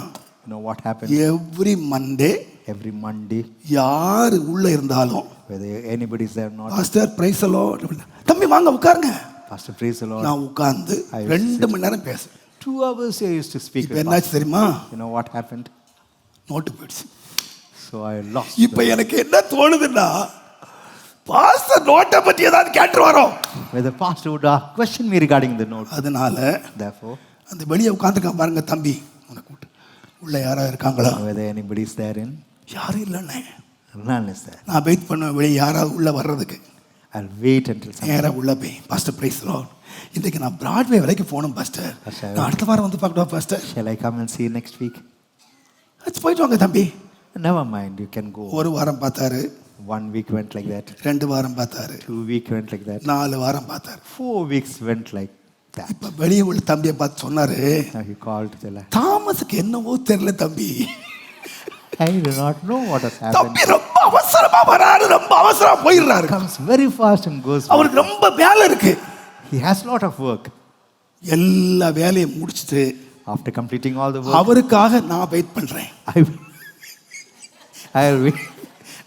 You know what happened? Every Monday Every Monday, யார் உள்ள இருந்தாலும் whether anybody is there or not, pastor praise the Lord, தம்பி வாங்க உட்காருங்க. Pastor praise the Lord. நான் உட்கார்ந்து 2 மணி நேரம் பேசுவேன். 2 hours I used to speak இப்போ with என்னாச்சு Pastor. தெரியுமா? You know what happened? Note போயிடுச்சு. So I lost. இப்போ எனக்கு என்ன தோணுதுன்னா, பாஸ்டர் நோட்டை பத்தி ஏதாவது கேட்டுருவாரோ. Whether pastor would question me regarding the note. அதனால Therefore, அந்த வெளியே உட்காந்துருக்கான் பாருங்க தம்பி, உன்னை கூட்டு உள்ள யாராவது இருக்காங்களா? whether anybody is therein, யாரும் இல்லைண்ணே. none is there. நான் வெயிட் பண்ணுவேன் வெளியே யாராவது உள்ள வர்றதுக்கு. I'll wait until someone. நேராக உள்ள போய் பாஸ்டர் பிரைஸ் தி லார்ட், இன்றைக்கு நான் பிராட்வே வரைக்கும் போகணும் பாஸ்டர், நான் அடுத்த வாரம் வந்து பார்க்கணும் pastor. Shall I come and see you next week? போயிட்டு வாங்க தம்பி. Never mind, you can go. 1 வாரம் பார்த்தாரு, 1 week went like that. 2 வாரம் பார்த்தாரு, 2 weeks went like that. 4 வாரம் பார்த்தாரு. 4 weeks went like that. இப்ப வெளியே உள்ள தம்பியை பார்த்து சொன்னாரு, Now he called to the lad. தாமஸுக்கு என்னவோ தெரியல தம்பி, I do not know what has happened. தம்பி ரொம்ப அவசரமா வராரு, ரொம்ப அவசரமா போயிடுறாரு. Comes very fast and goes. அவருக்கு ரொம்ப வேலை இருக்கு. He has a lot of work. எல்லா வேலையும் முடிச்சிட்டு After completing all the work, அவருக்காக நான் வெயிட் பண்றேன்.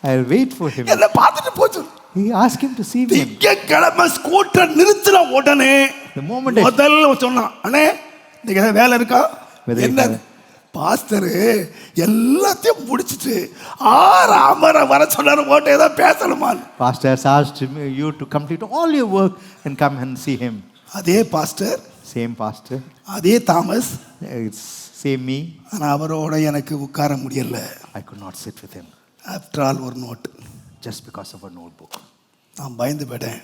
I'll wait for him. என்ன பார்த்துட்டு போச்சு. He asked him to see me. திங்கட்கிழமை ஸ்கூட்டர் நிறுத்தின உடனே The moment I- முதல்ல சொன்னான், அண்ணே இன்னைக்கு ஏதாவது வேலை இருக்கா? Whether என்ன? you பாஸ்டரு எல்லாத்தையும் முடிச்சிட்டு ஆறாமரை வர சொன்னாரு, ஓட்ட ஏதோ பேசணுமான்னு. Pastor has asked you to complete all your work and come and see him. அதே பாஸ்டர், Same pastor. அதே தாமஸ். It's same me. ஆனால் அவரோட எனக்கு உட்கார முடியல. I could not sit with him after all ஒரு note. just because of a notebook. நான் பயந்து போயிட்டேன்.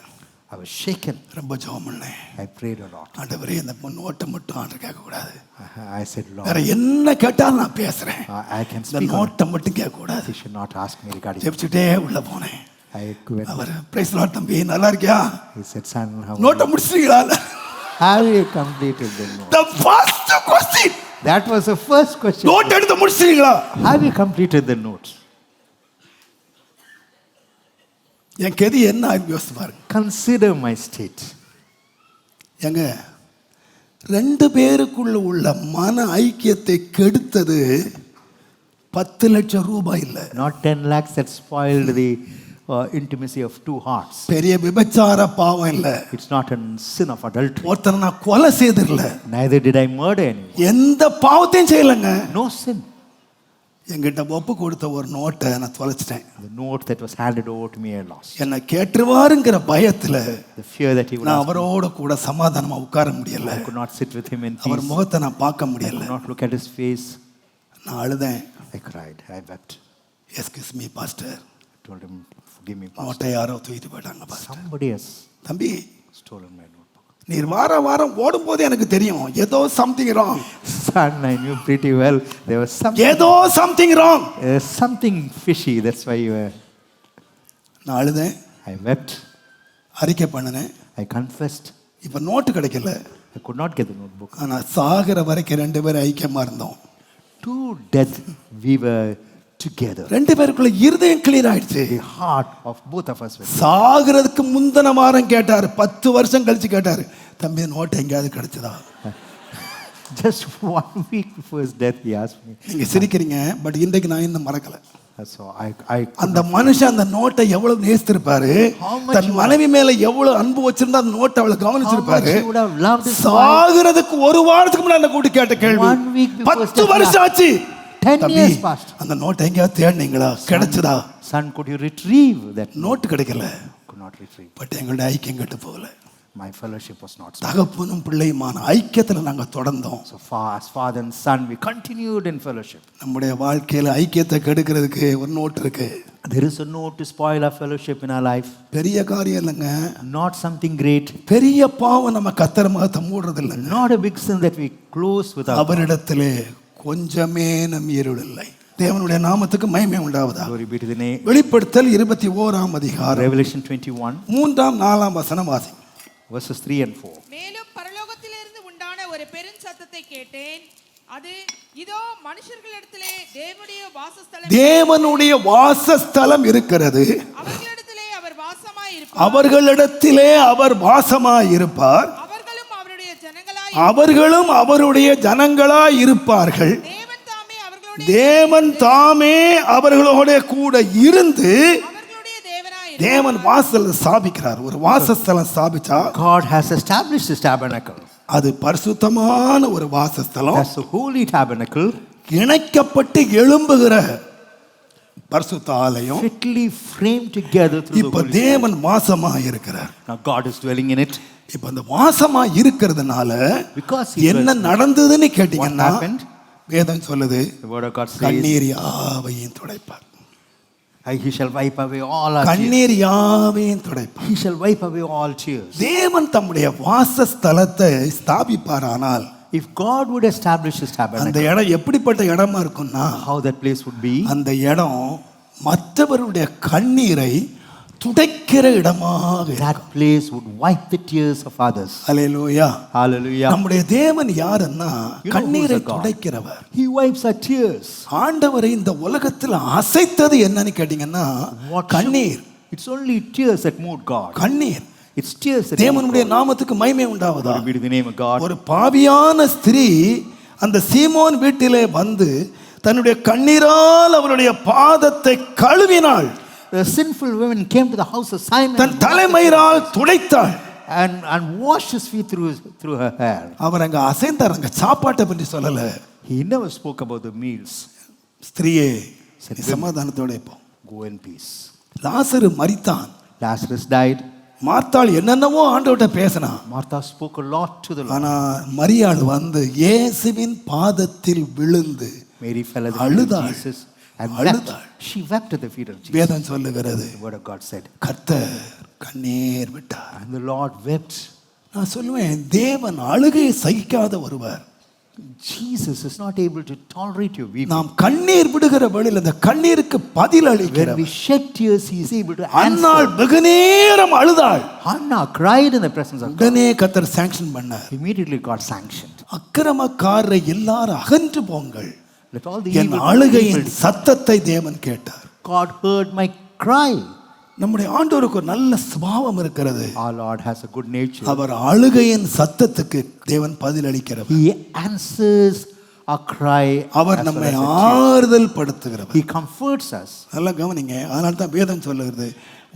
I was shaken. ரொம்ப ஜெபம் பண்ணேன். I prayed a lot. ஆண்டவரே இந்த நோட்டை மட்டும் ஆண்டவர் கேட்கக்கூடாது. I said, வேற Lord, என்ன கேட்டாலும் நான் பேசுறேன். I can இந்த speak. நோட்டை மட்டும் கேட்கக்கூடாது. You should not ask me regarding it. ஜெபிச்சுட்டே உள்ள போனேன். I went. அவர் பிரைஸ் லார்ட் தம்பி நல்லா இருக்கியா, He said, son, நோட்டை முடிச்சிட்டீங்களா? have you completed the note? The first question. That was the first question. Note எடுத்து முடிச்சிட்டீங்களா? Have you completed the notes? என் கெதி என்ன யோசிச்சு பாருங்க. Consider my state. எங்க ரெண்டு பேருக்குள்ள உள்ள மன ஐக்கியத்தை கெடுத்தது 10 லட்சம் ரூபாய் இல்ல. Not 10 lakhs that spoiled the intimacy of two hearts. பெரிய விபச்சார பாவம் இல்ல. It's not a sin of adultery. ஒருத்தனை நான் கொலை செய்திரல. Neither did I murder anyone. எந்த பாவத்தையும் செய்யலங்க. No sin. என்கிட்ட ஒப்பு கொடுத்த ஒரு நோட்டை நான் தொலைச்சிட்டேன். The note that was handed over to me I lost. என்னை கேட்டுருவாருங்கிற பயத்துல The fear that he would நான் ask me. அவரோட கூட சமாதானமா உட்கார முடியல. I could not sit with him in our peace. முகத்தை நான் பார்க்க I முடியல. could not look at his face. நான் அழுதேன். I cried. I wept. Excuse me pastor, I told him, forgive me, pastor. நோட்டை யாரோ தூக்கிட்டு போயிட்டாங்க பாஸ்டர். Somebody has தம்பி, stolen my notebook. நீர் வாரம் ஓடும்போது எனக்கு தெரியும் ஏதோ something wrong. Son, I knew pretty well there was ஏதோ something wrong. something fishy. That's why you were. நான் அழுதேன். I wept. அறிக்கை பண்ணினேன். I confessed. இப்போ நோட்டு கிடைக்கல. I could not get the notebook. ஆனா சாகிற வரைக்கும் ரெண்டு பேரும் ஐக்கியமா இருந்தோம். To death we were together. ரெண்டு பேருக்குள்ள இருதயம் கிளியர் ஆயிடுச்சு. The heart of both of us were. சாகிறதுக்கு முந்தின வாரம் கேட்டாரு, 10 வருஷம் கழிச்சு கேட்டாரு, தம்பி நோட்டு எங்கேயாவது கிடைச்சதா? Just 1 week before his death he asked me. நீங்க சிரிக்கிறீங்க, பட் இன்றைக்கு நான் இன்னும் மறக்கல. So I அந்த மனுஷன் அந்த நோட்டை எவ்வளவு நேசித்திருப்பாரு, தன் மனைவி மேல எவ்வளவு அன்பு வச்சிருந்தா அந்த நோட்டை அவளை கவனிச்சிருப்பாரு. How much he would have loved his wife. சாகிறதுக்கு ஒரு வாரத்துக்கு முன்னாடி கூட்டி கேட்ட கேள்வி, 1 week before his 10 death, வருஷம் ஆச்சு, 10 தம்பி years passed. அந்த நோட்டை எங்கேயாவது தேடினீங்களா? கிடைச்சதா? Son, could you retrieve that note? Note கிடைக்கல. Could not retrieve. பட் எங்களுடைய ஐக்கியம் கெட்டு போகல. My fellowship was not so. தகப்பனும் பிள்ளையுமான ஐக்கியத்துல நாங்க தொடர்ந்தோம். So far as father and son, we continued in fellowship. நம்முடைய வாழ்க்கையில ஐக்கியத்தை கெடுக்கிறதுக்கு ஒரு நோட் இருக்கு. There is a note to spoil our fellowship in our life. பெரிய காரியம் இல்லைங்க. Not something great. பெரிய பாவம் நம்ம கத்தர் முகத்தை மூடுறது இல்லை. Not a big sin that we close with our. அவரிடத்திலே கொஞ்சமே நம் இருள் இல்லை. தேவனுடைய நாமத்துக்கு மகிமை உண்டாவதா. Glory be to the name. வெளிப்படுத்தல் 21ஆம் அதிகாரம் Revelation 21 3ஆம் 4ஆம் வசனம் வாசி. verses 3 and 4. மேலும் பரலோகத்திலிருந்து உண்டான ஒரு பெரும் சத்தத்தை கேட்டேன். அது இதோ மனுஷர்களிடத்திலே தேவனுடைய வாசஸ்தலம் இருக்கிறது. அவர்களிடத்திலே அவர் வாசமாயிருப்பார். அவர்களிடத்திலே அவர் வாசமாயிருப்பார். அவர்களும் அவருடைய ஜனங்களாய் இருப்பார்கள். தேவன் தாமே அவர்களோட கூட இருந்து தேவன் வாசல் ஸ்தாபிக்கிறார். ஒரு வாசஸ்தலம் ஸ்தாபிச்சா God has established his tabernacle. அது பரிசுத்தமான ஒரு வாசஸ்தலம். That's a holy tabernacle. இணைக்கப்பட்டு எழும்புகிற பரிசுத்த ஆலயம். Fitly framed together through the இப்ப Holy தேவன் வாசமா இருக்கிறார். Now God is dwelling in it. இப்ப அந்த வாசமா இருக்கிறதுனால என்ன நடந்ததுன்னு கேட்டீங்கன்னா வேதம் சொல்லுது, the word of God says, கண்ணீர் யாவையும் துடைப்பார். He shall wipe away all our tears. கண்ணீர் யாவையும் துடைப்பார். He shall wipe away all tears. தேவன் தம்முடைய வாசஸ்தலத்தை ஸ்தாபிப்பாரானால், if God would establish his tabernacle, அந்த இடம் எப்படிப்பட்ட இடமா இருக்கும்னா, how that place would be, அந்த இடம் மற்றவருடைய கண்ணீரை துடைக்கிற இடமாக, that place would wipe the tears of others. Hallelujah, hallelujah. நம்முடைய தேவன் யாருன்னா கண்ணீரை துடைக்கிறவர். He wipes our tears. ஆண்டவரை இந்த உலகத்தில் அசைத்தது என்னன்னு கேட்டீங்கன்னா கண்ணீர். It's only tears that moved God. கண்ணீர். It's tears that தேவனுடைய நாமத்துக்கு மகிமை உண்டாவதா. Glory be to the name of God. ஒரு பாவியான ஸ்திரீ அந்த சீமோன் வீட்டிலே வந்து தன்னுடைய கண்ணீரால் அவருடைய பாதத்தை கழுவினாள். The sinful woman came to the house of Simon than தலைமயிரால் துடைத்தாள் and washed his feet through her hair. அவர் அங்க அசைந்தார். அங்க சாப்பாட்டை பற்றி சொல்லல. He never spoke about the meals. ஸ்திரியே சரி, நீ சமாதானத்தோட இப்போ. Go in peace. Lazarus மரித்தான். Lazarus died. மார்த்தாள் என்னென்னவோ ஆண்டவர்கிட்ட பேசினா. Martha spoke a lot to the Lord. ஆனா மரியாள் வந்து இயேசுவின் பாதத்தில் விழுந்து Mary fell at the feet of அழுதாள். Jesus and அழுதாள். wept. She wept at the feet of Jesus. வேதம் சொல்லுகிறது The word of God said. கர்த்தர் கண்ணீர் விட்டார். And the Lord wept. நான் சொல்லுவேன் தேவன் அழுகையை சகிக்காத ஒருவர். Jesus is not able to tolerate your weeping. நாம் கண்ணீர் விடுகிற வேளையில் அந்த கண்ணீருக்கு பதில் When அளிக்கிறவர். we shed tears, He is able to Annal answer. வெகு நேரம் அழுதாள். Hannah cried in the presence of God. உடனே கர்த்தர் சாங்ஷன் பண்ணார். Immediately God sanctioned. அக்கிரமக்காரரை எல்லாரும் அகன்று போங்கள். Let all the N evil அழுகையின் people. சத்தத்தை தேவன் கேட்டார். God heard my cry. நம்முடைய ஆண்டவருக்கு ஒரு நல்ல சுபாவம் இருக்கிறது. Our Lord has a good nature. அவர் அழுகையின் சத்தத்துக்கு தேவன் பதில் அளிக்கிறவர். He answers our cry. Our as நம்மை well as our tears. ஆறுதல் படுத்துகிறவர். He comforts us. நல்லா கவனிங்க. அதனால தான் வேதம் சொல்லுகிறது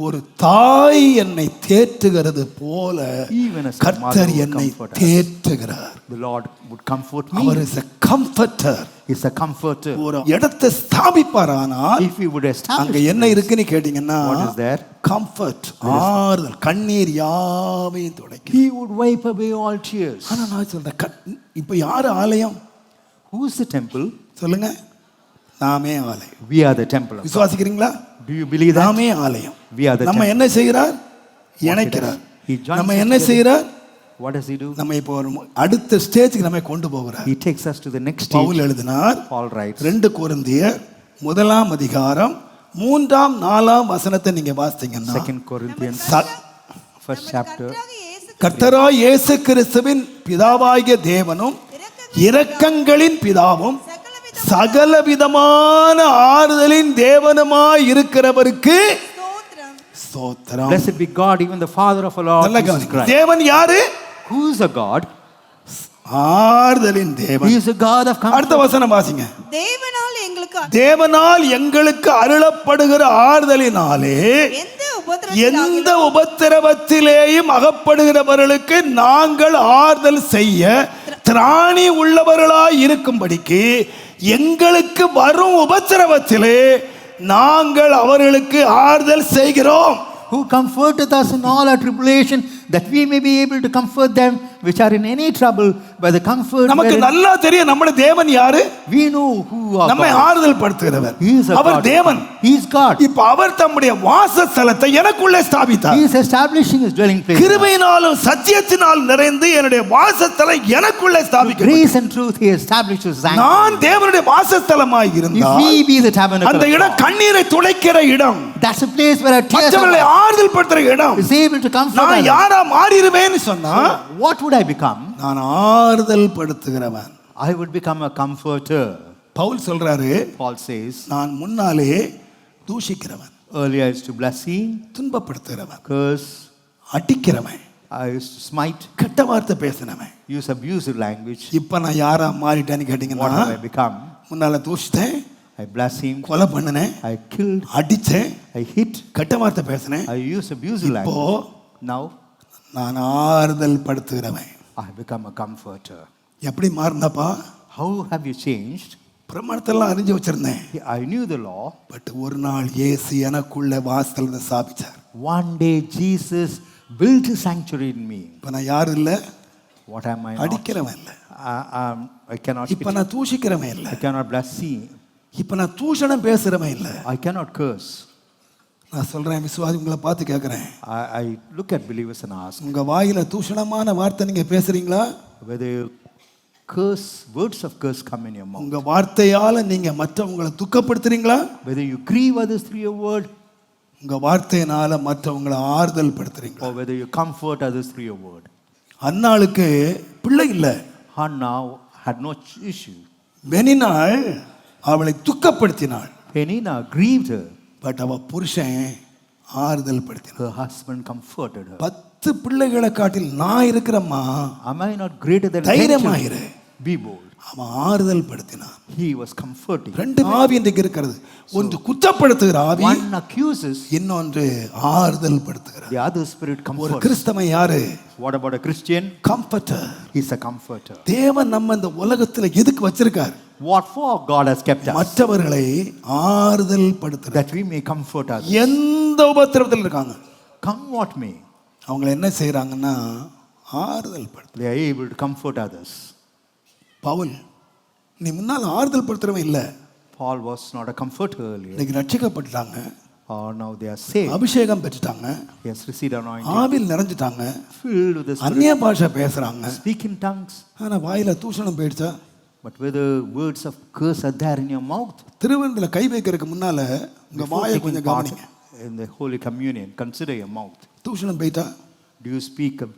ஒரு தாய் என்னை தேற்றுகிறது போல Even as a கர்த்தர் mother would என்னை comfort us. தேற்றுகிறார். The Lord would comfort அவர் me. Is a comforter. He's a comforter. ஒரு இடத்தை ஸ்தாபிப்பாரானால் If He would அங்க establish, என்ன இருக்குன்னு கேட்டீங்கன்னா what is there? கம்ஃபர்ட் ஆறுதல் கண்ணீர் யாவையும் துடைக்கும். He would wipe away all tears. ஆனா நான் சொல்றேன் இப்ப யாரு ஆலயம் Who's the temple? சொல்லுங்க. நாமே ஆலயம். We are the temple of God. விசுவாசிக்கிறீங்களா? Do you believe that? நாமே ஆலயம். We are the நம்ம temple. என்ன செய்கிறார்? இணைக்கிறார். He joins நம்ம us என்ன together. செய்கிறார்? What does He do? நம்ம இப்போ ஒரு அடுத்த ஸ்டேஜ்க்கு நம்ம கொண்டு போகிறார். He takes us to the next Pavul stage. எழுதினார். Paul writes. 2 கொரிந்தியர் 1ஆம் அதிகாரம் 3ஆம் 4ஆம் வசனத்தை நீங்க வாசித்தீங்கன்னா 2 Corinthians, first chapter. கர்த்தராய் இயேசு கிறிஸ்துவின் பிதாவாகிய தேவனும் இரக்கங்களின் பிதாவும் சகல விதமான ஆறுதலின் தேவனுமாய் இருக்கிறவருக்கு ஸ்தோத்திரம். Blessed be God, even the Father of our Lord நல்ல Jesus கவனிங்க. Christ. தேவன் யாரு? Who is a God? ஆறுதலின் தேவன். He is a God of அடுத்த comfort. வசனம் வாசிங்க. தேவனால் தேவனால் எங்களுக்கு அருளப்படுகிற ஆறுதலினாலே எந்த உபத்திரவத்திலேயும் அகப்படுகிறவர்களுக்கு நாங்கள் ஆறுதல் செய்ய திராணி உள்ளவர்களாய் இருக்கும்படிக்கு எங்களுக்கு வரும் உபத்திரவத்திலே நாங்கள் அவர்களுக்கு ஆறுதல் செய்கிறோம். Who comforteth us in all our tribulation, that we may be able to comfort them which are in any trouble by the comfort நமக்கு wherein நல்லா தெரியும் நம்முடைய தேவன் யாரு? we know who our நம்மை God ஆறுதல் படுத்துகிறவர். is. He is a our God. தேவன். He is God. இப்ப அவர் தம்முடைய வாசஸ்தலத்தை எனக்குள்ளே ஸ்தாபித்தார். He is establishing His dwelling place. கிருபையினாலும் சத்தியத்தினால் நிறைந்து என்னுடைய வாசஸ்தலம் எனக்குள்ளே ஸ்தாபிக்கப்பட்டது. Grace and truth He establishes sanctuary. நான் தேவனுடைய வாசஸ்தலமாய் If இருந்தால் we be the tabernacle அந்த of இடம் God, கண்ணீரை துடைக்கிற இடம், that's a place where our tears மற்றவர்களை ஆறுதல் படுத்துற இடம். is able to comfort நான் others. யாரா மாறிடுவேன்னு சொன்னா What would I become? நான் ஆறுதல் படுத்துகிறவன். I would become a comforter. Pavul சொல்றாரு, Paul says, நான் முன்னாலே தூஷிக்கிறவன், earlier I used to blaspheme, துன்பப்படுத்துகிறவன், curse, அடிக்கிறவன், I used to smite, கெட்ட வார்த்தை பேசினவன். use abusive language. இப்ப நான் யாரா மாறிட்டேன்னு What கேட்டீங்கன்னா have I become? முன்னால தூஷித்தேன், I blasphemed, கொலை பண்ணினேன், I killed, அடிச்சேன், I hit, கெட்ட வார்த்தை பேசினேன். I use abusive இப்போ language. Now நான் ஆறுதல் படுத்துகிறவன். I become a comforter. எப்படி மாறினப்பா? How have you changed? பிரமாணத்தெல்லாம் அறிஞ்சு வச்சிருந்தேன். I knew the law. But ஒரு நாள் இயேசு எனக்குள்ள வாசல்ல ஸ்தாபிச்சார். One day Jesus built a sanctuary in me. இப்ப நான் யாரு இல்ல? What am I not? அடிக்கிறவன் இல்ல. I cannot இப்ப நான் தூஷிக்கிறவன் இல்ல. I cannot blaspheme. இப்ப நான் தூஷணம் பேசுறவன் இல்ல. I cannot curse. நான் சொல்றேன், விசுவாசி உங்களை பார்த்து கேட்கிறேன், I look at believers and ask உங்க வாயில தூஷணமான வார்த்தை நீங்க பேசுறீங்களா? whether curse, words of curse come in your mouth. உங்க வார்த்தையால நீங்க மற்றவங்களை துக்கப்படுத்துறீங்களா? Whether you grieve others through your word, உங்க வார்த்தையினால மற்றவங்களை ஆறுதல் படுத்துறீங்களா? or whether you comfort others through your word. அன்னாளுக்கு பிள்ளை இல்ல. Hannah had no issue. பெனினாள் அவளை துக்கப்படுத்தினாள். Penina grieved her. பட் அவ புருஷன் ஆறுதல் படுத்தினான். Her husband comforted her. 10 பிள்ளைகளை காட்டில் நான் இருக்கிறம்மா, Am I not greater than 10 தைரியமாயிரு, children? Be bold. அவன் ஆறுதல் படுத்தினான். He was comforting. ரெண்டு ஆவி இன்றைக்கு இருக்கிறது. ஒன்று குற்றப்படுத்துகிற ஆவி, One accuses, இன்னொன்று ஆறுதல் படுத்துகிறார். the other spirit ஒரு comforts. கிறிஸ்தவன் யாரு? What about a Christian? Comforter. He's a comforter. தேவன் நம்ம இந்த உலகத்துல எதுக்கு வச்சிருக்கார்? What for God has kept us? மற்றவர்களை ஆறுதல் படுத்துறார். That we may comfort others. எந்த உபத்திரவத்தில் இருக்காங்க, Come what may, அவங்களை என்ன செய்யறாங்கன்னா ஆறுதல் படுத்து. they are able to comfort others. Pavul, நீ முன்னால் ஆறுதல் படுத்துறவன் இல்ல, Paul was not a comforter earlier. இன்னைக்கு ரட்சிக்கப்பட்டுட்டாங்க, Now they are saved. அபிஷேகம் பெற்றுட்டாங்க, He has received anointing. ஆவியில் நிறைஞ்சிட்டாங்க, Filled with the Spirit. அந்நிய பாஷை பேசுறாங்க. Speak in tongues. ஆனா வாயில தூஷணம் போயிடுச்சா? But whether words of curse are there in your mouth, திருவிருந்தில கை வைக்கிறதுக்கு முன்னால உங்க before வாயை taking கொஞ்சம் part கவனிங்க. in the Holy Communion, consider your mouth. தூஷணம் போயிட்டா? Do you speak of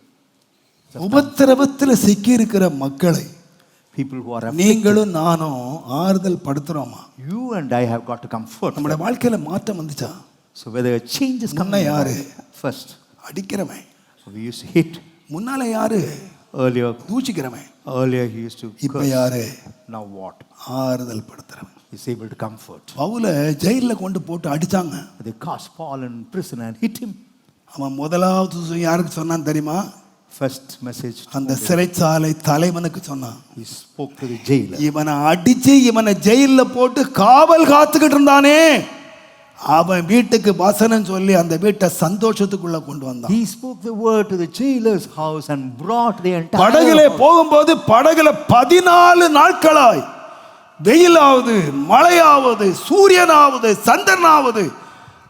உபத்திரவத்தில் சிக்கி இருக்கிற மக்களை people who are afflicted? நீங்களும் நானும் ஆறுதல் படுத்துறோமா? You and I have got to comfort நம்முடைய them. வாழ்க்கையில மாற்றம் வந்துச்சா? So whether a change is coming, யாரு? first அடிக்கிறவன். we used to hit. முன்னால யாரு? தூச்சிக்கிறவன். Earlier he used to இப்ப curse. யாரு? Now what? ஆறுதல் படுத்துறவன். He's able to comfort. பவுல ஜெயில கொண்டு போட்டு அடிச்சாங்க. They cast Paul in prison and hit him. அவன் முதலாவது யாருக்கு சொன்னான் தெரியுமா? First message to அந்த சிறைச்சாலை தலைவனுக்கு சொன்னான். he spoke to the jailer. இவனை அடிச்சு இவனை ஜெயில போட்டு காவல் காத்துக்கிட்டு இருந்தானே, அவன் வீட்டுக்கு வசனம் சொல்லி அந்த வீட்டை சந்தோஷத்துக்குள்ள கொண்டு வந்தான். He spoke the word to the jailer's house and brought the entire படகுல போகும்போது படகுல 14 நாட்களாய் வெயிலாவது மழையாவது சூரியனாவது சந்திரனாவது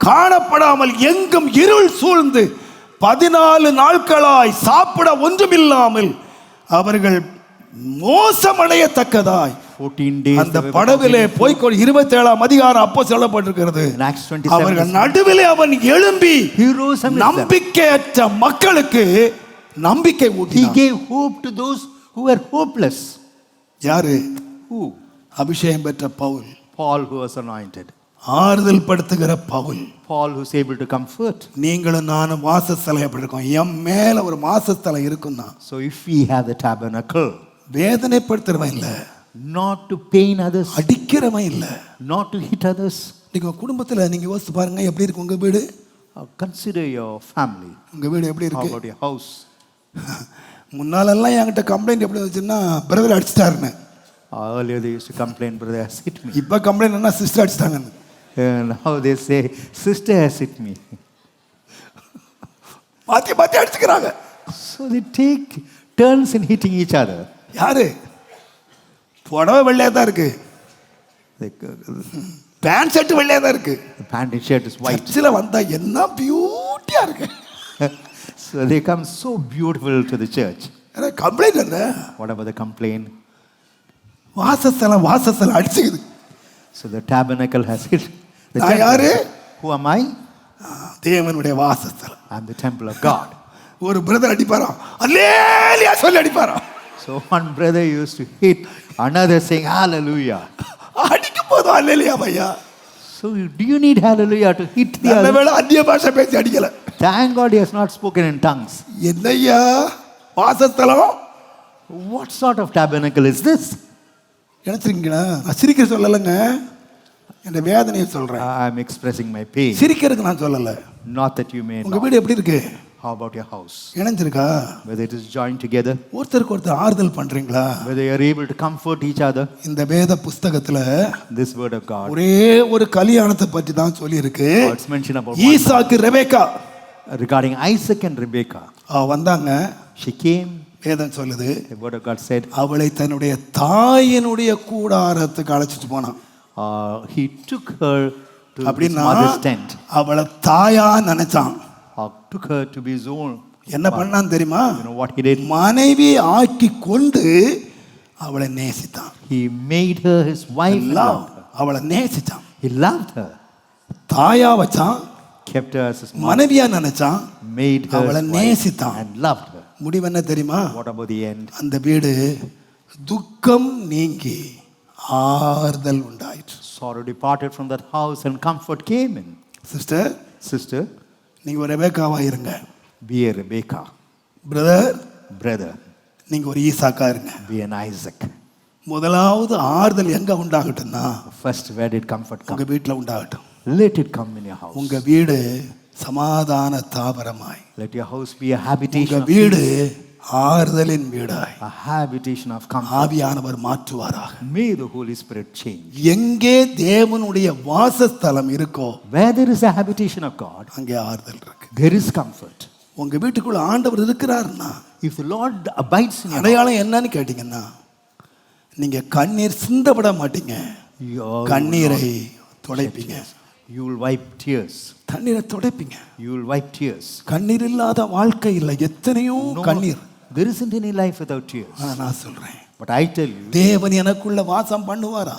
காணப்படாமல் எங்கும் இருள் சூழ்ந்து 14 நாட்களாய் சாப்பிட ஒன்றுமில்லாமல் அவர்கள் மோசமடையத்தக்கதாய் 14 days அந்த படவிலே போய் 27ஆம் அதிகாரம் அப்போ சொல்லப்பட்டிருக்கிறது. in Acts 27 அவர்கள் நடுவிலே அவன் எழும்பி he rose amidst them. நம்பிக்கையற்ற மக்களுக்கு நம்பிக்கை He ஊட்டினான். gave hope to those who were hopeless. யாரு? Who? அபிஷேகம் பெற்ற Pavul. Paul, who was anointed. ஆறுதல் படுத்துகிற Pavul. Paul, who's able to comfort. நீங்களும் நானும் வாசஸ்தலம் எப்படி இருக்கோம்? என் மேல ஒரு வாசஸ்தலம் இருக்குன்னா, So if we have the tabernacle, வேதனைப்படுத்துறவன் இல்ல, not to pain others, அடிக்கிறவன் இல்ல, not to hit others. நீங்க குடும்பத்துல நீங்க யோசிச்சு பாருங்க, எப்படி இருக்கு உங்க வீடு? Consider your family. உங்க வீடு எப்படி How இருக்கு? about your house? முன்னாலெல்லாம் என்கிட்ட கம்ப்ளைண்ட் எப்படி வந்துச்சுன்னா, brother அடிச்சிட்டாருன்னு. Earlier they used to complain, brother has hit me. இப்ப கம்ப்ளைண்ட் என்ன, sister அடிச்சிட்டாங்கன்னு. And now they say, sister has hit me. மாத்தி மாத்தி அடிச்சுக்கிறாங்க. So they take turns in hitting each other. யாரு? புடவை வெள்ளையா தான் இருக்கு, பேண்ட் ஷர்ட் வெள்ளையா தான் இருக்கு, The pant and shirt is white. சர்ச்சில் வந்தா என்ன பியூட்டியா இருக்கு. So they come so beautiful to the church. Complaint இல்ல, What about the complaint? வாசஸ்தலம் அடிச்சுக்குது. So the tabernacle has hit the நான் யாரு? temple. Who am I? தேவனுடைய வாசஸ்தலம். I'm the temple of God. ஒரு brother அடிப்பாராம், hallelujah சொல்லி அடிப்பாராம். So one brother used to hit another saying hallelujah. அடிக்கும் போதும் hallelujah Bhaiya. So do you need hallelujah to hit the நல்ல other? வேளை அந்நிய பாஷை பேசி அடிக்கல. Thank God he has not spoken in tongues. என்னய்யா வாசஸ்தலம்? What sort of tabernacle is this? நினைச்சிருக்கீங்களா? நான் சிரிக்கிற சொல்லலைங்க, என் வேதனையை சொல்றேன். I'm expressing my pain. சிரிக்கிறதுக்கு நான் சொல்லல. Not that you may உங்க not. வீடு எப்படி இருக்கு? How about your house? இணைஞ்சிருக்கா? Whether it is joined together, ஒருத்தருக்கு ஒருத்தர் ஆறுதல் பண்றீங்களா? whether you are able to comfort each other. இந்த வேத புஸ்தகத்துல This word of God. ஒரே ஒரு கல்யாணத்தை பற்றி தான் சொல்லி இருக்கு. It's mentioned about Isaac Rebecca regarding Isaac and Rebekah. வந்தாங்க. She came. வேதம் சொல்லுது, The word of God said, அவளை தன்னுடைய தாயினுடைய கூடாரத்துக்கு அழைச்சிட்டு போனான். he took her to his அப்படின்னா mother's tent. அவளை தாயா நினைச்சான். Took her to be his own. என்ன பண்ணான் தெரியுமா? You know what he did? மனைவி ஆக்கி கொண்டு அவளை நேசித்தான். He made her his wife. and loved her. அவளை நேசிச்சான். He loved her. தாயா வச்சான், Kept her as his mother. மனைவியா நினைச்சான், Made her அவளை his wife நேசித்தான். and loved her. முடிவு என்ன தெரியுமா? What about the end? அந்த வீடு துக்கம் நீங்கி ஆறுதல் உண்டாயிற்று. Sorrow departed from that house and comfort came in. Sister, Sister, நீங்க ஒரு ரெபேக்காவா இருங்க. be a Rebekah. Brother, Brother, நீங்க ஒரு ஈசாக்கா இருங்க. be an Isaac. முதலாவது ஆறுதல் எங்க உண்டாகட்டும்னா First, where did comfort உங்க come? வீட்டில் உண்டாகட்டும். Let it come in your house. உங்க வீடு சமாதான தாவரமாய், Let your house be a உங்க habitation of வீடு peace, ஆறுதலின் வீடாய் a habitation of comfort. ஆவியானவர் மாற்றுவாராக. May the Holy Spirit change. எங்கே தேவனுடைய வாசஸ்தலம் இருக்கோ Where there is a habitation of God, அங்கே ஆறுதல் இருக்கு. there is comfort. உங்க வீட்டுக்குள்ள ஆண்டவர் இருக்கிறாருன்னா If the Lord abides in your house, அடையாளம் என்னன்னு கேட்டீங்கன்னா, நீங்க கண்ணீர் சிந்த விட மாட்டீங்க, கண்ணீரை துடைப்பீங்க. you will wipe tears. தண்ணீரை துடைப்பீங்க. You will wipe tears. கண்ணீர் இல்லாத வாழ்க்கை இல்லை. எத்தனையோ கண்ணீர். There isn't any life without tears. நான் சொல்றேன், But I tell you, தேவன் எனக்குள்ள வாசம் பண்ணுவாரா?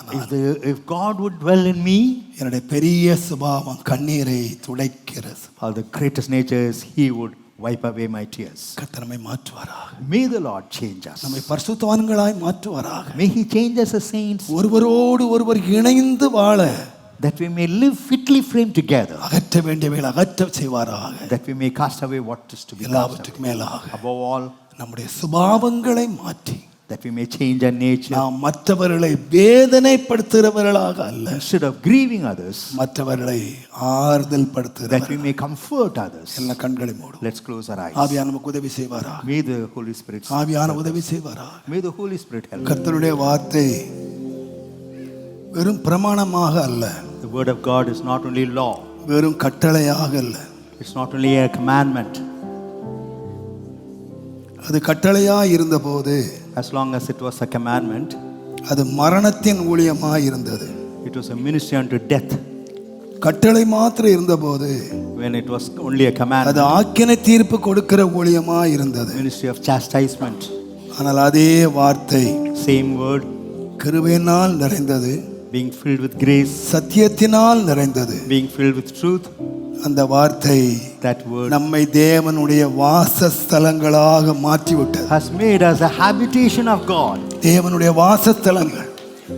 if God would dwell in me, என்னுடைய பெரிய சுபாவம் கண்ணீரை துடைக்கிற சுபாவம். all the greatest natures, He would wipe away my tears. கர்த்தர் நம்மை மாற்றுவாராக. May the Lord change us. நம்மை பரிசுத்தவான்களாய் மாற்றுவாராக. May He change us as saints, ஒருவரோடு ஒருவர் இணைந்து வாழ, that we may live fitly framed together, அகற்ற வேண்டியவைகளை அகற்ற செய்வாராக. that we may cast away what is to be cast away. எல்லாவற்றுக்கும் மேலாக Above all, நம்முடைய சுபாவங்களை மாற்றி, that we may change our nature. நாம் மற்றவர்களை வேதனைப்படுத்துகிறவர்களாக அல்ல, Instead of grieving others, மற்றவர்களை ஆறுதல் that படுத்துகிறவர்கள். we may comfort others. எல்லா கண்களை மூடும். Let's close our eyes. ஆவியான நமக்கு உதவி செய்வாரா? May the Holy Spirit ஆவியான உதவி செய்வாரா? May the Holy Spirit help. கர்த்தருடைய வார்த்தை வெறும் பிரமாணமாக அல்ல, The word of God is not only law, வெறும் கட்டளையாக அல்ல. it's not only a commandment. அது கட்டளையா இருந்தபோது As long as it was a commandment, அது மரணத்தின் ஊழியமாக இருந்தது. it was a ministry unto death. கட்டளை மாத்திரம் இருந்தபோது When it was only a அது commandment, ஆக்கினை தீர்ப்பு கொடுக்கிற ஊழியமாக இருந்தது. ministry of chastisement. ஆனால் அதே வார்த்தை Same word, கிருபையினால் நிறைந்தது, being filled with grace, சத்தியத்தினால் நிறைந்தது. being filled with truth. அந்த வார்த்தை That word நம்மை தேவனுடைய வாசஸ்தலங்களாக மாற்றிவிட்டது. has made us a habitation of God. தேவனுடைய வாசஸ்தலங்கள்.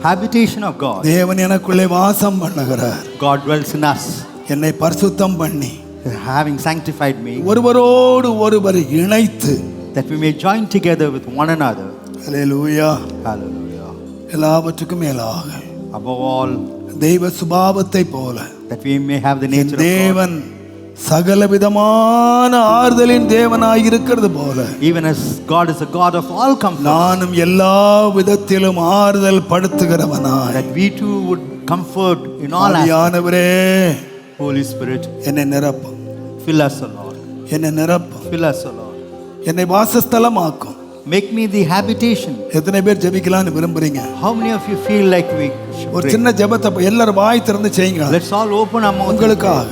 Habitation of God. தேவன் எனக்குள்ளே வாசம் பண்ணுகிறார். God dwells in us, என்னை பரிசுத்தம் பண்ணி having sanctified me, ஒருவரோடு ஒருவர் இணைத்து, that we may join together with one another. Hallelujah. Hallelujah. எல்லாவற்றுக்கும் மேலாக Above all, தெய்வ சுபாவத்தை போல that we may have the nature of God. தேவன் சகலவிதமான ஆறுதலின் தேவனாய் இருக்கிறது போல, Even as God is a God of all comfort, நானும் எல்லா விதத்திலும் ஆறுதல் படுத்துகிறவனாய், that we too would comfort in all aspects. ஆவியானவரே, Holy Spirit, என்னை நிரப்பும், fill us, O Lord. என்னை நிரப்பும், Fill us, O Lord. என்னை வாசஸ்தலமாக்கும். Make me the habitation. எத்தனை பேர் ஜெபிக்கலாம்னு விரும்புறீங்க? How many of you feel like we should ஒரு pray? சின்ன ஜெபத்தை எல்லாரும் வாய் திறந்து செய்யுங்க. Let's all open our mouth உங்களுக்காக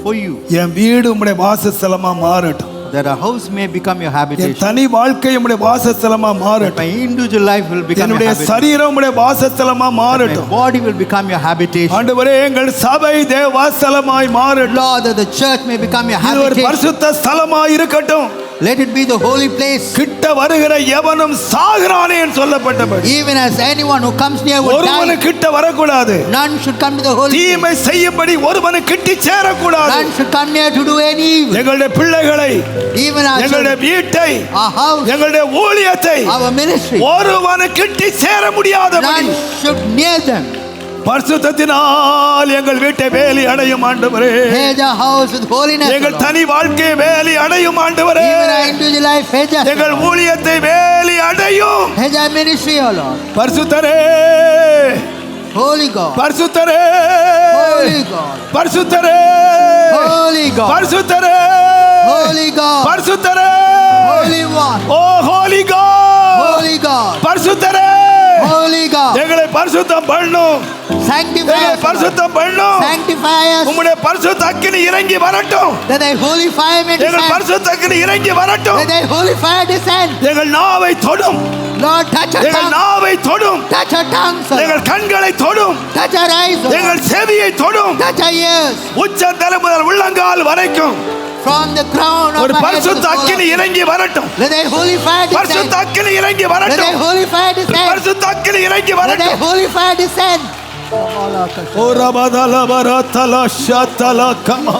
for you, என் வீடு உம்முடைய வாசஸ்தலமா மாறட்டும். that our house may become your N habitation. தனி வாழ்க்கை உம்முடைய வாசஸ்தலமா That மாறட்டும். my individual life will become your என்னுடைய habitation. சரீரம் உம்முடைய வாசஸ்தலமா That my மாறட்டும். body will become your habitation. ஆண்டவரே, எங்கள் சபை தேவாஸ்தலமாய் மாறட்டும். Lord, that the church may become your இது ஒரு habitation. பரிசுத்த ஸ்தலமாய் இருக்கட்டும். Let it be the holy place. கிட்ட வருகிற எவனும் சாகிறானே என்று சொல்லப்பட்டபடி, Even as anyone who comes near will ஒருவனு die, கிட்ட வரக்கூடாது. none should come to the holy place. தீமை செய்யும்படி ஒருவனு கிட்டி சேரக்கூடாது. None should come near to do any evil. எங்களுடைய பிள்ளைகளை, Even our எங்களுடைய children, வீட்டை, our house, எங்களுடைய ஊழியத்தை our ministry, ஒருவனு கிட்டி சேர முடியாதபடி none should near them. பரிசுத்தத்தினால் எங்கள் வீட்டை வேலி அடையும் ஆண்டவரே. Hedge our house with holiness, எங்கள் Lord. தனி வாழ்க்கையை வேலி அடையும் ஆண்டவரே. Even our individual life, hedge us, எங்கள் Lord. ஊழியத்தை வேலி அடையும். Hedge our ministry, O Lord. பரிசுத்தரே, Holy God, பரிசுத்தரே, Holy God, பரிசுத்தரே, Holy God, பரிசுத்தரே, Holy God, பரிசுத்தரே, Holy One, ஓ ஹோலி காட், Holy God, பரிசுத்தரே, Holy God. எங்களை பரிசுத்தம் பண்ணும், Sanctify எங்களை us, Lord. பரிசுத்தம் பண்ணும். Sanctify us, உம்முடைய பரிசுத்த அக்கினி இறங்கி வரட்டும். that thy holy fire may எங்கள் descend. பரிசுத்த அக்கினி இறங்கி வரட்டும். That thy holy fire descend. எங்கள் நாவை தொடும், Lord, touch our எங்கள் tongue. நாவை தொடும், Touch our tongues, Lord. எங்கள் கண்களை தொடும், Touch our eyes, Lord. எங்கள் செவியை தொடும். Touch our ears. உச்சந்தலை முதல் உள்ளங்கால் வரைக்கும் From the crown of ஒரு our head to the பரிசுத்த sole of அக்கினி இறங்கி வரட்டும். Let thy holy fire descend. பரிசுத்த அக்கினி இறங்கி Let thy வரட்டும். holy fire descend. பரிசுத்த அக்கினி இறங்கி Let thy வரட்டும். holy fire descend. ஓ ரபதல பரதல ஷதல கமா,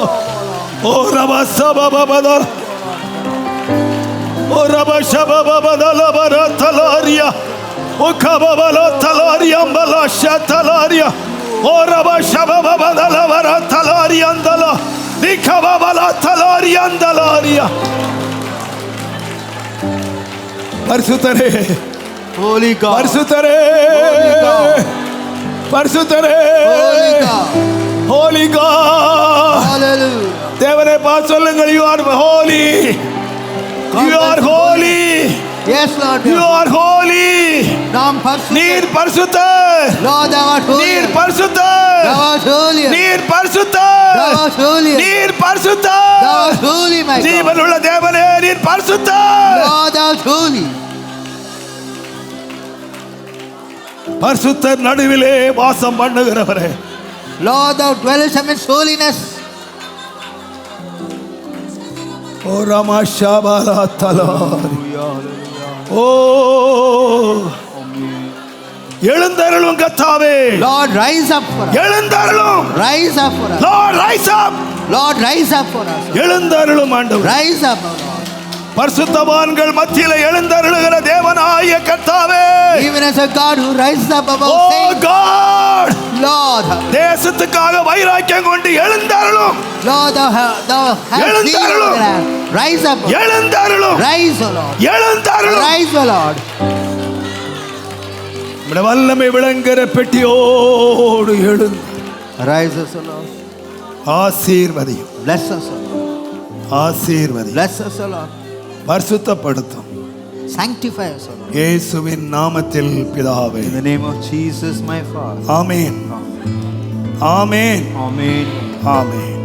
ஓ ரபசபபபத, ஓ ரபஷபபபதல பரதலரியா, உக்கபபலோ தலாரியம்பலோ ஷதலாரியா ஓரப ஷபபபதலவர தலாரியந்தலோ நிக்கபபல தலாரியந்தலாரியா. பரிசுத்தரே, Holy God. பரிசுத்தரே, பரிசுத்தரே, Holy God. Hallelujah. தேவனை பார்த்து சொல்லுங்கள், you are holy, you are holy, Yes, Lord. you are holy. நாம் பரிசுத்தர். நீர் பரிசுத்தர், Lord, thou art holy. நீர் பரிசுத்தர், Thou art holy. நீர் பரிசுத்தர், Thou art holy. நீர் Thou பரிசுத்தர், art holy, my God. ஜீவனுள்ள தேவனே நீர் பரிசுத்தர். Lord, thou art holy. பரிசுத்தர் நடுவிலே வாசம் பண்ணுகிறவரே, Lord, thou dwellest amidst holiness. ஓ ரமஷாபாலா தலாரி, ஓ எழுந்தருளும் கர்த்தாவே, Lord, rise up for us. எழுந்தருளும், Rise up for us. Lord rise up, Lord, rise up for us. எழுந்தருளும் ஆண்டவரே. Rise up, O Lord. பரிசுத்தவான்கள் மத்தியிலே எழுந்தருளுகிற தேவனாகிய கர்த்தாவே, Even as a God who rises up above O saints. God, Lord, தேசத்துக்காக வைராக்கியம் கொண்டு எழுந்தருளும், Lord, thou hast zeal எழுந்தருளும். for the land. Rise up, O Lord. எழுந்தருளும், Rise, O Lord. எழுந்தருளும். Rise, O Lord. நம்முடைய வல்லமை விளங்குகிற பெட்டியோடு எழுந்து Rise us, O Lord. ஆசீர்வதியும், Bless us, O Lord. ஆசீர்வதியும், Bless us, O Lord. பரிசுத்தப்படுத்தும். Sanctify us, O Lord. இயேசுவின் நாமத்தில் பிதாவே, In the name of Jesus, my Father. Amen, amen, Amen. ஆமென்.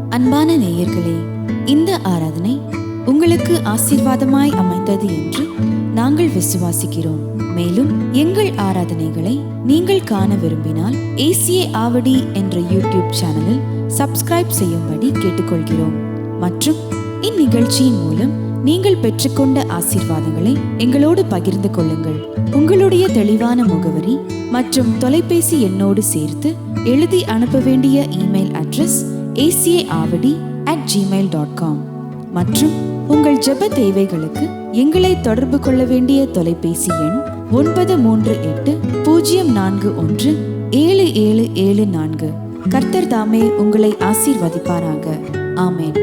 அன்பான நேயர்களே, இந்த ஆராதனை உங்களுக்கு ஆசீர்வாதமாய் அமைந்தது என்று நாங்கள் விசுவாசிக்கிறோம். மேலும் எங்கள் ஆராதனைகளை நீங்கள் காண விரும்பினால் ஏசிஏ ஆவடி என்ற யூடியூப் சேனலில் சப்ஸ்கிரைப் செய்யும்படி கேட்டுக்கொள்கிறோம். மற்றும் இந்நிகழ்ச்சியின் மூலம் நீங்கள் பெற்றுக்கொண்ட ஆசீர்வாதங்களை எங்களோடு பகிர்ந்து கொள்ளுங்கள். உங்களுடைய தெளிவான முகவரி மற்றும் தொலைபேசி எண்ணோடு சேர்த்து எழுதி அனுப்ப வேண்டிய இமெயில் அட்ரஸ் acaavadi@gmail.com. மற்றும் உங்கள் ஜெப தேவைகளுக்கு எங்களை தொடர்பு கொள்ள வேண்டிய தொலைபேசி எண் 9380417774. கர்த்தர் தாமே உங்களை ஆசீர்வதிப்பாராக. ஆமென்.